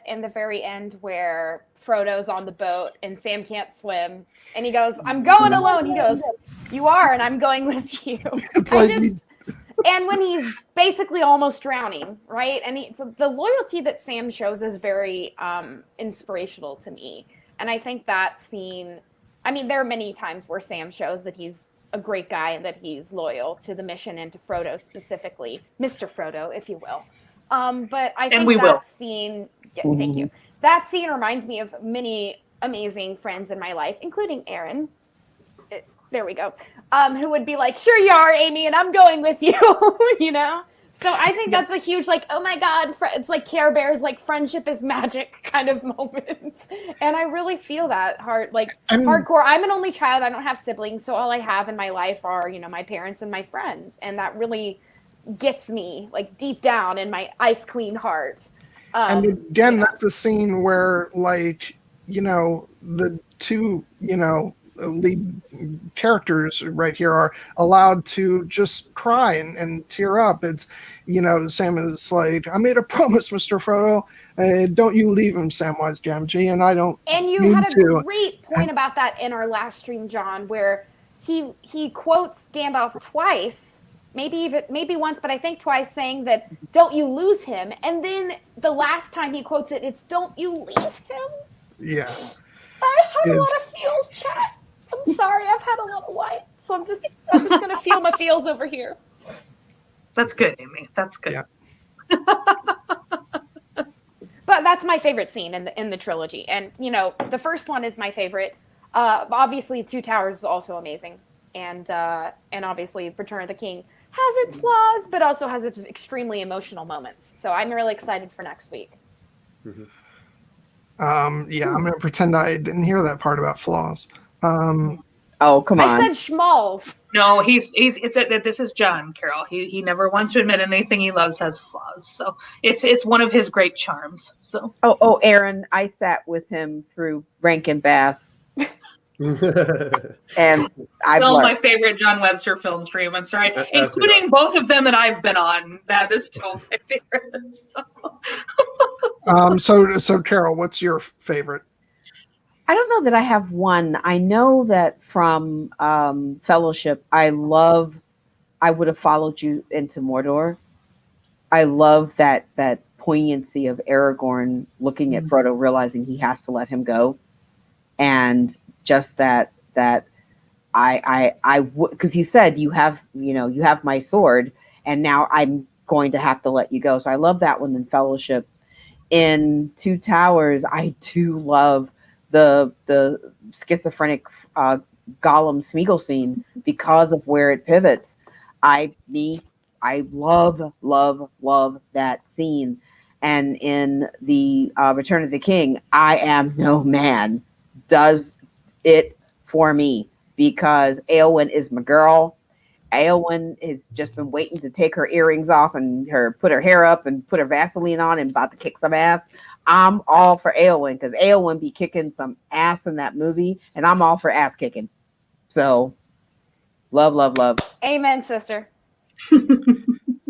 In the very end where Frodo's on the boat and Sam can't swim, and he goes, "I'm going alone." He goes, "You are, and I'm going with you." It's like and when he's basically almost drowning, right? And the loyalty that Sam shows is very inspirational to me. And I think that scene, I mean, there are many times where Sam shows that he's a great guy and that he's loyal to the mission and to Frodo specifically, Mr. Frodo, if you will. But I think that scene, thank you. That scene reminds me of many amazing friends in my life, including Erin. There we go. Who would be like, "Sure you are, Amy, and I'm going with you," So I think that's a huge, like, oh my God, it's like Care Bears, like friendship is magic kind of moment. And I really feel that hardcore. I'm an only child. I don't have siblings. So all I have in my life are, my parents and my friends. And that really gets me like deep down in my Ice Queen heart. And again, that's a scene where, like, the two, lead characters right here are allowed to just cry and tear up. It's, Sam is like, "I made a promise, Mr. Frodo. Don't you leave him, Samwise Gamgee, and I don't." And you had a great point about that in our last stream, John, where he quotes Gandalf twice, maybe once, but I think twice, saying that "don't you lose him," and then the last time he quotes it, it's "don't you leave him." Yeah. I have a lot of feels, chat. I'm sorry, I've had a lot of wine, so I'm just gonna feel my feels over here. That's good, Amy. That's good. Yeah. But that's my favorite scene in the trilogy, and the first one is my favorite. Obviously, Two Towers is also amazing, and obviously, Return of the King has its flaws, but also has its extremely emotional moments. So I'm really excited for next week. Mm-hmm. I'm gonna pretend I didn't hear that part about flaws. Oh, come on. I said schmalls. No, this is John, Carole. He never wants to admit anything he loves has flaws. So it's one of his great charms. So Erin, I sat with him through Rankin Bass. And still my favorite John Webster film stream. I'm sorry, including both of them that I've been on. That is still my favorite. So Carole, what's your favorite? I don't know that I have one. I know that from Fellowship, I would have followed you into Mordor. I love that poignancy of Aragorn looking at Frodo, realizing he has to let him go, and just that I would, because he said you have my sword, and now I'm going to have to let you go. So I love that one in Fellowship. In Two Towers, I do love the schizophrenic Gollum Smeagol scene because of where it pivots. I love that scene. And in the Return of the King, I Am No Man does it for me because Éowyn is my girl. Éowyn has just been waiting to take her earrings off and put her hair up and put her Vaseline on and about to kick some ass. I'm all for Éowyn because Éowyn be kicking some ass in that movie, and I'm all for ass kicking. So, love. Amen, sister.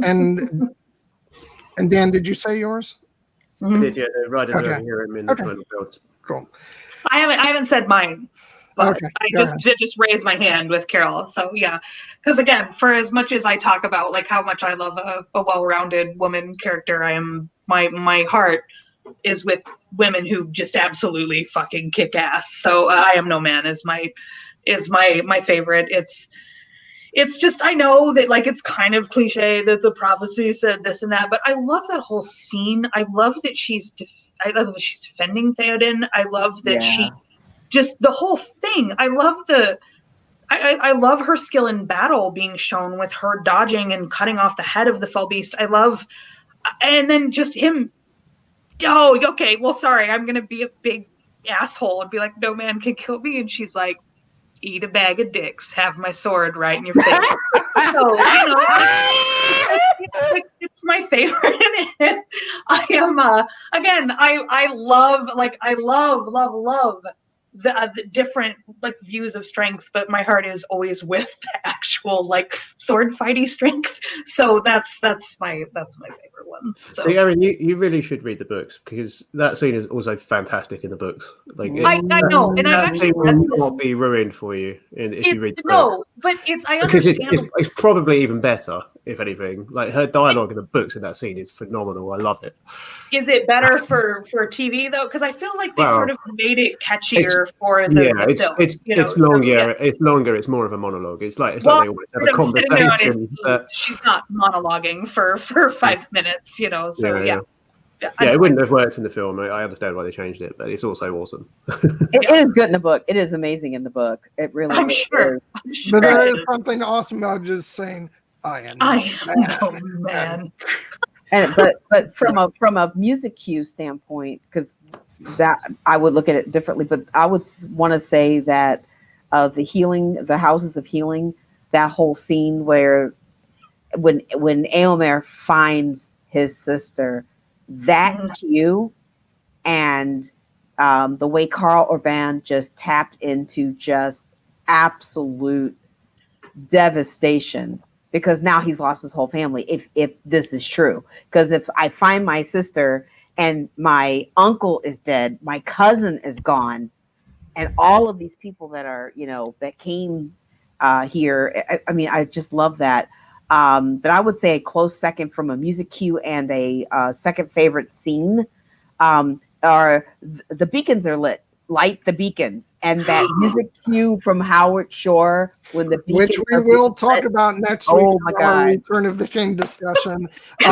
And Dan, did you say yours? I did, yeah. Right over here in the final builds. Cool. I haven't said mine, but I Go just raised my hand with Carole. So yeah, because again, for as much as I talk about like how much I love a well-rounded woman character, I am my heart is with women who just absolutely fucking kick ass. So I Am No Man is my favorite. it's just, I know that like it's kind of cliche that the prophecy said this and that, but I love that whole scene. I love that I love that she's defending Theoden. I love that she just the whole thing. I love her skill in battle being shown with her dodging and cutting off the head of the fell beast. And then just him. Oh, okay. Well, sorry, I'm gonna be a big asshole and be like, no man can kill me. And she's like, eat a bag of dicks, have my sword right in your face. So, it's my favorite. I am again, I love the different like views of strength, but my heart is always with the actual like sword fighty strength. So that's my favorite one. So Erin, you really should read the books because that scene is also fantastic in the books. Like I know, and I've actually will not be ruined for you if you read the books. No, but I understand. It's probably even better, if anything. Like her dialogue in the books in that scene is phenomenal. I love it. Is it better for TV though? Because I feel like they sort of made it catchier for the film. It's longer. It's longer. It's more of a monologue. It's like they always have a conversation. She's not monologuing for 5 minutes. So yeah. It wouldn't have worked in the film. I understand why they changed it, but it's also awesome. It is good in the book. It is amazing in the book. It really I'm is. sure. But there is something awesome about just saying, I am no man. And but from a music cue standpoint, because that I would look at it differently, but I would want to say that the Houses of Healing, that whole scene where when Éomer finds his sister, that cue and the way Carole Urban just tapped into just absolute devastation, because now he's lost his whole family if this is true. Because if I find my sister and my uncle is dead, my cousin is gone, and all of these people that are that came here, I mean, I just love that. But I would say a close second from a music cue and a second favorite scene are the beacons are lit. Light the beacons, and that music cue from Howard Shore when the beacons which we will talk about next week. Oh my God. Return of the King discussion. We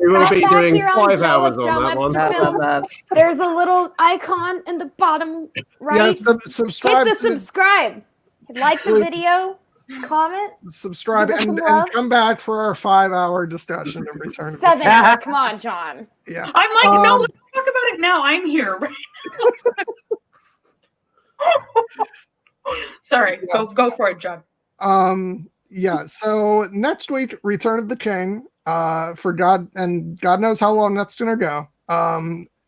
will be doing here 5 Joe hours of on Joe that Webster one. Film. There's a little icon in the bottom right. Subscribe. Hit the subscribe. Like the video. Comment. Subscribe and come back for our 5-hour discussion of Return of the King. 7 hour. Come on, John. Yeah. I'm like, no, let's talk about it now. I'm here. Sorry, go for it, John. So next week, Return of the King. For God knows how long that's gonna go.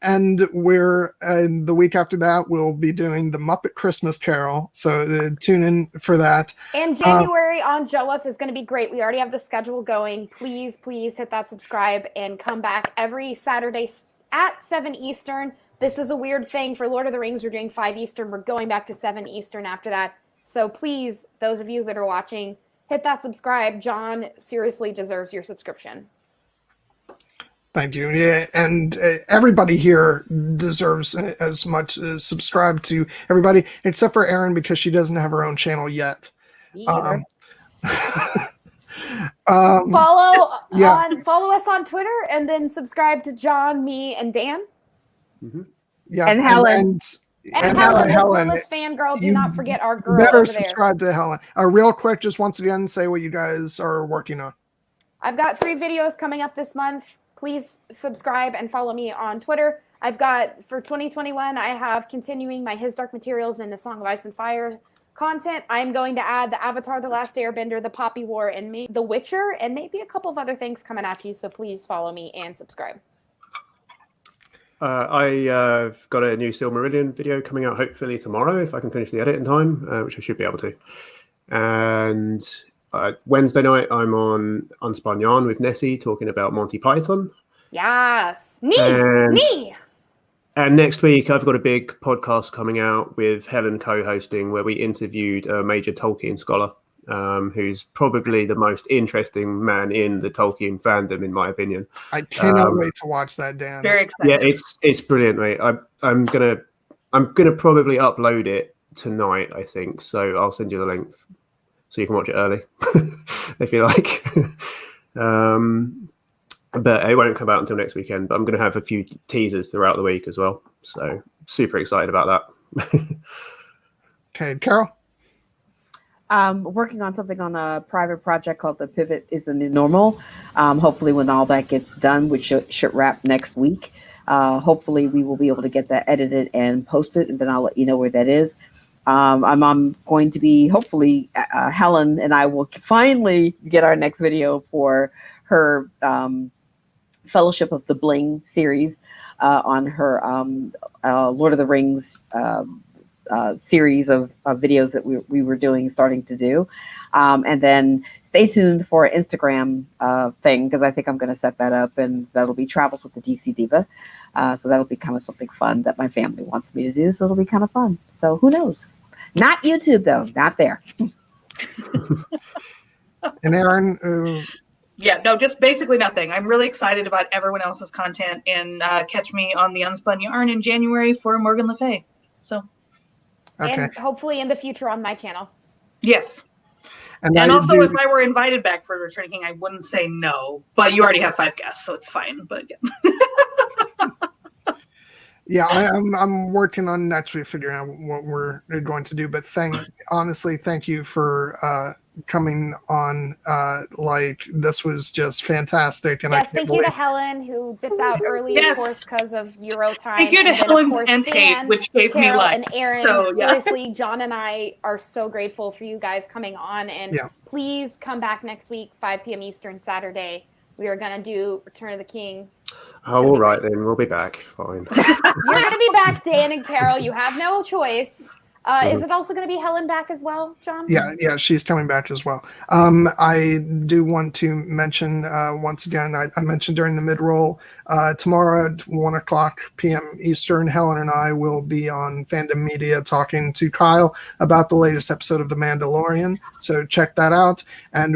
And we're the week after that, we'll be doing the Muppet Christmas Carol. So tune in for that. And January on Joelf is going to be great. We already have the schedule going. Please hit that subscribe and come back every Saturday at 7 Eastern. This is a weird thing for Lord of the Rings. We're doing 5 Eastern. We're going back to 7 Eastern after that. So please, those of you that are watching, hit that subscribe. John seriously deserves your subscription. Thank you. Yeah, and everybody here deserves as much as subscribe to everybody, except for Erin, because she doesn't have her own channel yet. Follow us on Twitter, and then subscribe to John, me, and Dan. Mm-hmm. Yeah, and Helen. And Helen, Clueless Fangirl. Do not forget our girl better over subscribe there. to Helen. Real quick, just once again, say what you guys are working on. I've got 3 videos coming up this month. Please subscribe and follow me on Twitter. I've got, for 2021, I have continuing my His Dark Materials and the Song of Ice and Fire content. I'm going to add the Avatar, The Last Airbender, The Poppy War, and The Witcher, and maybe a couple of other things coming at you. So please follow me and subscribe. I've got a new Silmarillion video coming out hopefully tomorrow if I can finish the edit in time, which I should be able to. And Wednesday night I'm on Unspun Yarn with Nessie talking about Monty Python. Yes, me. And next week I've got a big podcast coming out with Helen co-hosting where we interviewed a major Tolkien scholar who's probably the most interesting man in the Tolkien fandom, in my opinion. I cannot wait to watch that, Dan. Very excited. Yeah, it's brilliant, mate. I'm gonna probably upload it tonight, I think. So I'll send you the link so you can watch it early if you like. But it won't come out until next weekend. But I'm going to have a few teasers throughout the week as well. So super excited about that. Okay, Carole? Working on something on a private project called The Pivot is the New Normal. Hopefully when all that gets done, which should wrap next week, hopefully we will be able to get that edited and posted, and then I'll let you know where that is. I'm going to be, hopefully, Helen and I will finally get our next video for her Fellowship of the Bling series on her Lord of the Rings series of videos that we were starting to do. And then stay tuned for an Instagram thing, because I think I'm going to set that up, and that'll be Travels with the DC Diva. So that'll be kind of something fun that my family wants me to do. So it'll be kind of fun. So who knows? Not YouTube though, not there. And Erin? Yeah, no, just basically nothing. I'm really excited about everyone else's content, and catch me on the Unspun Yarn in January for Morgan Le Fay. So, Okay. And hopefully in the future on my channel. yes. And also, if I were invited back for Returning King, I wouldn't say no. But you already have 5 guests, so it's fine. But yeah. Yeah, I'm working on next week figuring out what we're going to do. But honestly, thank you for coming on. Like, this was just fantastic. And Yes, thank you to Helen, who dipped out early, of course, because of Euro time. Thank you to Helen's and Kate, Dan, which gave me Carole, life. and Erin. So, yeah. Seriously, John and I are so grateful for you guys coming on. And please come back next week, 5 p.m. Eastern, Saturday. We are going to do Return of the King. Oh, all right then. We'll be back. Fine. You're going to be back, Dan and Carole. You have no choice. Is it also going to be Helen back as well, John? Yeah, she's coming back as well. I do want to mention once again, I mentioned during the mid-roll, tomorrow at 1:00 p.m. Eastern, Helen and I will be on Fandom Media talking to Kyle about the latest episode of The Mandalorian. So check that out. And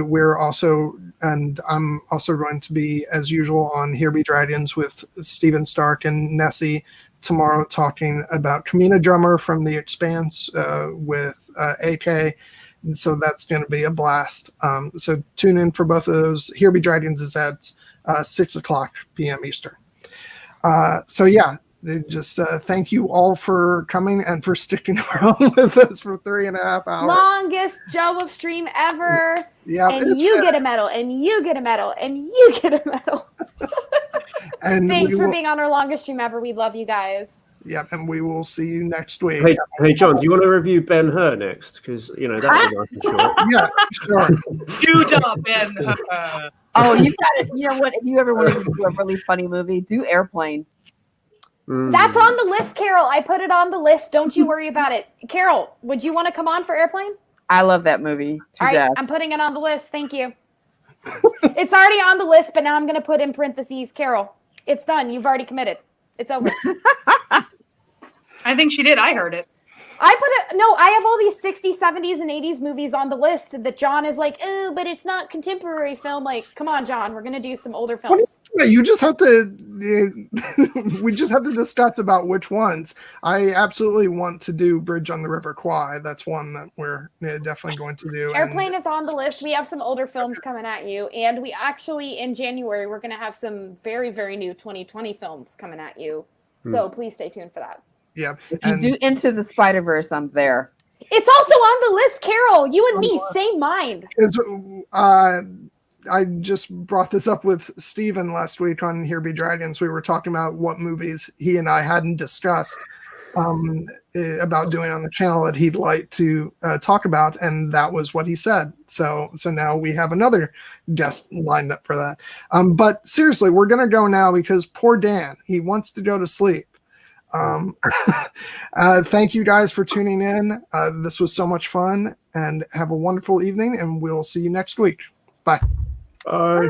I'm also going to be, as usual, on Here Be Dragons with Steven Stark and Nessie tomorrow, talking about Kamina Drummer from The Expanse with AK. And so that's going to be a blast. So tune in for both of those. Here Be Dragons is at 6:00 p.m. Eastern. So yeah, just thank you all for coming and for sticking around with us for 3.5 hours. Longest Joe of stream ever. Yeah, and you get a medal, and you get a medal, and you get a medal. And thanks for being on our longest stream ever. We love you guys. Yep, and we will see you next week. Hey, John, do you want to review Ben-Hur next? Because that was nice and short. Yeah, sure. Do Ben-Hur. Oh, you got it. You know what? If you ever want to do a really funny movie, do Airplane. That's on the list, Carole. I put it on the list. Don't you worry about it. Carole, would you want to come on for Airplane? I love that movie. All right, I'm putting it on the list. Thank you. It's already on the list, but now I'm going to put in parentheses, Carole. It's done. You've already committed. It's over. I think she did. I heard it. I have all these 60s, 70s, and 80s movies on the list that John is like, oh, but it's not contemporary film. Like, come on, John, we're going to do some older films. You just have to, we just have to discuss about which ones. I absolutely want to do Bridge on the River Kwai. That's one that we're definitely going to do. Airplane is on the list. We have some older films coming at you. And we actually, in January, we're going to have some very, very new 2020 films coming at you. So please stay tuned for that. Yeah. If you do Into the Spider-Verse, I'm there. It's also on the list, Carole. You and me, same mind. I just brought this up with Steven last week on Here Be Dragons. We were talking about what movies he and I hadn't discussed about doing on the channel that he'd like to talk about, and that was what he said. So now we have another guest lined up for that. But seriously, we're going to go now because poor Dan, he wants to go to sleep. Thank you guys for tuning in. This was so much fun, and have a wonderful evening, and we'll see you next week. Bye. Bye.